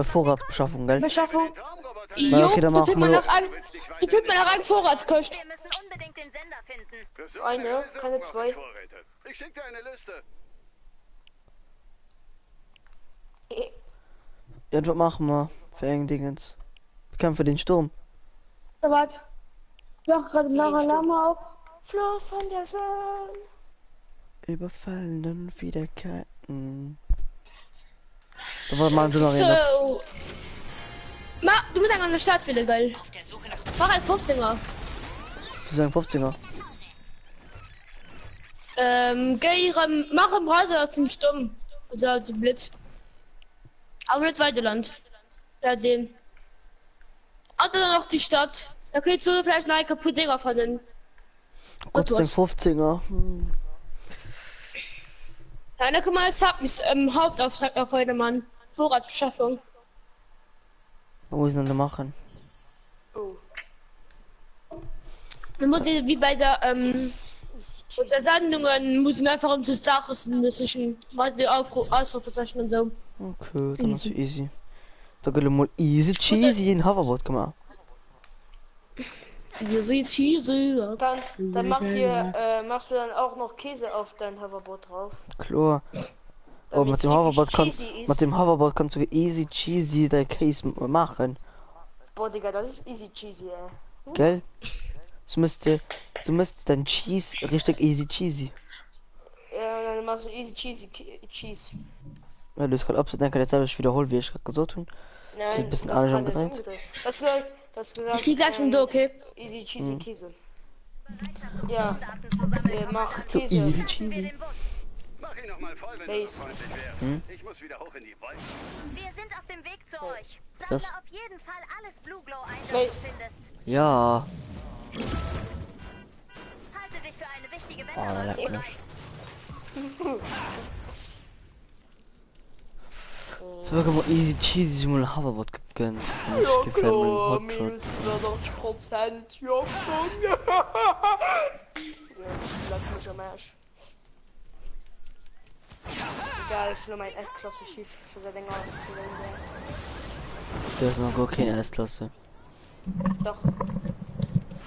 Vorratsbeschaffung, gell? Beschaffung. Na, Jo, okay, dann da machen fühlt man wir- nach an. Da fühlt man nach an Vorratskost. Wir müssen unbedingt den Sender finden. Besuch Eine, der Reserve keine macht zwei. Vorräte. Ich schick dir eine Liste. Ja, was machen wir? Für irgendein Dingens. Wir kämpfen den Sturm. Da wart. Ich mach gerade Lara Lama auf. Flo von der Sonne. Überfallenen Wiederkehrten. Da war mal so eine Arena. So. Du bist an der Start wieder geil. Mach ein 15er. Das ist ein 15er. Geh mach im Browser zum Sturm. Also zum Blitz. Aber nicht Weideland. Ja, den. Und dann noch die Stadt. Da kriegst du vielleicht eine kaputte Dinger von den. Gott, das ist ein 15er. Ja, da kann man als Hauptauftrag auf heute Mann. Vorratsbeschaffung. Was muss ich denn da machen? Oh. Dann muss ich wie bei der unter Sendungen muss ich einfach um das Sachen müssen mal die Ausrufezeichen und so. Okay, dann ist es easy. Da geht mal easy cheesy in Hoverboard gemacht. Easy cheesy. Dann machst du dann auch noch Käse auf dein Hoverboard drauf. Klar. Oh, Damit mit dem es Hoverboard wirklich cheesy ist. mit dem Hoverboard kannst du easy cheesy dein Case machen. Boah, Digga, das ist easy cheesy, ey. Gell? So müsste dein Cheese richtig easy cheesy. Ja, dann machst du easy cheesy cheese. Ja, du hast gerade absolut denken, jetzt habe ich wiederholt, wie ich gerade gesagt habe. Nein, ein bisschen das alles kann schon das gedreht. umgedreht. Das gesagt, Ich krieg gleich schon da, okay? Easy cheesy Mhm. Käse. Ja, Daten zusammen. mach So Käse. easy Wir cheesy. den Bus. Mach ihn noch mal voll, wenn Base. du so freundlich wärst. Hm? Ich muss wieder hoch in die Wolken. Wir sind auf dem Weg zu euch. Das- Sammle auf jeden Fall alles Blue Glow ein, das Mace. du findest. Ja. Halte dich für eine wichtige Oh, Wetterrolle leck bereit. So wirklich mal easy cheesy mal ein Hoverboard gegönnt. Ja, Ich gefällt mir ein klar, Hotshot. minus 80%. Ja, komm. Ja, lass mich am Arsch. Egal, ist nur mein S-Klasse-Schiff. Schon seit länger. Der ist noch gar keine S-Klasse. Doch.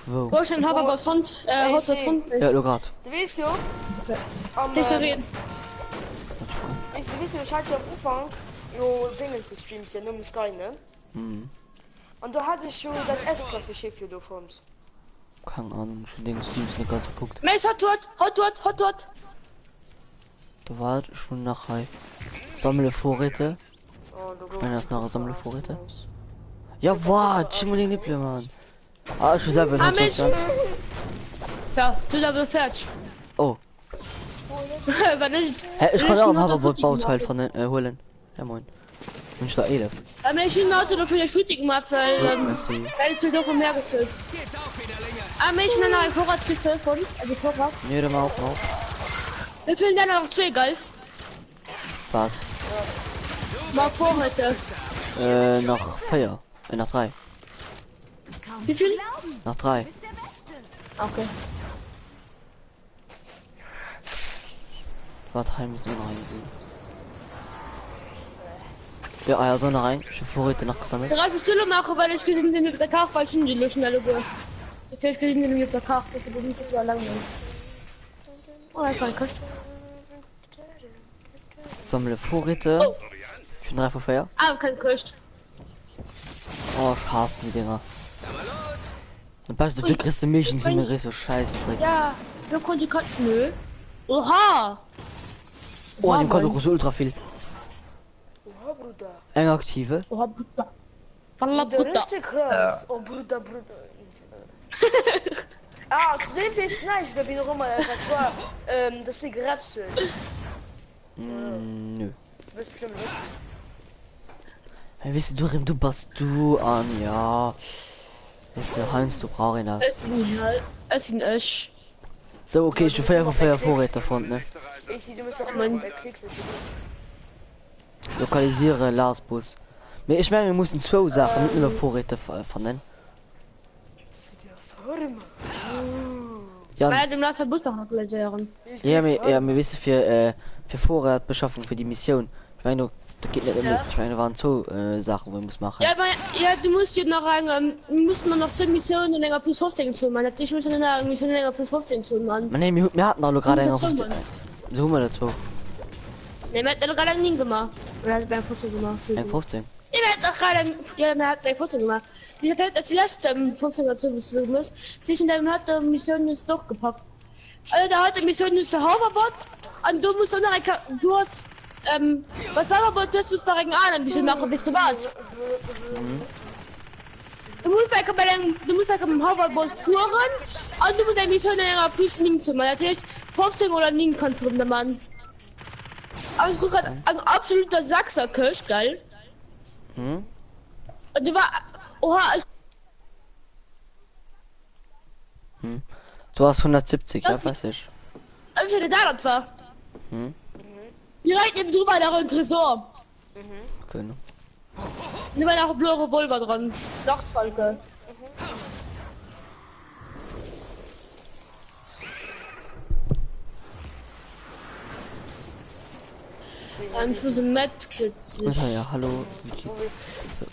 Wo? Wo ist ein Hoverboard Front? Hotwatch Front. Ja, du grad. Du weißt ja, am, Nicht mehr reden. weißt du, ich hatte am Anfang jo Dingens gestreamt, ja, nur mit Sky, ne? Mhm. Und da hatte ich schon das S-Klasse-Schiff hier davon. Keine Ahnung, schon den Streams nicht ganz geguckt. Mace Hotwatch. Da war schon nachher. Sammle Vorräte. Oh, Wenn das nachher sammle Vorräte. Ja, warte, ich muss den Nippel, Mann. Ah, ich will selber Ah, einen Mensch. Hotshot. Ja, du da fertig. Oh. Wann ist? Hä, ich kann Ich auch ein muss Hoverboard das Bauteil wirklich von den holen. Ja, moin. Und ich da 11. Aber ich bin Auto dafür Shooting gemacht, Merci. weil ich doch mehr getötet. Aber ich nenne eine Vorratskiste von, also Vorrat. Nee, dann auch noch. Jetzt will dann noch 2, geil. Was? Mal vor heute. Noch 4. Noch 3. Wie viel? Noch 3. Okay. Warte, heim müssen wir noch einsehen. Ja, ah ja, so noch rein. Ich hab Vorräte noch gesammelt. 3 Stühle machen, weil ich gesehen bin mit der Karte, weil ich schon die löschen alle gut. Ich hab gesehen bin mit der Karte, das ist nicht so lang. Oh, ich kann nicht. Sammle Vorräte. Oh. Ich bin 3 von 4. Ah, kein Köcht. Oh, ich hasse die Dinger. Dann passt du kriegst du Milch und so mir so scheiß Trick. Ja, wir konnten die Karte. Nö. Oha! Oh, dem kommt so ultra viel. Oha, Bruder. Eng aktive. Oha, Bruder. Walla, Der Bruder. richtig krass. Oh, Bruder. Ah, zudem ist nice, da bin ich immer war, das ist die Grabsel. Nö. Du wirst bestimmt wissen. Hey, weißt du passt du an, ja. Weißt du, Heinz, du brauchst ihn das. Es sind echt. So, okay, ich bin 4 von 4 Vorräte davon, ne? Ich sehe, du musst auch mal Klicks, das ist gut. Lokalisiere Lars-Bus. Ich meine, wir mussten 2 Sachen, nicht nur Vorräte vernennen. Ja, Weil dem Lars Bus doch noch plädieren. ja, wir wissen für Vorratbeschaffung für die Mission. Ich meine, da geht nicht immer. Ich meine, da waren 2 Sachen, wir müssen machen. Ja, aber ja, du musst jetzt noch rein, wir mussten noch 10 Missionen in länger plus 15 tun, man. Ich muss in einer Mission länger plus 15 tun, Mann. Man, nee, wir hatten auch gerade Muss noch. dazu, Mann. So haben wir dazu. Ne, wir hatten doch gerade einen gemacht. Oder hat beim 15 gemacht? 15. Ja, wir hatten doch gerade, ja, wir hatten beim 15 gemacht. Wie viel als die letzte 15 dazu bestimmt ist, zwischen dem hat der Mission ist doch gepackt. Also da hat die Mission ist der Hoverbot und du musst noch du hast was Hoverbot ist, musst du direkt ein bisschen machen, bis du warst. Du musst bei dem Hoverbot fuhren und du musst deine Mission in einer plus nehmen zu machen. Natürlich 15 oder 9 kannst du rum, der Mann. Aber ich guck grad ein absoluter Sachser-Kirsch, geil. Hm? Und du war oha, Du hast 170, ja, weiß ich. als ich da das war. Hm? Direkt neben drüber da ein Tresor. Genau. Nimm mal noch blaue Revolver dran. Nachtfalke. Ich muss ein Medkit. Ja, hallo. Wie geht's? So.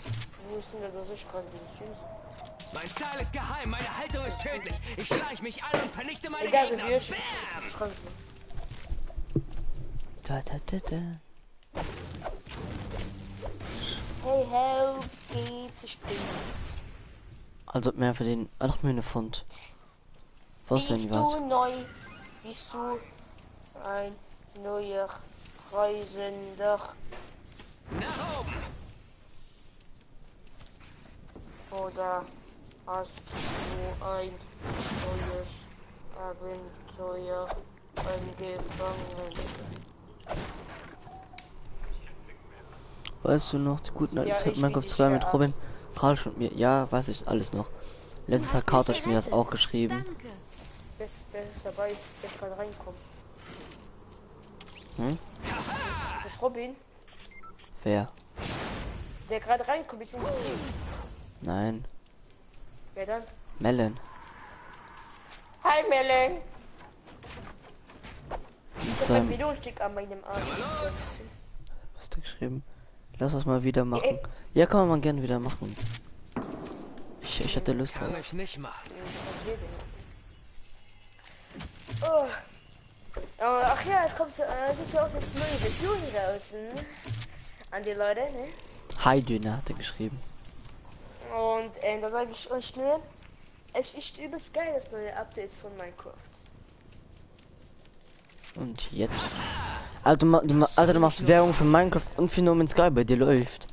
Wo ist denn der Gesicht gerade? Mein Style ist geheim, meine Haltung ist tödlich. Ich schleich mich an und vernichte meine Egal, Gegner. wie wir Bam! Hey, how geht's stets? Also mehr für den 8 Millionen Pfund. Was denn Bist was? du neu? Bist du ein neuer Reisender? Nach oben! Oder hast du ein neues Abenteuer angefangen? Weißt du noch die guten alten Ja, Zeiten ich Minecraft bin 2 mit sicher, Robin? Karl und mir. Ja, weiß ich alles noch. Letztes Tag Karte hat mir das auch geschrieben. Wer ist dabei? Wer ist gerade reinkommen? Hm? Ist das Robin? Wer? Der gerade reinkommt, ist in die Nein. Wer dann? Melon. Hi Melon! Mit Ich hab ein seinem. Melonenstück an meinem Arsch. Was hat er geschrieben? Lass uns mal wieder machen. Ja, kann man gerne wieder machen. Ich hatte Lust Kann drauf. ich nicht machen. Oh. Ach ja, es kommt es ist ja auch jetzt neue Version raus, ne? An die Leute, ne? Hi Döner hat er geschrieben. Und da sage ich euch nur, es ist übelst geil, das neue Update von Minecraft. Und jetzt. Alter, du machst Werbung für Minecraft und für No Man's Sky, bei dir läuft.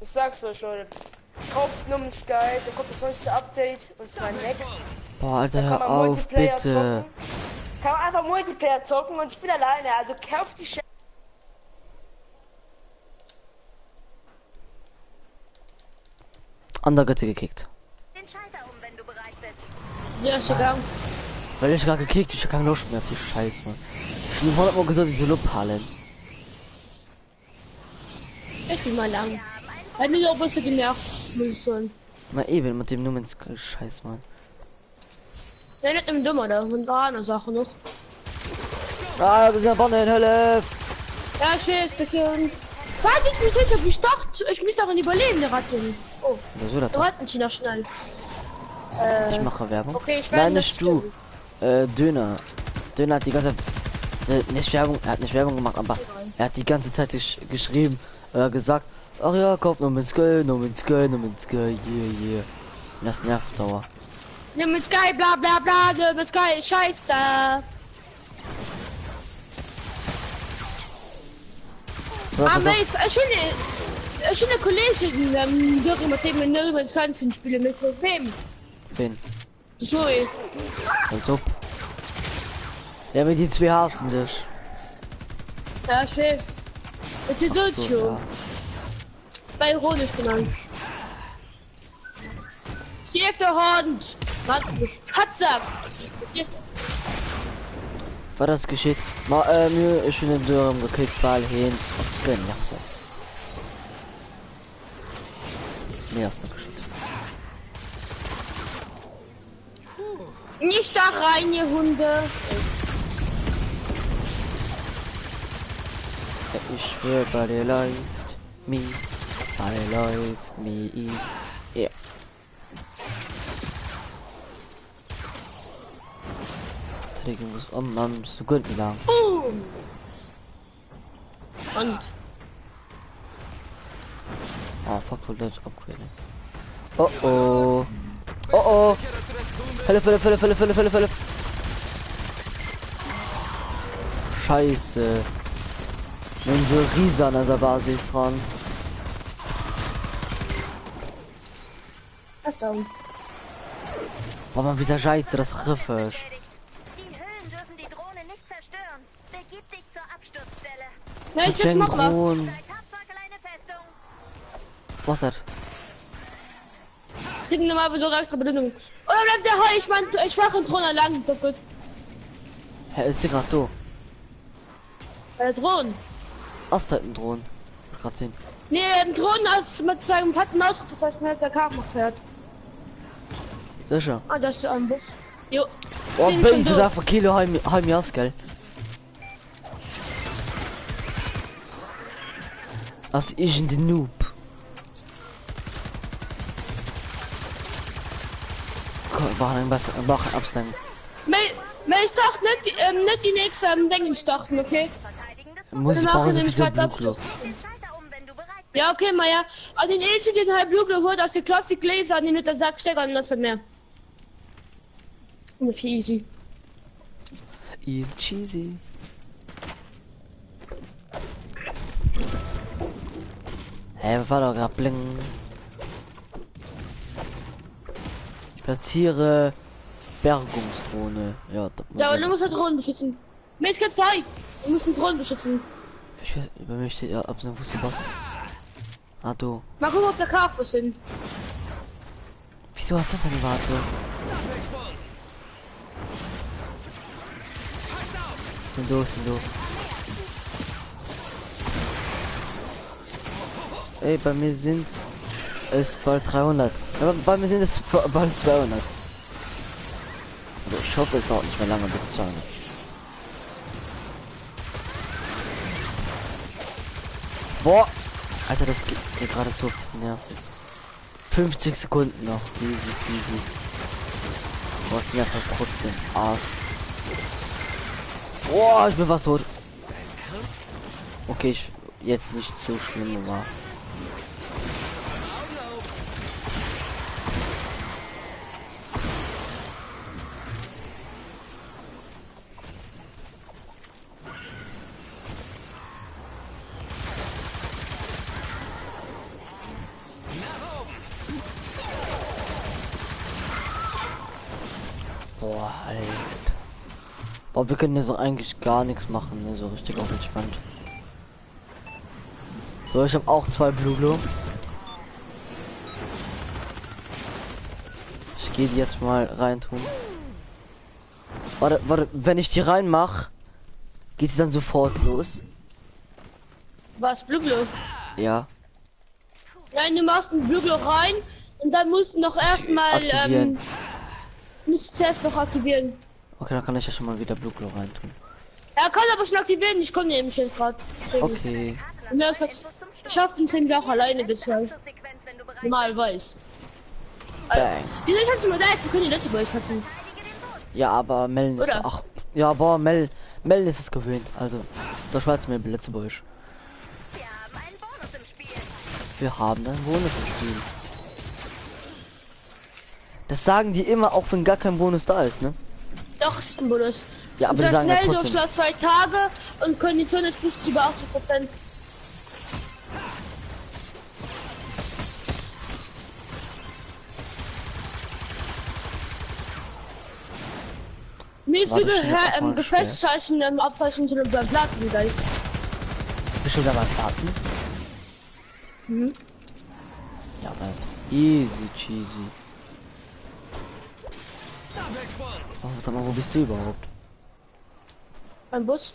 Ich sag's euch, Leute. Kauft No Man's Sky, da kommt das neueste Update und zwar Next. Boah, Alter, Da kann hör man auf, Multiplayer bitte. zocken. Kann man einfach Multiplayer zocken und ich bin alleine, also kauft die Andere Götter gekickt. Den Schalter um, wenn du bereit bist. Ja, ist egal. Weil ich gerade gekickt, ich hab keine Lust mehr auf die Scheiße, Mann. Ich bin 100 Mal gesagt, diese Luphallen. Ich bin mal lang. Hat mich auch ein bisschen genervt, muss ich sagen. Na eben, mit dem Nummern Scheiß, Mann. Ja, nicht im Dummer, da sind andere Sachen noch. Ah, wir sind vorne in Hölle. Ja, shit, bitte. Warte, ich muss sicher, wie start. Ich muss daran überleben, der Ratten. Oh, Wieso das? der Ratten sind noch schnell. Ich mache Werbung. Okay, ich werde Nein, nicht du. Döner. Döner hat die ganze nicht Werbung, er hat nicht Werbung gemacht, aber er hat die ganze Zeit geschrieben, gesagt, ach ja, kauf No Man's Sky, No Man's Sky, No Man's Sky, yeah. Das nervt Dauer. Nimm mit Sky, bla bla bla, nimm mit Sky, scheiße. So, pass auf. Ich schöne Kollegin, dürfen mit dem in No Man's Sky spielen mit wem? Wen? Joey. Als ob. Ja, mit die zwei hassen sich. Ja, shit. Das ist so Ach so, schön. ja. Bei ironisch genannt. Schief der Hund! Katzsack! Was das geschieht? Ma, mir ist schon in Dürren gekriegt, weil hin. Gönn, ja, so. Mehr ist noch geschieht. Nicht da rein, ihr Hunde! Ich schwör, bei dir läuft mies, bei dir läuft mies, ja. Trägen muss man so gut lang. Boom! Und? Ah, fuck, wollte ich upgraden. Oh oh. Oh oh. Hölle. Scheiße. Wenn so Riese an der Basis dran. Achtung. Boah, man, wie Scheiße, das Riffisch. Die Höhlen dürfen die Drohne nicht zerstören. Begib dich zur Absturzstelle. Ja, ich das mach mal. Drohnen. Sei tapfer, kleine Festung. Was ist das? Kriegen nochmal so extra Belohnung. Oder bleibt der Heu? Ich mache einen Thron lang. Das ist gut. Hä, ist die gerade da? Bei der Drohne. Ast halt ein Drohnen. Gerade sehen. Nee, ein Thron als mit seinem fetten Ausrufezeichen halt der K gemacht hat. Sicher. Ah, da ist der Bus. Jo. Oh, Sind schon bitte da. da für Kilo heim Jas, gell? Das ist in den Noob. Mach absteigen. Ich dachte nicht die nächste Dinge starten, okay? Verteidigen des Muss ich Wir brauchen machen so den viel so zweiten Blutglow. Abschluss. den Schalter um, wenn du bereit bist. Ja, okay, Maja. Aber den Elche, den halb Blue holt aus der Klassik Laser, den mit der Sack steckern, das wird mehr. Und viel easy. Cheesy. Hä, war doch grad bling. Ich platziere Bergungsdrohne. Ja, Da, du musst Drohnen beschützen. Mensch, kannst du rein. Wir müssen Drohnen beschützen. ich weiß, über mich steht ja ab so wusste was. Ah, du. Mal gucken, ob der Karfuss sind. Wieso hast du keine Warte? Sind doof. Ey, bei mir sind es bald 300. Aber bei mir sind es bald 200. Also ich hoffe, es dauert nicht mehr lange bis 200. Boah! Alter, das geht gerade so nervig. 50 Sekunden noch. Easy peasy. Du hast mir einfach trotzdem Arsch. Boah, ich bin fast tot. Okay, jetzt nicht so schlimm, aber. Boah, Alter. Boah, wir können jetzt eigentlich gar nichts machen, ne? So richtig auch entspannt. So, ich habe auch 2 Blue Glow. gehe die jetzt mal rein tun. Warte, wenn ich die reinmach, geht sie dann sofort los? Was, Blublo? Ja. Nein, du machst ein Blublo rein und dann musst du noch erstmal, Aktivieren. musst du zuerst noch aktivieren. Okay, dann kann ich ja schon mal wieder Blublo rein tun. Er kann aber schon aktivieren, ich komme nämlich jetzt gerade. Okay. Schaffen sind wir auch alleine bisher. Normalerweise. Also, Bang. wie soll ich jetzt mal da? Wir können die letzte Mal schaffen. Ja, aber Melden ist Oder? ach. Ja, boah, Melden ist es gewöhnt. Also, da schwarz mir letzte Busch. Wir haben einen Bonus im Spiel. Wir haben einen Bonus im Spiel. Das sagen die immer, auch wenn gar kein Bonus da ist, ne? Doch, ist ein Bonus. Ja, aber die Unser sagen ja trotzdem. Schnelldurchlauf 2 Tage und Kondition ist bis zu über 80%. Mir ist Warte, wieder steht das auch mal Gefechtszeichen im Abzeichen zu den Platten wieder. Bist du da mal Platten? Mhm. Ja, da ist easy cheesy. Oh, sag mal, wo bist du überhaupt? Ein Bus.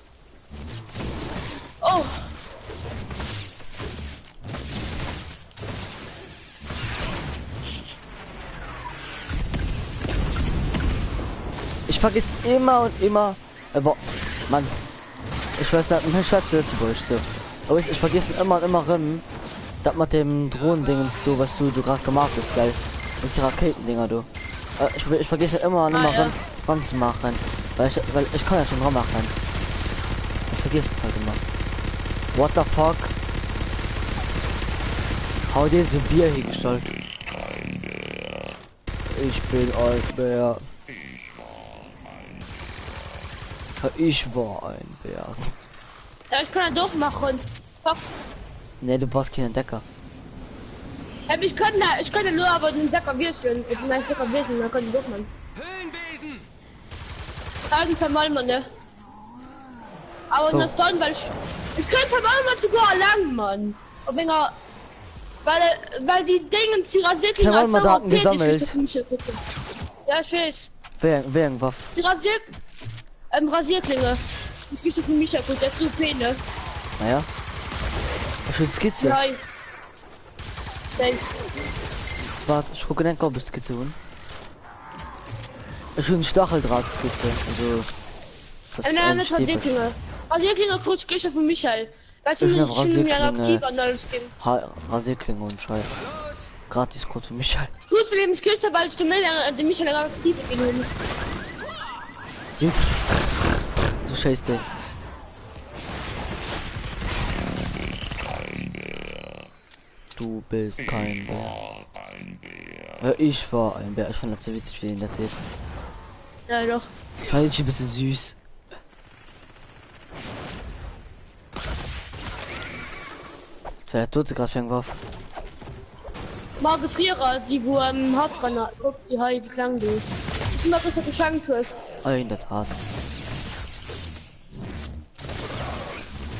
Oh! Ich vergiss immer und immer. Aber, Mann. Ich weiß nicht, mein Schatz letzte Busch so. Aber ich vergesse immer und immer rim. Das mit dem Drohnendingens, du, was du gerade gemacht hast, geil. Das ist die Raketendinger, du. Ich vergesse immer und immer ja. ran zu machen. Weil ich kann ja schon ran machen. Ich vergesse es halt immer. What the fuck? Hau dir so Bier hingestellt. Ich bin ein Bär. Ich war ein Bär. Ja, ich kann ja doch machen. Fuck. Ne, du brauchst keinen Decker. Ich kann ja nur aber den Decker wirseln. Ich bin ein Decker wirseln, dann kann ich doch machen. Höhenbesen! Irgendwann mal, Mann, ne? Aber So. das dann, weil ich könnte mal sogar erlangen, Mann. Und wenn er, weil die Dinge, die Rasierklinge Jetzt haben wir mal Daten gesammelt. Ja, ich weiß. Wer war? Die Rasierklinge. Das gibt es für mich ja gut, das ist so viel, ne? Naja. Ich will Skizze. Nein. Denk. Warte, ich gucke den Kopf Skizze an. Ich will eine Stacheldrahtskizze. Also. Das ist Nein, eigentlich mit typisch. Rasierklinge. Rasierklinge kurz Geschichte für Michael. Weil sie Ich nehm mir aktiv Rasierklinge. an alles geben. Rasierklinge und Scheiß. Gratis Code für mich halt. Kurz Lebenskiste, weil ich den Michael aktiv gegen Du scheißt dich. Du bist kein Bär. Ja, ich war ein Bär. Ich fand das so witzig, wie ihn erzählt. Ja, doch. Ich fand ihn ein bisschen süß. Der tut sie gerade für einen Wurf. Margefrierer, die wo am Hauptbrenner, guck, die Hai, die klang durch. Ich mag das, was du Chance hast. Ah, in der Tat.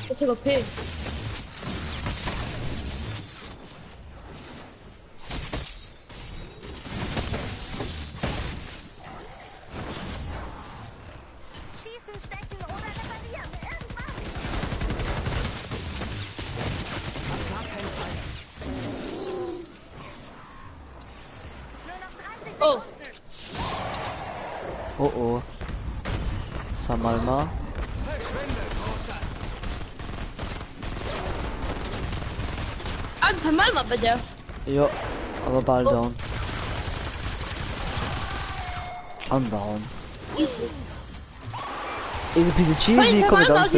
Das ist okay. Schießen, stechen oder reparieren. Irgendwas. Nur noch 30 Oh, Oh oh. Samalma. mal bei der. Ja, aber bald down. Undown. Easy peasy cheesy, komm mit uns.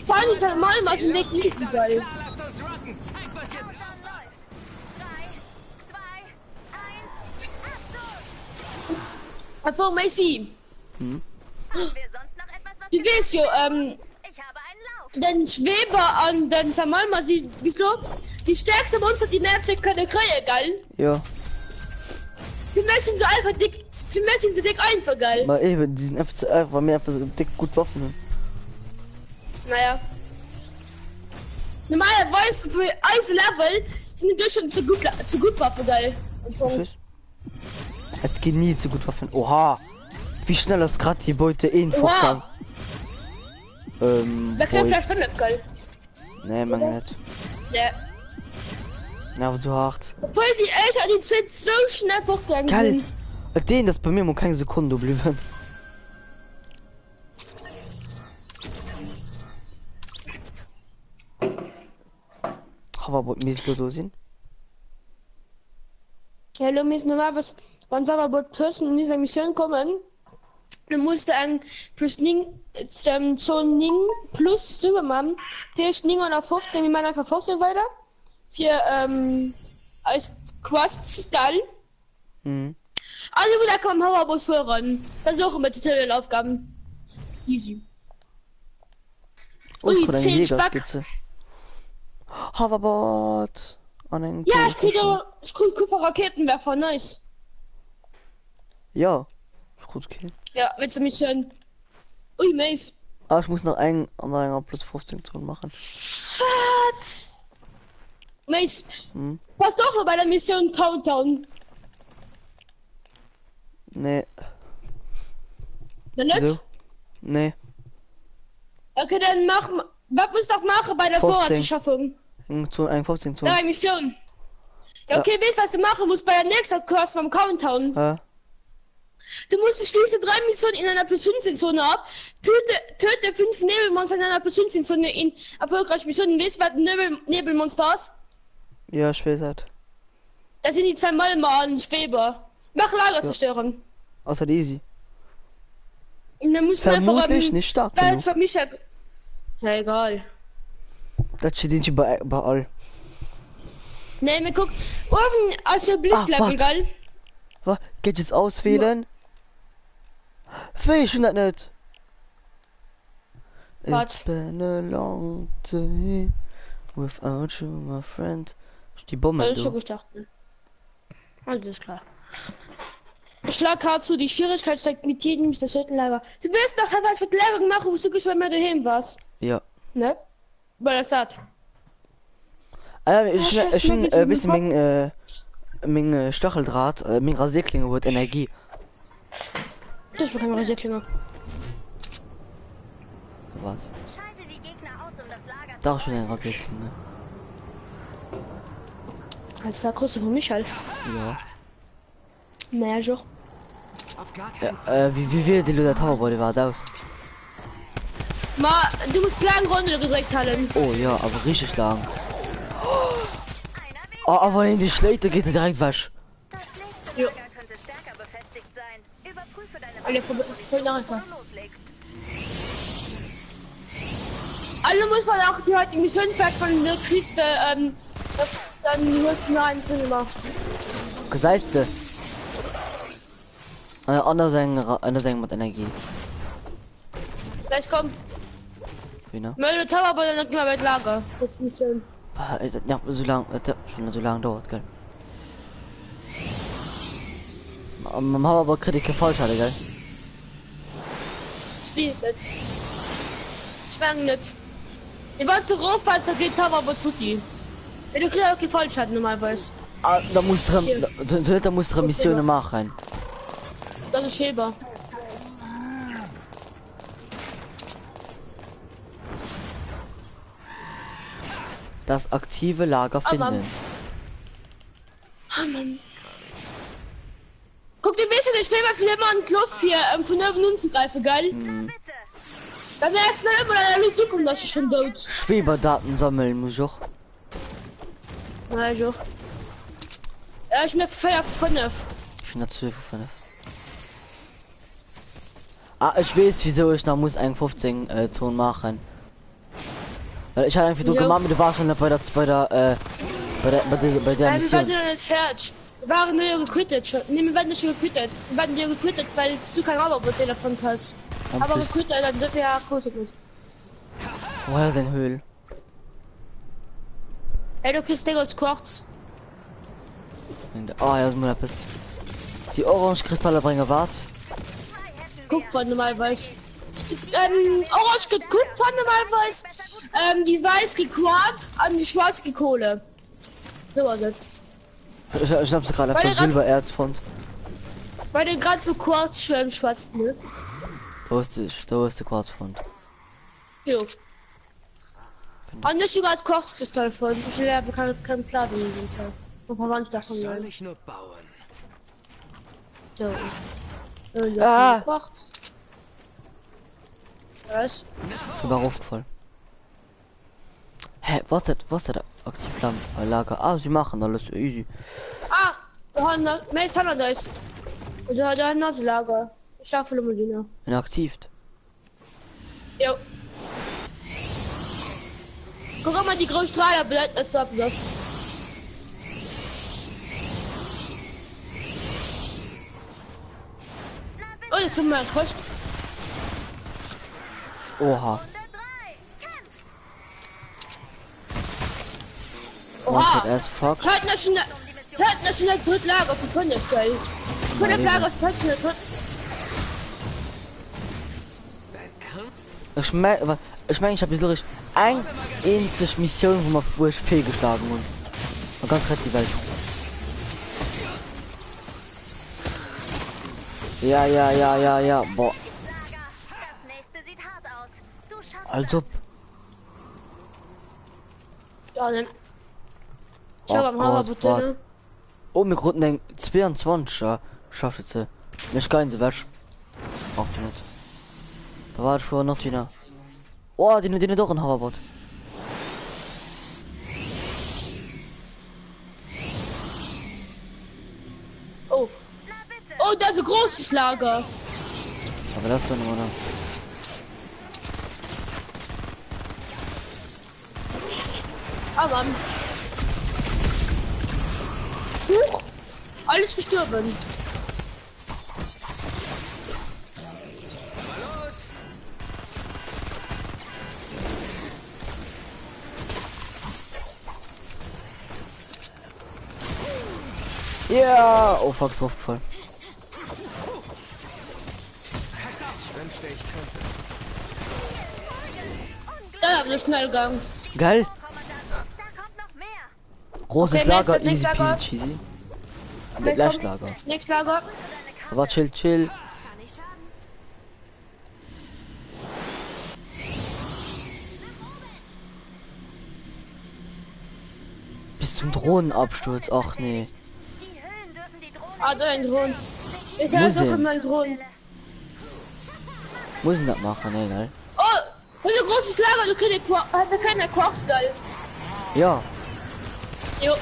Vor allem die mal sind nicht easy, geil. Lasst uns rocken! Zeig, was ihr... Countdown läuft. 3, 2, 1, Achtung! Einfach Messi. Hm? Haben wir sonst noch etwas, was Du wir weißt ja, Ich habe einen Lauf. den Schweber an den Samalma sieht, wieso? Die stärkste Monster, die Nerzig keine Krähe, geil. Ja, Wir müssen sie einfach dick, wir müssen sie dick einfach, geil. mal eben, die sind einfach zu weil mir einfach so dick gut Waffen haben. Naja. Normalerweise für Eislevel sind die schon zu gut Waffe, geil. Und Punkt. Fisch? Es geht nie so gut Waffen. Oha! Wie schnell ist gerade die Beute in Vorgang? Da kann vielleicht von nicht geil. Nee, man nicht. Ja. Na, aber so hart. Obwohl die Eltern die sind so schnell fortgegangen Geil! sind. Den, das bei mir mal keine Sekunde blieben. Aber wo müssen wir da sind? Ja, du musst normal was, wenn aber bei Person in dieser Mission kommen, dann musst du ein plus Ning, so Ning plus drüber machen. Der ist Ning und auf 15, wie man einfach 15 weiter. Für, als Quests dann. Mhm. Also wieder kommen Hoverbus voran. Dann suchen wir Tutorial-Aufgaben. Easy. Und Ui, von einer 10 Spack. Jägerskizze. Hoverboard. An den Ja, ich krieg Kupfer-Raketenwerfer, nice. Ja. Ist gut, okay. Ja, willst du mich schon? Ui, Mace. Ah, ich muss noch einen an einer plus 15 Zonen machen. Fett. Mace, Hm? pass doch noch bei der Mission Countdown. Nee. Na nicht? So? Nee. Okay, dann mach, was muss doch machen bei der 15. Vorratsbeschaffung? Ein 15 Zonen. Ja, Mission. Ja, okay, weißt du, was du machen musst bei der nächsten Kurs vom Countdown? Ja. Du musst schließe 3 Missionen in einer plus 15 Zone ab, töte 5 Nebelmonster in einer plus 15 Zone in erfolgreichen Missionen. Weißt du, was Nebelmonster ist? Ja, ich weiß halt. Das sind die 2 Malmer und Schweber. Mach Lager zerstören. Außer die easy. Und dann musst du einfach Vermutlich nicht stark genug. für mich ja egal. Das steht nicht bei all. Nee, mir guck, oben aus der Blitzlevel, warte. geil. Was? Geht jetzt auswählen? Will ich das nicht. Wart. It's been a long day without you, my friend. Ist die Bombe, Alles schon du. gestartet. Alles klar. Schlag hart zu, die Schwierigkeit steigt mit jedem bis das Lager. Du wirst doch was mit Lager machen, wo du geschwind mal daheim warst. Ja. Ne? Weil das hat. Ich weiß, mir geht's um den bisschen mein Stacheldraht, mein Rasierklinge wird Energie. Das war keine Rasierklinge. Was? Schalte die Gegner aus, um das Lager zu Da schon eine Rasierklinge. Also da Größe von mich halt. Ja. Naja, schon. Auf gar keinen Ja, wie viel die der Tower war das aus? Ma, du musst lang Runde gedrückt haben. Oh ja, aber richtig lang. Oh, aber in die Schläge geht er direkt wasch. Das nächste Lager könnte stärker befestigt sein. Überprüfe deine Alle voll nach einfach. bevor du loslegst. Also muss man auch die heutige Missionswerk von der Kiste, dann muss man einen Film machen. Geseiste. Andere Sänger mit Energie. Gleich komm. Wie, ne? Melde Tower, aber dann noch nicht mehr mit Lager. Das Mission. Ja, so lang, schon so lang dauert, gell? Man hat aber Kritiker falsch hatte, gell? Spielt nicht. Schwang nicht. Ich weiß du rauf, falls da geht Tower, aber tut die. Wenn du kriegst auch die falsch hat normalerweise. Ah, da musst du, da musst du Missionen machen. Das ist Schäber. Das aktive Lager finden. Oh Mann. Guck dir bisschen der Schneemann für immer an Kluft hier von der nun zu greifen, geil? Beim ersten Mal immer der Luft und das ist schon tot. Schweberdaten sammeln muss ich auch. Also. Ja, ich merke Feuer von 5. Ich bin da 12 von 5. Ah, ich weiß wieso ich da muss ein 15 Zonen machen. Weil ich hatte einfach so gemacht, du warst schon bei der Wir Mission. waren noch nicht fertig. Wir waren nur gequittet schon. Nee, wir waren nicht gequittet. Wir waren dir gequittet, weil du kein Telefon hast. Und Aber plus- gequittet, dann wird ja groß gut. Woher sind Höhlen? Ey, du kriegst Ding als Quarz. Ah ja, das muss etwas. Die Orange-Kristalle bringen wart. Kupfer normalerweise. Orange geht Kupfer normalerweise. Die weiß geht Quarz und die schwarze geht Kohle. So was ist. Ich hab sie gerade Weil einfach ihr Silbererz fand. Weil der gerade für kurz schön schwarz, ne? Da ist der Quarzfront. Jo. Und nicht sogar als Kochskristall voll. Ich habe keinen Platin in dem Teil. Und verwandt davon Soll sein. ich nur bauen? So. Ah! Gekocht. Was? Ich bin aufgefallen. Hä, was ist das aktiv Lager? Ah, sie machen alles easy. Ah! Wir haben mehr Sanadice. Und da hat er ein Naselager. Ich schaffe Lumodina. Inaktiv. Jo. Guck mal, die grünen Strahler bleibt das da bloß. Oh, jetzt bin mal enttäuscht. Oha. Oha! As fuck. Hört noch schnell Lager für Kundenstellen. Kundenlager ist falsch schnell tot. Dein Ernst? Ich meine, ich habe wirklich ein einzige Mission, wo ich fehlgeschlagen und man ganz recht die Welt. Ja. Boah. Das nächste sieht hart aus. Du schaffst Also. Ja, ne. Oh Schau am Hammer, Gott, bitte. was? Oh, mir Grund den 22, ja. Schafft sie. Nicht kein sie weg. Auch die nicht. Da war ich vorher noch wieder. Oh, die doch ein Hoverbot. Oh. Oh, da ist ein großes Lager. Aber das dann immer noch. Ah, Mann. Huch. Alles gestorben. Mal los! Ja, oh fuck, so voll. Ich wünschte, ich könnte. Da haben wir schnell gegangen. Geil. Da kommt noch mehr. Großes Okay, Lager, nächstes easy Lager. peasy cheesy. Lager. Nächstes Lager. Aber chill. Bis zum Drohnenabsturz, ach nee. Die Höhlen dürfen die Drohne. Ah, da ein Drohnen. Ich Muss habe doch er? in meinen Drohnen. Muss ich das machen, nee, geil. Oh, und ein großes Lager, du kriegst keine Quarks, geil. Ja, Jo.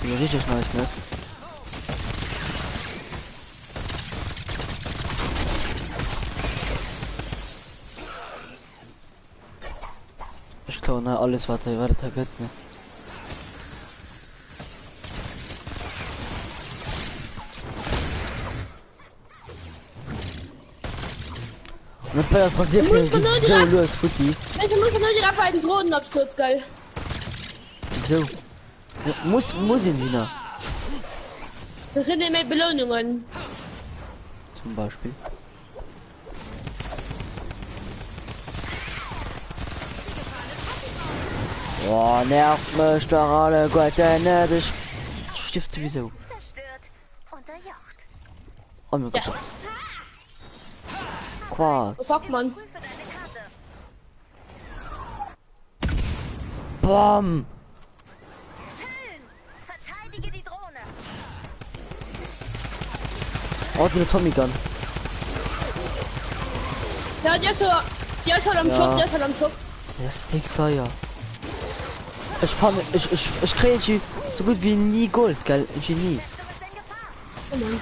wie richtig nice, ne? Ich glaube, ne, alles was da geht, ne? Und das bei das Rasierklingen Du musst geht nur so die los, Futti. Ich muss nur die beiden Drohnenabsturz, geil. So. Ja, muss ihn wieder. Wir kriegen mehr Belohnungen. Zum Beispiel. Boah, nervt mich doch alle, Gott, der dich. Stift sowieso. Zerstört. Unterjocht. Oh mein Gott. Ja. Quarz. Was sagt man? Prüfe deine Karte. Bam. Höhlen. Verteidige die Drohne. Oh, die Tommy Gun. Ja, der ist halt am Ja. Shop, der ist halt am Shop. Der ist dick teuer. Ich kriege so gut wie nie Gold, gell? Ich nie. Oh Mann.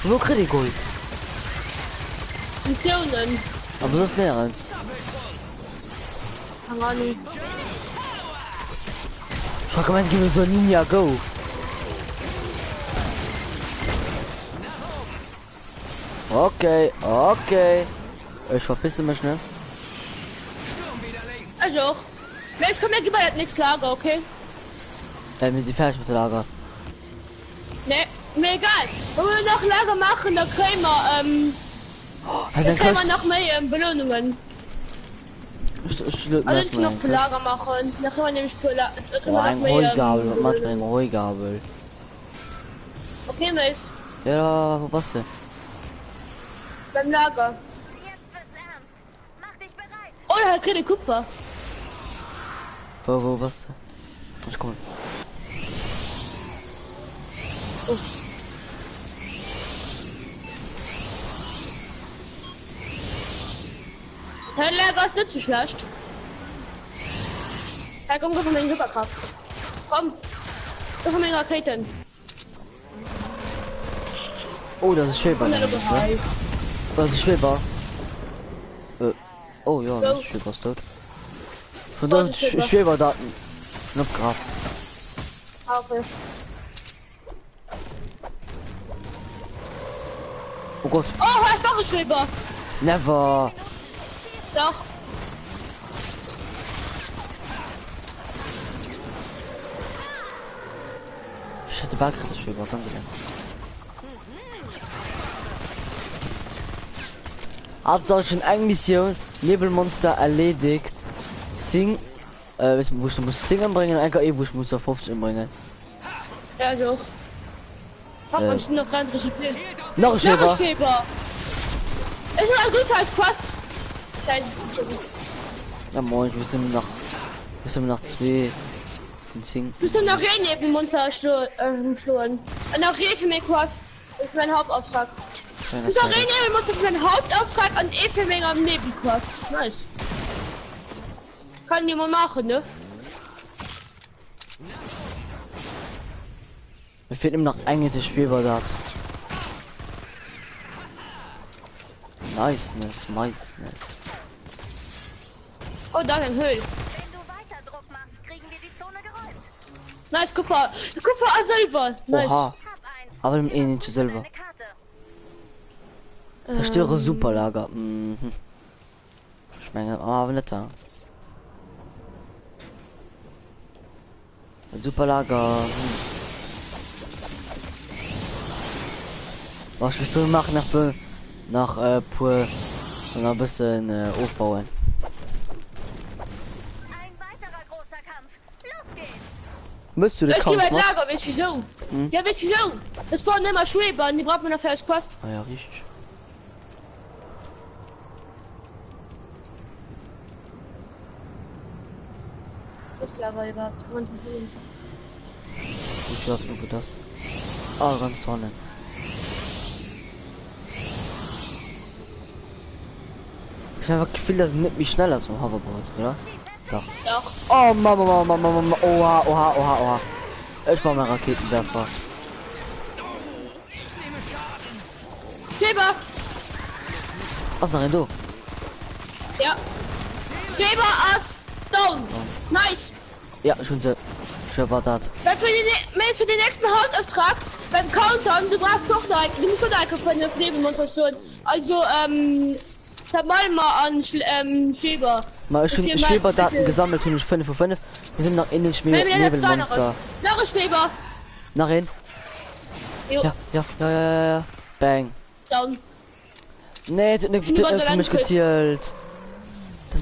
Wo krieg ich Gold? Missionen. Aber das ist näher als. Keine Ahnung. Ich kann gib mir so Ninja Go. Okay. Ich verpisse mich, ne? Also. Jetzt kommt ja gleich nichts Lager, okay? Wir sind fertig mit der Lager. Ne, mir egal. Wenn wir noch Lager machen, dann kriegen wir, Also dann kriegen wir noch mehr Belohnungen. ich löse Also nicht noch für Lager machen. Dann kriegen wir nämlich für Lager. Oh, ein Heugabel, manchmal ein Heugabel. Okay, Mace. Ja, wo warst du? Beim Lager. Jetzt wird's ernst. Mach dich bereit. Oh, er hat keine Kupfer. Wo warst du? Ich komme. Oh. Dein Lager ist nicht so schlecht. Ja, komm, gib mir meine Superkraft. Komm. Gib mir meine Raketen. Oh, das ist Schweber. Und dann bereit. Das ist Schweber. Oh ja, das ist Schweber ist tot. Von Oh, dort das ist Schweber. Schweberdaten. Knopfgraf. Okay. Oh Gott. Oh, er ist noch ein Schweber. Never. Doch. Ich hätte Bergkrieg Schweber, kann sein. Hauptsache schon eine Mission, Nebelmonster erledigt. Sing, du musst 10 bringen, ein KE, wo ich muss auf 15 bringen. Ja, so. Fuck, man steht noch 33 Pillen. Noch ein Noch ein Schweber. Schweber. Ist nur ein guter als Quest. Nein, das ist so. Ja moin, wir sind noch 2 von 10. Du musst noch hier neben Monster schlagen. Und auch hier für mich Quest. Das ist mein Hauptauftrag. Du musst auch hier neben Monster für meinen Hauptauftrag und für mich am Nebenquest. Nice. Kann jemand machen, ne? Mir fehlt immer noch eigentlich Schweber da. Niceness. Oh, da ist ein Höhl. Wenn du weiter Druck machst, kriegen wir die Zone geräumt. Nice, Kupfer. Kupfer selber. Nice. Oha. Hab eins. Aber im nicht selber. Deine Karte. Zerstöre Superlager. Mhm. Ich meine, aber nicht da. Ein Superlager. Was willst du machen nach pur und ein bisschen aufbauen? Ein weiterer großer Kampf. Los geht's. Müsst du den Ich gehe Kampf mein machen? Lager, weißt du wieso? Ja, weißt du wieso? Das waren immer Schweber und die braucht man dafür als Kost. Ah ja, richtig. Das Lager überhaupt. Ich glaube nur das. Ah, ganz Sonne. Ich habe einfach Gefühl, das nimmt mich schneller zum Hoverboard, oder? Doch. Doch. Oh Mama. Oha. Ich brauche mal Raketenwerfer. Schweber! Was nach du? Ja. Schweber als Stone. Nice. Ja, schon so. Schon war das. Weil für den nächsten Hauptauftrag beim Countdown, du brauchst doch noch du musst noch von der Nebenmonster stören. Also, mal an Schweber. Mal schon Schweberdaten gesammelt und ich 5 von 5. Wir sind noch in den Nebelmonster. Noch ein Schweber. Nach hin. Jo. Ja. Bang. Down. Nee, das Ich nicht wollte für dann mich kurz- gezielt. Das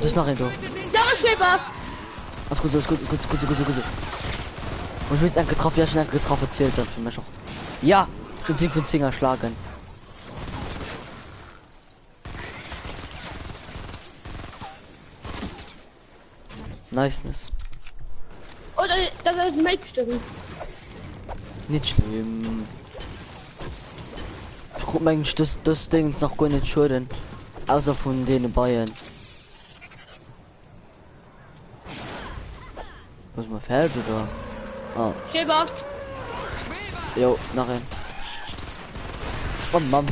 ist nach hin, du. Noch ein Schweber. Alles gut. Und ich bin getroffen, ja, schon getroffen, zählt dann für mich auch. Ja, schon 7 von 10 erschlagen. Niceness. Oh, das ist ein Make bestimmt. Nicht schlimm. Ich guck mir eigentlich das Ding noch gar nicht schulden. Außer von denen Bayern. Muss man fällt oder? Ah, Schweber. jo, nachher. Oh Mann.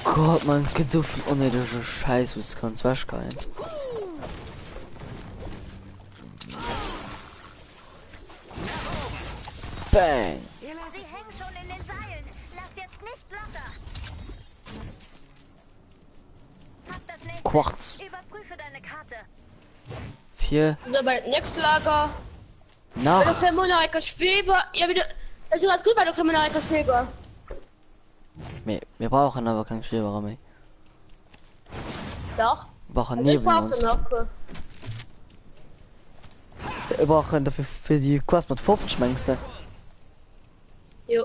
Gott, man, es gibt so viel unnötige Scheiß, was kann's wasch geil. Bang! Sie hängen schon in den Seilen. Lasst jetzt nicht locker. Hab das nächste. Quarz. Überprüfe deine Karte. 4 So, bei nächsten Lager. nach. Der Thermonaika Schweber. Ja, wieder. Das ist ganz gut bei der Thermonaika Schweber. Wir brauchen aber keinen Schweberer mehr. Doch. Wir brauchen Also ich brauche Nebelmonster. noch. wir brauchen dafür für die Quest mit 50 meinst du? Jo.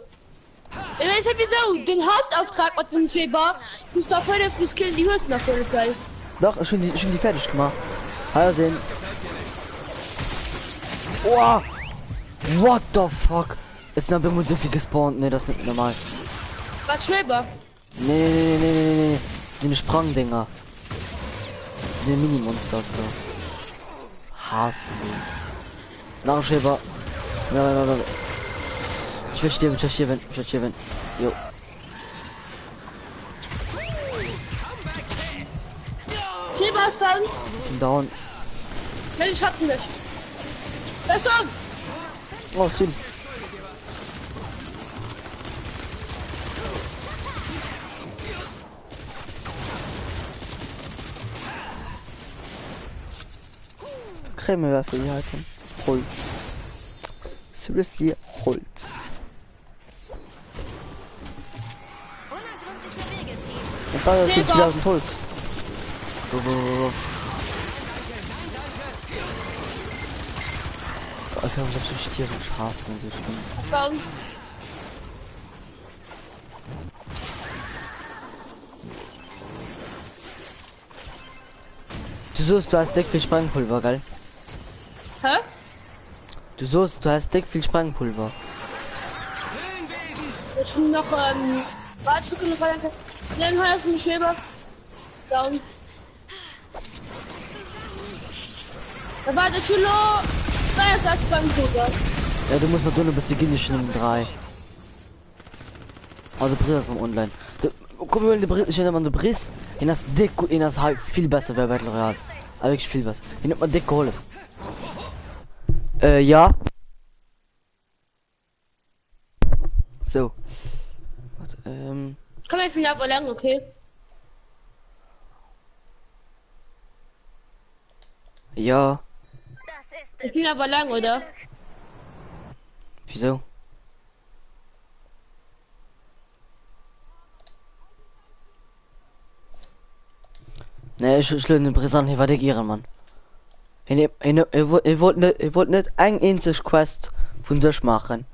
Ich weiß nicht wieso, den Hauptauftrag mit dem Schweber, ich muss da voll plus killen, die Hürsten nach voll geil. Doch, schon die fertig gemacht. Hallo sehen. Wow. What the fuck? Jetzt haben wir so viel gespawnt, ne, das ist nicht normal. Was Schweber? Nee. Die Sprangdinger. Die Mini-Monsters da. Hassen. Nachschäber. Ja. Ich will sterben. Jo. Schweber ist down. Sind down. Nein, ich hatte nicht. Er ist down. Oh, stimmt. Cremewürfel halten. Holz. Seriously, Holz. Und da ist 50.000 Holz. So. Ich habe so Tiere Straßen, so schlimm. Down. Du suchst, du hast dick viel Sprengpulver, geil. Hä? Du suchst, du hast dick viel Sprengpulver. Ich schon noch, warte, ich gucke noch weiter. Dann hast du einen Schweber. Down. Da war der Schüler. Da ist das Sprengpulver. Ja, du musst noch tun, bis die Gilischen um 3. Also Briss am Online. Komm, wir wollen die Briss, ich nehme an die Briss. In das dick, in das halb viel besser wäre Battle Royale. Aber wirklich viel besser. Ich nimmt man dick geholt. Ja. So. Warte, Komm, ich bin aber lang, okay? ja. Das ist Ich bin aber lang, oder? Wieso? Ne, ich will den Brisant hier weiter gieren, Mann. Ich wollte nicht ein einzig Quest von sich machen.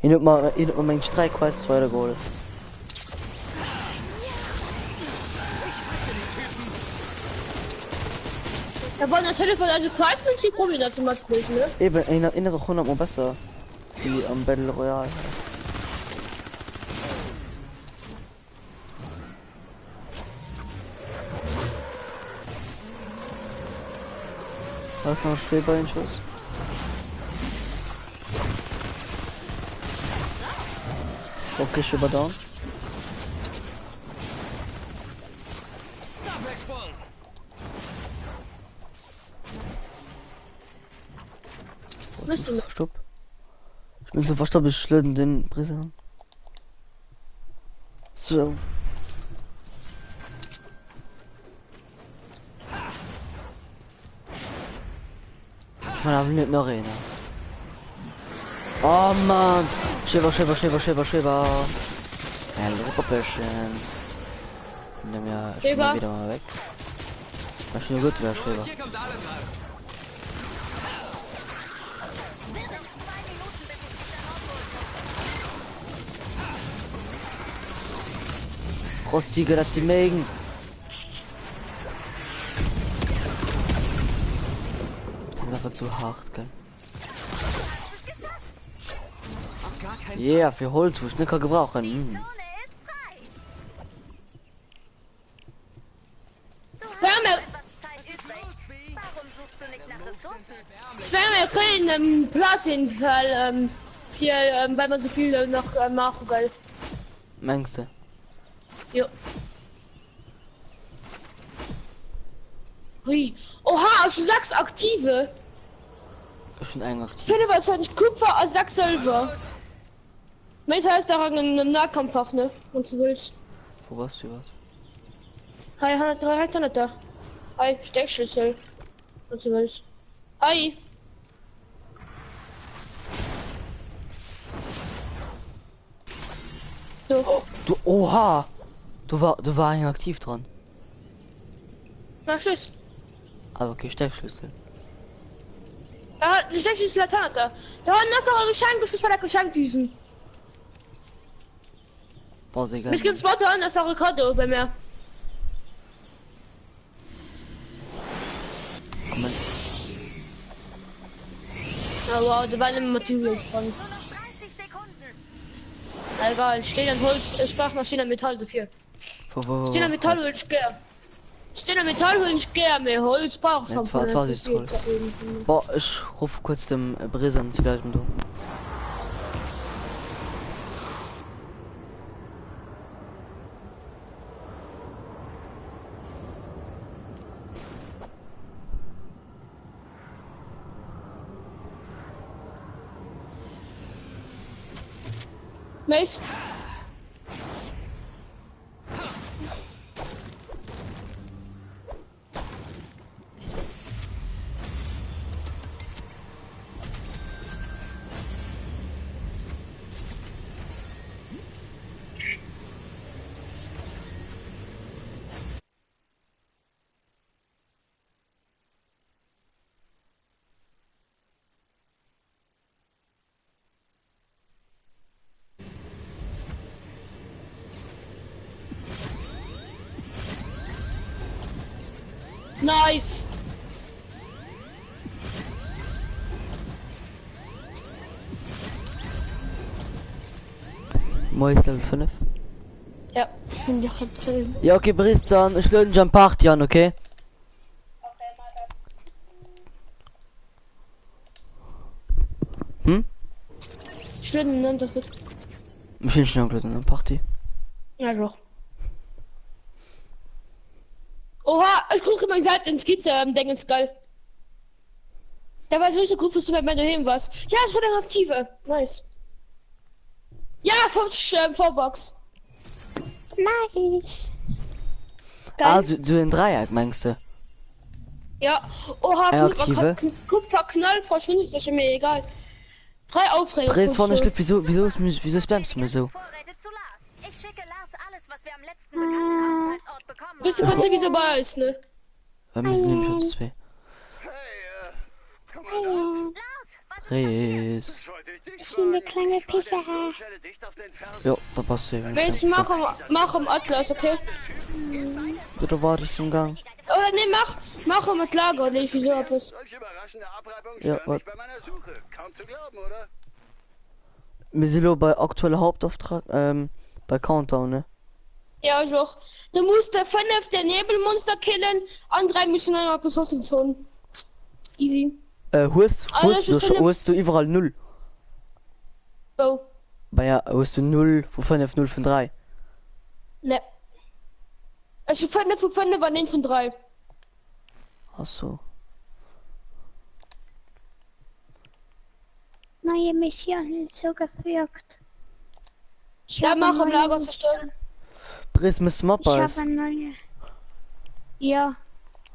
Ich hab mal meinen Streikquest weitergeholt. Da wollen das Telefon also Preisprinzip probieren, dazu mal prüfen, ne? Eben, einer doch 100 Mal besser. Wie am Battle Royale. Was noch Schweber in Schuss? Okay, Schweber down. Bist du noch? Stopp. Ich bin so verstoppt, ich schlitten den Brise. So. Man hat nicht noch eine. Oh Mann! Schäber. Ja, Loppelchen. Nimm ja Schäber. wieder mal weg. Was schon gut wäre, Schäber. Rostige, dass sie mögen. Das ist einfach zu hart, gell? Ja, yeah, für Holz, wo ich nicht gebrauchen. Wir kriegen einen Platin-Fall, hier, weil man so viel noch machen will. Meinst du? Jo. Hui. Oha, ich 6 aktive. Ich bin eigentlich. Finde was nicht Kupfer als 6 Silber. Meins heißt daran in einem Nahkampf, ne? Und du willst. Wo warst du was? Hi, 100 da. Hi, Steckschlüssel. Und du willst. Hi. So. Du, oha! Du war eigentlich aktiv dran. Na, tschüss. Aber okay, Steckschlüssel. Ja, die schlechte ist Laterne da. Da unten ist noch ein Geschenk, das ist bei der Geschenkdüsen. Boah, sehr geil. Mich gibt's weiter an, das ist auch ein Kado bei mir. Komm, Oh wow, da waren immer Materials dran. Nur noch 30 Sekunden. Egal, stehen am Holz, Sprachmaschine Metall dafür. Stehen am Metall hol ich gern. Stehen am Metall hol ich gern, mehr Holz brauch Ja, schon. zwar ist Holz. Boah, ich ruf kurz dem Brise an, zu gleich mit du. Mace. Nice. Mois Level 5. Ja, ich bin ja drin. Ja, okay, Brise, dann ich löse Jump 8 an, okay? Hm? Ich will einen Unterschied. Ich bin schon gelöst in der Party. Ja, doch. Oha, ich gucke mal Seite ins Skizze, Ding ist geil. Da war so gut, dass du bei mir daheim warst. Ja, es wurde eine aktive. Nice. Ja, Vorbox. Nice. Geil. Also, so in Dreieck meinst du? Ja, oha, Ja, gut, aktive. Kupferknall verschwindet, ist mir egal. 3 Aufreger. Brise, vorne steht, wieso spammst du mir so? Vorräte zu Lars. Ich schicke Lars alles, was wir am letzten bekannten Aufenthaltsort bekommen Bist du haben. kannst ja wieso bei uns, ne? Weil wir sind nämlich uns zwei. Komm mal da. Lars, was Reis. Ich wollte dich Ich bin eine kleine fragen. Pisserei. Stelle dicht auf den Fersen. Jo, da passt du eben. Wenn ich mach im Atlas, okay? Du wartest im Gang. Oder ne, mach mit Lager, ne, ich wieso etwas. Solche überraschende Abreibungen Ja, stören mich bei meiner Suche. Kaum zu glauben, oder? Wir sind nur bei aktueller Hauptauftrag, bei Countdown, ne? Ja, ich auch. Du musst der 5 der Nebelmonster killen, andere müssen dann noch Ressourcen zonen. Easy. Hast du überall 0. Go. Bei ja, hast du 0 von 5, 0 von 3. Ne. Ich finde von 5 war 9 von 3. Achso. Neue Mission hinzugefügt. Ja, mach im Lager zerstören. Bris mit Ich Mappa habe ist. eine neue. Ja,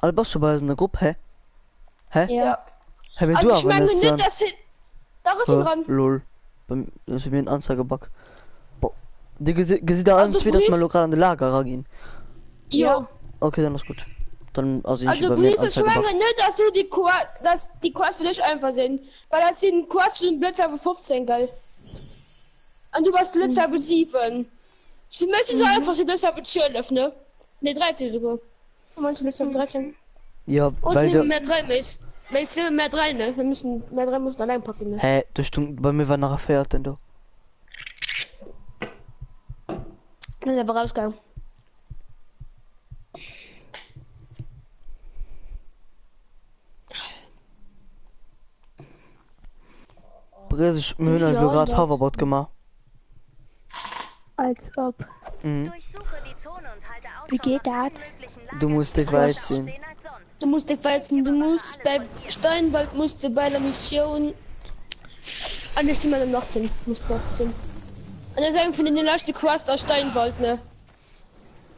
Albers schon bei so einer Gruppe, hä? Hä? Ja. Hä, wenn Also du ich meine aber nicht, dass sie... Da ist sie dran. Lol. Das ist mir ein Anzeigebug. Boah. Die gesehen da Also an zwei, dass Brief- mal lokal an der Lager rangehen. Ja. Okay, dann ist gut. Dann, also ich Also über mir Brief, ich Anzeigebug. meine nicht, dass du die Quest für dich einfach sind. Weil das sind Quest und Blätter 15, geil. Und du warst Blitzer für 7. Sie müssen so einfach die Blitzer für 12, ne? Ne, 13 sogar. Du meinst Blitzer für 13? Ja, Und weil es der... nehmen mehr 3 Mace. Mace nehmen mehr 3, ne? Wir müssen mehr 3 müssen allein packen, ne? Hä, du stimmt, bei mir war nachher fährt denn du. Dann ist aber rausgegangen. Bris, ich mir Ja, also gerade das- Hoverboard gemacht. als ob. Mhm. Durchsuche die Zone und halte Ausschau Wie geht nach allen das? möglichen Du Lagern, musst die dich weit anders sehen. aussehen als sonst. Du musst dich weizen, du musst bei Steinwald musst du bei der Mission an der Stimme am 18 musst du 18. Und das ist einfach in den letzten Quest aus Steinwald, ne?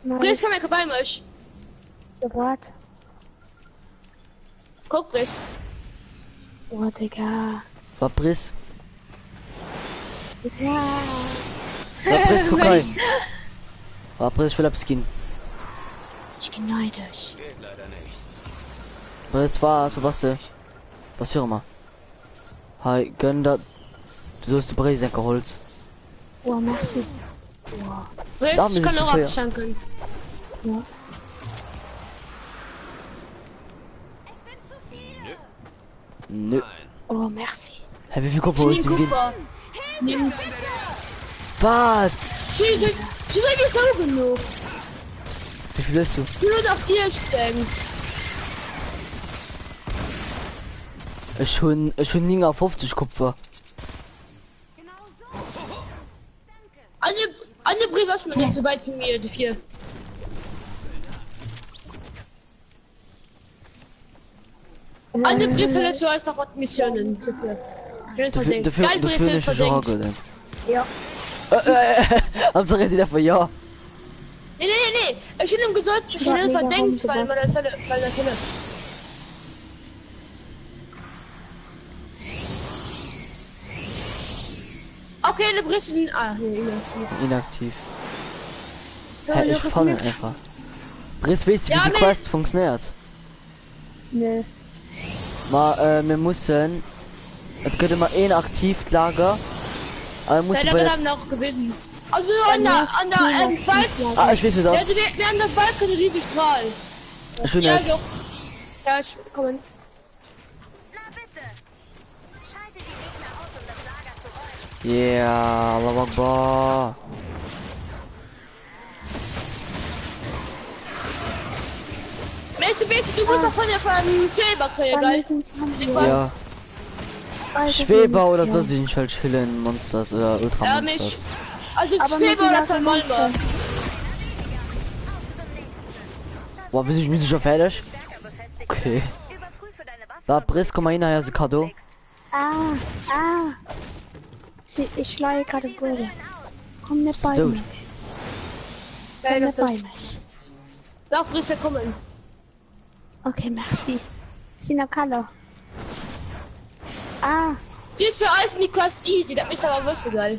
Briss, komm mal bei mich. What? Guck, Briss. Oh, Digga. War Bris. Ja. War Bris, guck rein. War Bris, Philipp Skin. Ich bin neidisch. Geht leider nicht. Bris, war, was du? Was für mal? Hi, gönn da. Du sollst die Breisenker Holz. Oh, merci. Briss, Da ich sind kann zu auch fair. abschanken. Ja. Nö. Oh, merci. Hä, wie viel Kupfer holst du ihm gehen? Kupfer. Nimm. Was? Schieße ich so genug. Wie viel hast du? Nur noch 16. Ich schon nie auf 50 Kupfer. Alle Briefe sind nicht so weit wie mir, die 4. Alle Briefe sind so als noch Missionen. Dafür nicht Sorge, denn. Ja. Hauptsache sie dafür ja. Nee. Ich hätte ihm gesagt, ich hätte ihn verdenkt, weil das Hölle. Okay, die Briefe sind... Ah, hier. Inaktiv. Ja, Hä, ich ja, falle gut. einfach. Briss, weißt du, wie Ja, die nee. Quest funktioniert? Nö. Wir müssen... Es gibt immer ein Aktivlager. Aber wir müssen Ja, bei wir der... haben noch gewesen. Also an der Wald... Ah, ich weiß wie Ja, das. also wir an der Wald können riesig strahlen. Schön Ja, jetzt. doch. Ja, ich komme. Na bitte. Schalte die Gegner aus, um das Lager zu räumen. Yeah, Allah Akbar. Du musst doch von der Schäber kriegen, geil. Ja. Schweber oder so sind halt chillen Monsters oder Ja, Ultramonsters. mich. Also Aber Schäber mit oder den Salmonber. Boah, wir sind schon fertig? Okay. Überprüfe deine Waffe. Da, Briss, komm mal hin, hier ist ein Kado. Ich schlage gerade Brille. Komm nicht bei Du. mich. Komm nicht bei mich. Sag, Brüste kommen. Okay, merci. Sinakalo. Die ist für alles nicht kost easy, das ist aber wusste, geil.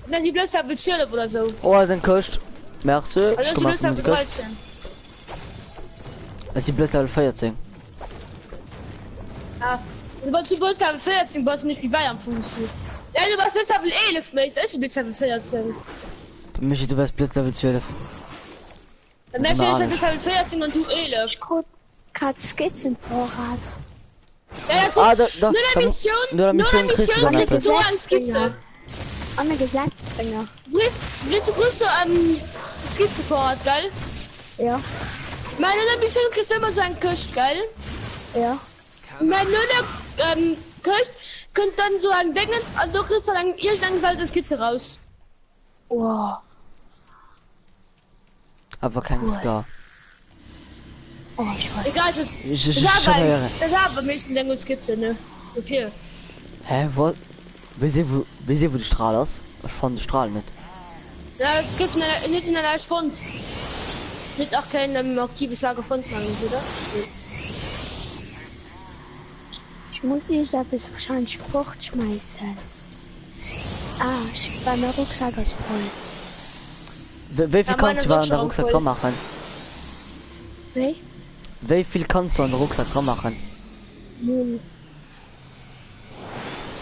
Und dann die bloß da bezirrt oder so. Oh, er ist ein Kost. Merci. Also Ich die komm mal bloß da mit die Kost. bekreuzen. Es ist die Blöcke Level 14. Ja. Du bloß da 14, brauchst du nicht wie Bayern funktioniert. Ja, du warst bloß Level 11, Mace, ist du bloß Level 14. Michi, du wärst Blitz Level 12. Dann Das ist merkst du mir jetzt Level 14 und du 11. Ich guck gerade Skizzenvorrat. Ja, das Ah, ist da, nur kann- eine Mission, nur eine Mission kriegst du dann kriegst etwas. du so eine Skizze. Anne Gesetzbringer. Willst du größte Skizze vor Ort, geil? Ja. Meine Mission kriegst du immer so einen Köcht, geil? Ja. Mein Köcht könnt dann so ein Dingens, und du kriegst dann irgendeine Seite Skizze raus. Wow. Aber kein Scar. Oh, ich weiß. Egal, das Ich das schau habe mal. das habe am nächsten Dinge Skizze, ne? Okay. Hä, wo? Wie sie wo die Strahl aus? Ich fand die Strahl nicht. Da gibt's nicht in einer Fund. Nicht auch kein aktives Lager Fund machen, oder? Ich muss nicht etwas wahrscheinlich fortschmeißen. Mein Rucksack ist voll. Wie viel Ja, kannst du meine an der Rucksack Rucksack voll. dran machen? Wie? Wie viel kannst du an der Rucksack dran machen? Null.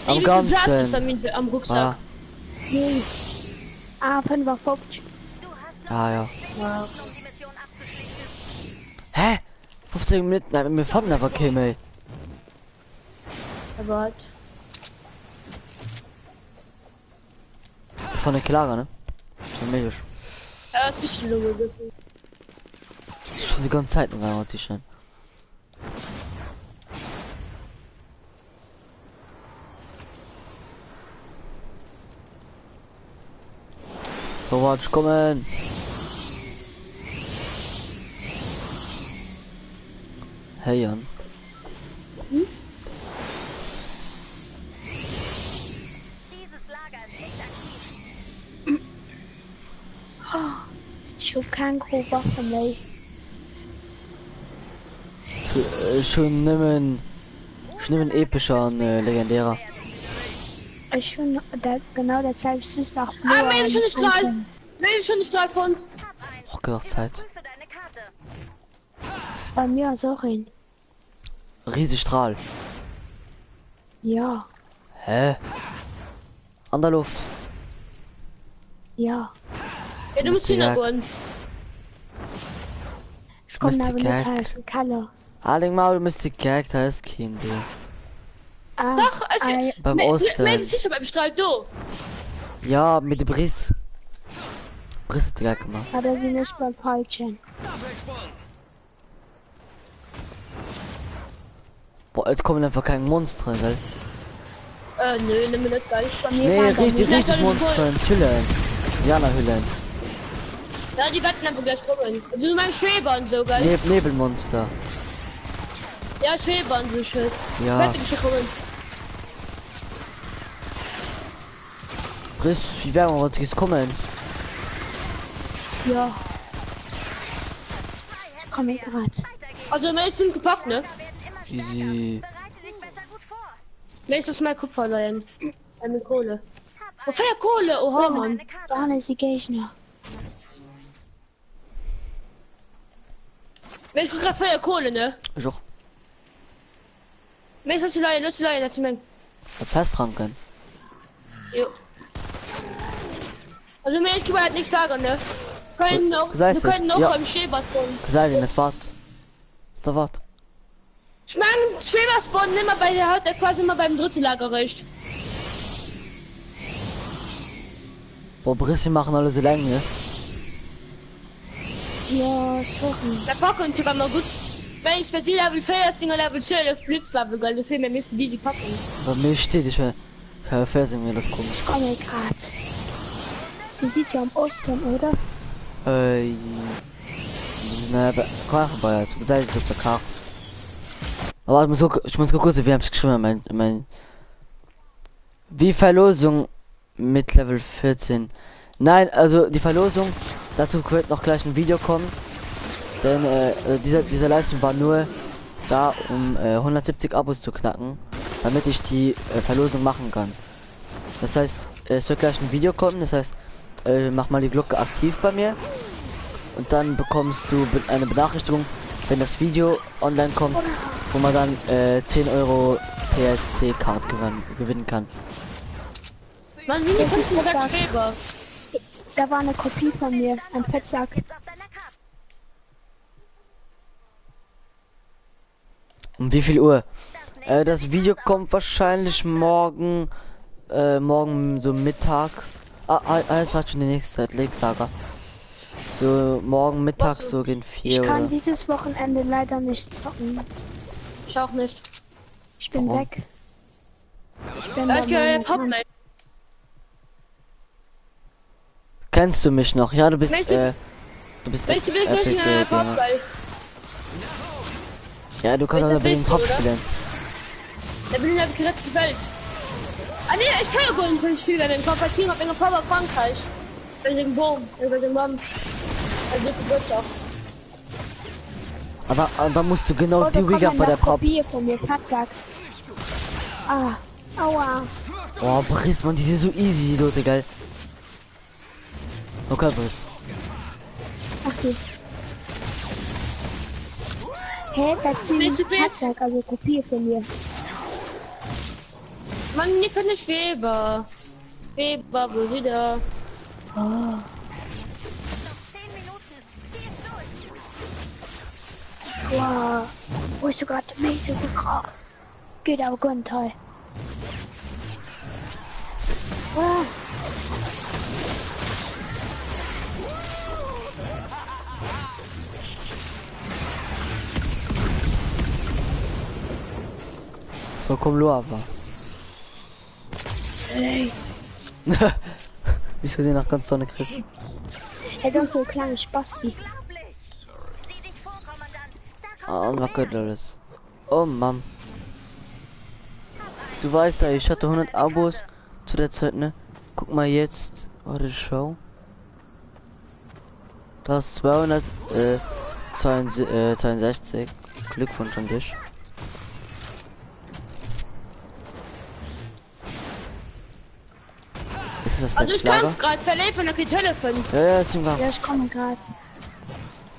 Am Wie viel Platz ist ganzen. am Rucksack? Null. 55. Ja. Ja. Um die Mission abzuschließen. Hä? 15 Minuten, nein, wir fanden aber kein mehr. Aber halt. Von der Lager, ne? Schon mega. Ja, das ist schon Lunge, das ist. Schon die ganze Zeit noch einmal schon. So, warte, kommen. Hey Jan. Dieses Lager ist nicht aktiv. Ich hab keinen Waffe mehr. Schon nehmen epischer und legendärer. Ich schon genau dasselbe ist auch Ah, meine schon nicht Strahl! Meine schon nicht Strahl von. Auch gedacht Zeit. Prüfe deine Karte. Bei mir ist auch ein. Riesig Strahl. Ja. Hä? An der Luft. Ja. Ja, du musst Müsste ihn ja- abholen. Ich komme Müsste aber nicht gag. aus dem Keller. Alling mal, du müsst die Charakter ist Kind. Ah, Doch, also, Beim Osten. Meld dich aber im Stall, du. Ja, mit dem Briss. Briss hat die Gag gemacht. hat er sie nicht beim Falschen. Doppelsprung. Boah, jetzt kommen einfach kein Monster, gell? Nö, nimm mir nicht gleich. Bei mir Nee, waren da richtig, nicht. richtig Monster. Hüllen. Jana-Hüllen. Ja, die werden einfach gleich kommen. Also, du meinst Schweber und so, geil. Nebelmonster. Ja, Schweber und so shit. Ja. Werden schon kommen. Briss, wie werden wir uns kommen? Ja. Komm ich grad. Also, mir ist schon gepackt, ne? Easy. Mir ist das mal Kupfer leihen. Eine Kohle. Oh, Feuer Kohle, oha, Mann. Da ist die Gegner. Mir ist gerade Feuer Kohle, ne? Ich auch. Mir ist das leihen, das ist mein. Festranken. Jo. Also, mir ist halt nichts sagen, ne? Wir können noch, Sei wir es können nicht. noch Ja. im Schweber spawnen. Sei dir nicht, wart. Da wart. Ich meine, Schweber spawnen immer bei der Haut, quasi immer beim dritten Lagerrecht. Boah, Briss, wir machen alle so lange, ne? Ja, sorry. Der packen sogar mal gut. Wenn ich bei sie Level 4 oder Level 12 Blitzlevel, weil das wir müssen die packen. Bei mir steht, ich will versehen mir das komisch. Komm ich grad. Die sieht ja am Osten, oder? Ne, Karte bei jetzt. Sei es auf der Karte. Aber ich muss kurz, wie hab ich geschrieben, wie Verlosung mit Level 14. Nein, also die Verlosung, dazu wird noch gleich ein Video kommen. Denn diese Leistung war nur da, um 170 Abos zu knacken, damit ich die Verlosung machen kann. Das heißt, es wird gleich ein Video kommen, das heißt, mach mal die Glocke aktiv bei mir. Und dann bekommst du eine Benachrichtigung, wenn das Video online kommt, wo man dann 10 Euro PSC-Card gewinnen kann. Man, wie kannst du das Schweber? Da war eine Kopie von mir, ein Fettsack. Um wie viel Uhr? Das Video kommt wahrscheinlich morgen, morgen so mittags. Jetzt hat schon die nächste Zeit, Legslager. So morgen mittags so gegen 4 Ich kann oder. dieses Wochenende leider nicht zocken. Ich auch nicht. Ich bin Warum? weg. Ich bin Das bei ist ja meiner Pop, Tante. Kennst du mich noch? Ja, du bist Welche- du bist Weißt du, willst Epic, du eine Pop, Gamer. geil? Ja, du kannst Welcher aber den bist du, Pop oder? spielen. Da bin ich halt gerettet gefällt. Ah ne, ich kann ja wohl nicht spielen, denn Kompatieren auf einer Power Frankreich. Bei dem Boom, über den Bomb. Also die Geburtstag. Aber da musst du genau Oh, die da Wigger kommt bei der eine Pop. Kopie von mir, Fettsack. Ah, aua. Oh, Briss, man, die sind so easy, die Leute, geil. Okay, Briss. Okay. Hä, das sind Bist du fit? Fettsack, also Kopie von mir. Mann, ich bin nicht Schweber. Schweber, wo wieder? Oh. Wow, wo ist sogar die Mese gekracht? Geht aber ganz toll. Wow. So, komm, Luava. Hey, Wieso den nach ganz Sonne, Chris? er ist so ein kleiner Spasti. Ah, wackelt alles. Oh, Mann. Du weißt ja, ich hatte 100 Abos zu der Zeit, ne? Guck mal jetzt. Warte, schau. Du hast 262. Glückwunsch an dich. Ist das Also das ich kann Lager? gerade verlebt von der Telefon. Ja, ist im Gang. Ja, ich komme gerade.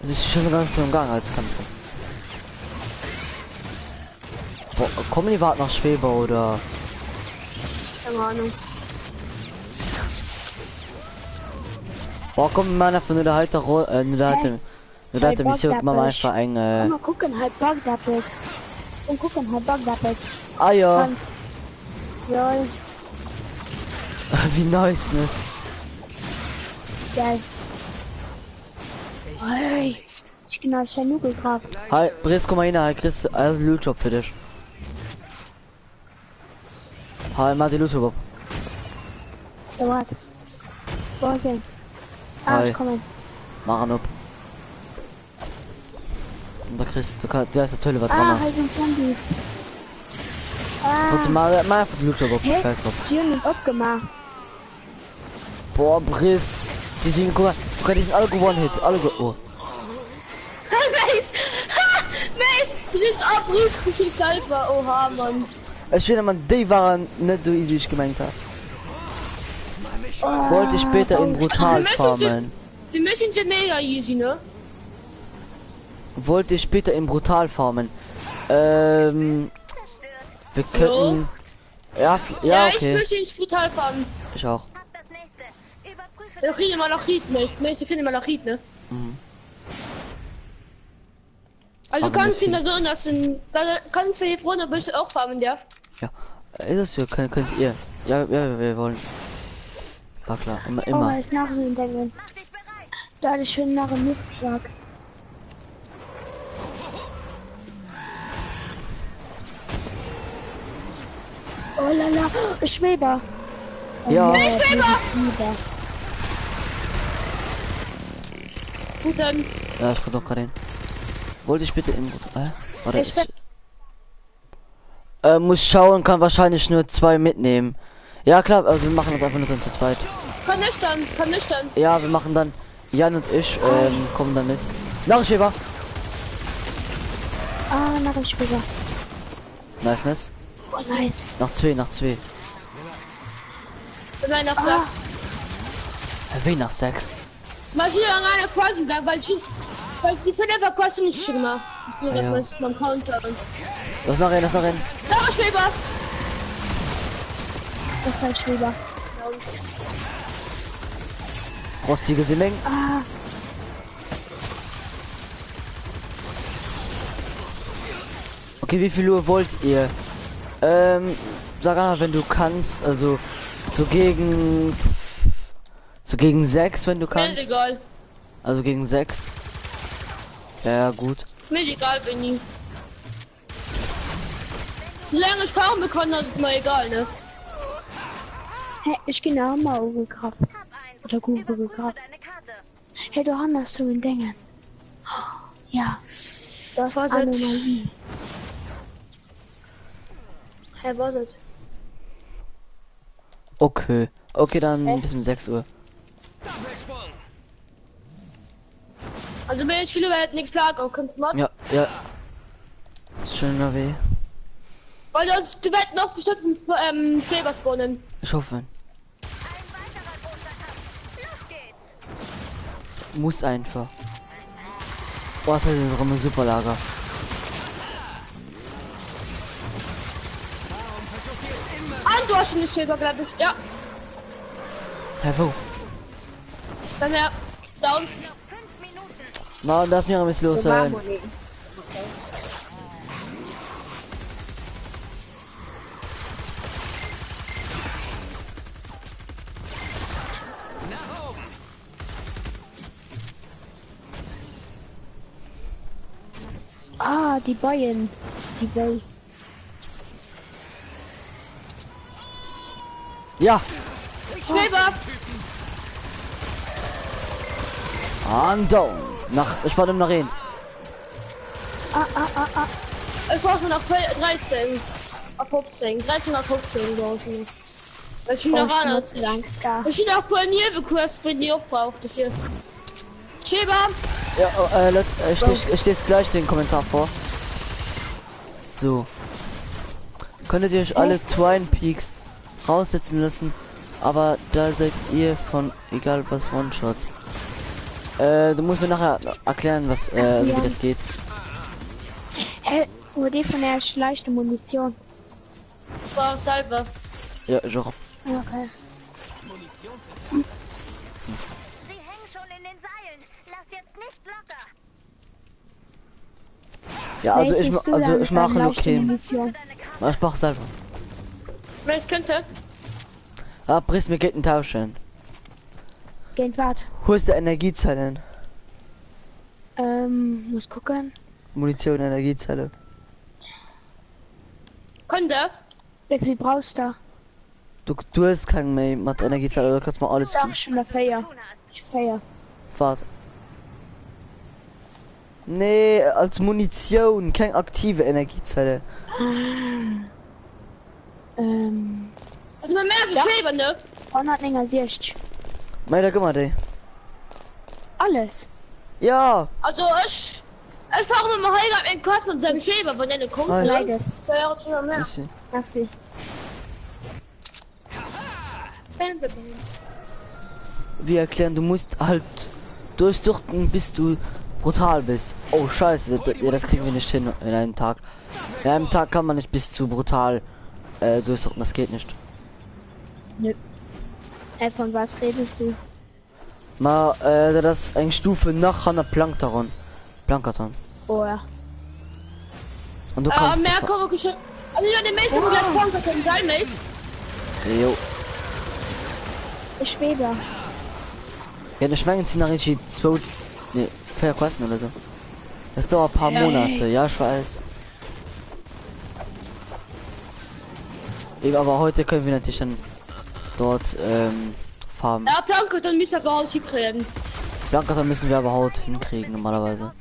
Es ist schon ganz im Gang als Kampf. Boah, kommen die warten nach Schweber oder? Keine Ahnung. Boah, komm, Mann, von der Halter, nur der Halter Mission, machen wir einfach ein, Mal gucken, halt Bagdapis. Und gucken, halt Bagdapis. ah ja, Ja, wie nice, ne? geil. Hey, ich bin auf sein Nugel drauf. Hi, Briss, komm mal hin, hi, Chris, also Loot-Shop für dich. Hi, mach die Loot-Shop. So, warte. Wo ist er? Hi. Ich komme. Mach ihn ab. Und da Chris, der ist der Tolle, was Ah, dran hier ist. sind Zombies. Trotzdem mal einfach die Loot-Shop ab, Hä? scheiß drauf. Sie haben ihn abgemacht. Boah, Briss, die sind, guck mal, die sind alle gewonnen, alle oh. Mace! Mace! Du bist abrüst, du bist selber. Oha, Mann. Ich finde, man, die waren nicht so easy, wie ich gemeint habe. Wollte ich später in brutal farmen. Die Mission sind mega easy, ne? Wollte ich später in brutal farmen. Wir könnten... Ja, Ich okay. möchte ins Spital fahren. Ich auch. Das nächste. Überprüfe Wir kriegen immer noch Heat, Mace. Mace, wir kriegen immer noch Heat, ne? Mhm. Also Aber kannst du nicht mir so lassen. Kannst du hier vorne bist auch farmen, ja? Ja. Ist es so, könnt ihr. Ja, wir wollen. Ja klar, immer. Oh, ist nach so ein Ding. Mach dich bereit. Da ist schön nach dem Luftschlag. Oh lala, Schweber. Ja. Schweber! Gut dann. Ja, ich guck doch gerade hin. Wollte ich bitte im warte, Ich bin- muss schauen, kann wahrscheinlich nur 2 mitnehmen. Ja klar, also wir machen das einfach nur dann zu zweit. Kann nicht dann. Ja, wir machen dann Jan und ich kommen dann mit. Nachschieber. Ah, nach dem Schweber. Nice. Oh, nice. Nach 2. Nein, nach 6. Wie nach 6? Mal hier an einer Quasi bleiben, weil die Fälle kosten nicht schon mal. Ich bin Ja. das beim Counter. Das nach rein. Da war Schweber! Das war ein Schweber. Rostige Simming. Ah, Okay, wie viel Uhr wollt ihr? Sag mal, wenn du kannst, also so gegen 6, wenn du mir kannst. egal. Also gegen 6. Ja, gut. Mir egal, bin ich. Solange ich fahren bekomme, das ist mir egal, ne? Hey, ich gehe auch mal Ugelkraft. Hab eins. Oder Kuchen Überprüfe gekauft. deine Karte. Hey, du hast so ein Ding. Ja. Das war Anomalie. Hey, was ist? Okay, dann bis um 6 Uhr. Doppelsprung. Also wenn ich lieber hätte nichts lag, auch kannst du mal. Ja. Schöner Weh. Weil du wirst noch bestimmt Schweber spawnen. Ich hoffe. Ein weiterer großer Kampf. Los geht's. Muss einfach. Boah, das ist auch ein super Lager. Du hast schon eine Schweber, glaube ich. Ja. Herr wo? Dann ja. Down. Noch 5 Minuten. Mann, das mir ein bisschen los sein. Nach oben. Ah, die Bayern. Die Bay. Ja, Schweber! down. Ich war nach rein. Ich brauche noch 13. Auf 15. 13 auf 15 brauchen. Weil ich noch ran. Ich bin auch Pionierquest, wenn die auch braucht dafür. Schweber! Ja, ich lese gleich den Kommentar vor. So. Könntet ihr euch alle Twine Peaks raussetzen lassen, aber da seid ihr von egal was One-Shot. Du musst mir nachher erklären, was wie das geht. Nur die von der leichte Munition. War selber. Ja, genre. Okay. Sie hängen schon in den Seilen. Lass jetzt nicht locker. Ja, also Welches du dann ich mache beim okay. Mission? Ich mach selber. Wenn ich könnte. Ah, Briss, mir geht ein Tauschen. Gehen wart. Wo ist der Energiezellen? Muss gucken. Munition, Energiezelle. Könnte. Wie viel brauchst du? Du hast keinen mehr mit Energiezelle, du kannst mal alles Doch, geben. schon eine Feier. Feier. Warte. Nee, als Munition, keine aktive Energiezelle. Also man merkt Ja. Schäber, ne? 160. Meiner, guck mal, die. Alles. Ja, Also ich fahre mit dem Heiler in Kost mit seinem Schäber, wenn der kommt. Ah, Ne? Leidet. Da wäre es schon mehr. Bisschen. Merci. Wie erklären, du musst halt durchsuchten, bis du brutal bist. Oh scheiße, das kriegen wir nicht hin in einem Tag. In einem Tag kann man nicht bis zu brutal durchsuchten, das geht nicht. Nö. Von was redest du? Mal, das ist eine Stufe nach einer Plankton. Oh ja. Und du kannst... Mehr kommen wir schon. Also ja, den Mädchen gleich kommen können, sein nicht. Jo. Ich schwebe. Ja, eine Schwängen sind nach richtig 2... Ne, 4 Kosten oder so. Das dauert ein paar Monate, ja, ich weiß. Eben, aber heute können wir natürlich dann dort farmen. Ja, Planke, dann müsst ihr aber auch hinkriegen. Plankton müssen wir aber Haut hinkriegen normalerweise.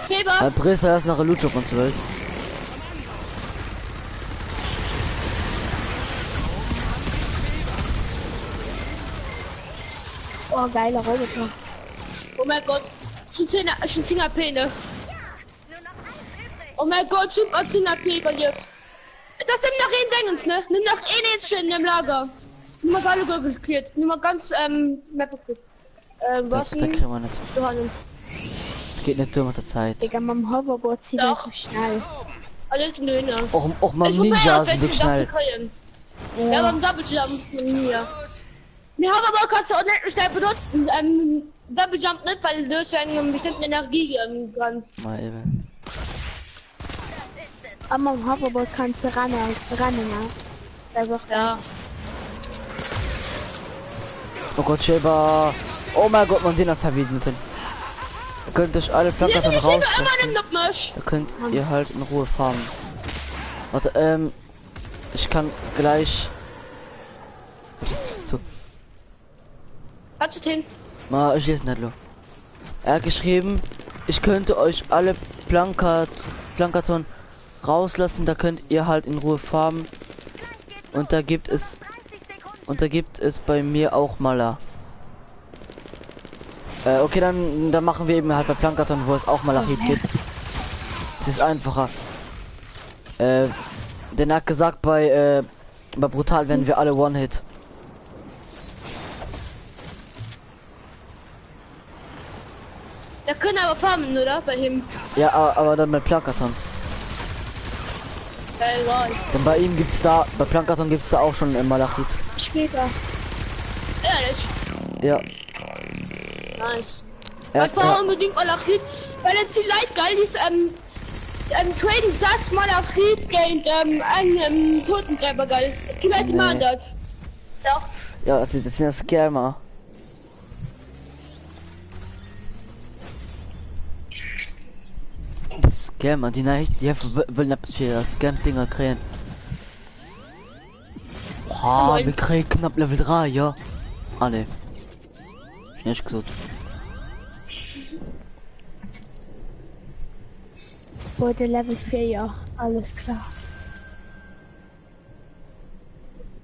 Schäber, Briss, erst nach Lucho von zu willst. Oh, geiler Roboter. oh mein Gott. Schon 10 AP, ne? Nur noch eins übrig. Oh mein Gott, schon 10 AP bei dir. Das nimmt nach einen Dingens, ne? Nimm nach jetzt schön im Lager. Nimm mal alle geklärt. Nimm mal ganz, Map geklärt. Was? Da kriegen wir nicht. Geht nicht durch mit der Zeit. Digga, mit dem Hoverboard zieht er so schnell. Alles Nöne. Auch mal Ninja sind wirklich schnell. Ja, beim Double Jump mir. Wir haben aber kannst du auch nicht schnell benutzen. Double Jump nicht, weil du durch eine bestimmte Energie kannst. Mal eben. Aber mit dem Hoverboard kannst du ran, ne? Da wird Ja. Oh Gott, Schäber. Oh mein Gott, man den das halt mit hin. Ihr könnt euch alle Plankton rauslassen. Da könnt ihr halt in Ruhe farmen. Warte, ich kann gleich... So. Kannst du hin? Mal, ich lese nicht, lo. Er hat geschrieben, ich könnte euch alle Plankaton rauslassen, da könnt ihr halt in Ruhe farmen. Und da gibt es bei mir auch Maler. Okay, dann machen wir eben halt bei Plankaton, wo es auch Malachit gibt. Es ist einfacher. Der hat gesagt, bei Brutal werden wir alle One-Hit. Da können aber farmen, oder? Bei ihm. Ja, aber dann mit Plankaton. Egal. Denn bei ihm gibt's da, bei Plankaton gibt's da auch schon Malachit. später. Ehrlich. Ja. Nice. Ich brauche unbedingt Malachit, weil jetzt die Leute geil ist, Trading Satz Malachit gegen einen Totengräber geil. Die Leute machen das. Doch. Ja, das sind ja Scammer. Scammer, die wollen etwas für Scam-Dinger kriegen. Boah, wir kriegen knapp Level 3, ja. Ah ne. Nicht gesagt. Wurde Level 4, ja. Alles klar.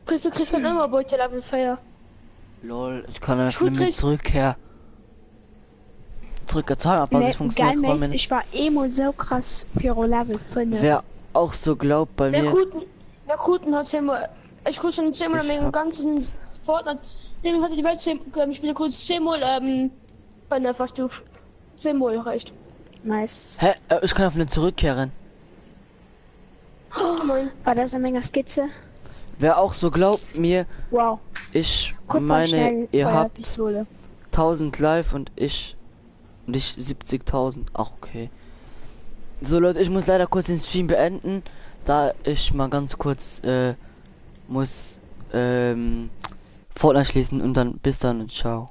Du kriegst dann immer Beute Level 4. Lol, ich kann einfach nicht mehr zurückkehren. Zurückgezahlt, aber es funktioniert geil, nicht. Ich war immer so krass für Level 5. Wer auch so glaubt bei mir. Der Kuten hat 10-mal. Ich gucke schon 10-mal meinen ganzen Fortnite. Dem hatte die Welt 10, ich spiele kurz 10-mal, bei der Verstuf. 10-mal reicht. Nice. Hä? Ich kann auf eine zurückkehren. Oh mein. War das eine Menge Skizze? Wer auch so glaubt mir, Wow. ich Guck mal meine, schnell, ihr habt Feuerpistole. 1000 live und ich 70.000. Ach, okay. So Leute, ich muss leider kurz den Stream beenden, da ich mal ganz kurz muss Fortnite schließen und dann bis dann und ciao.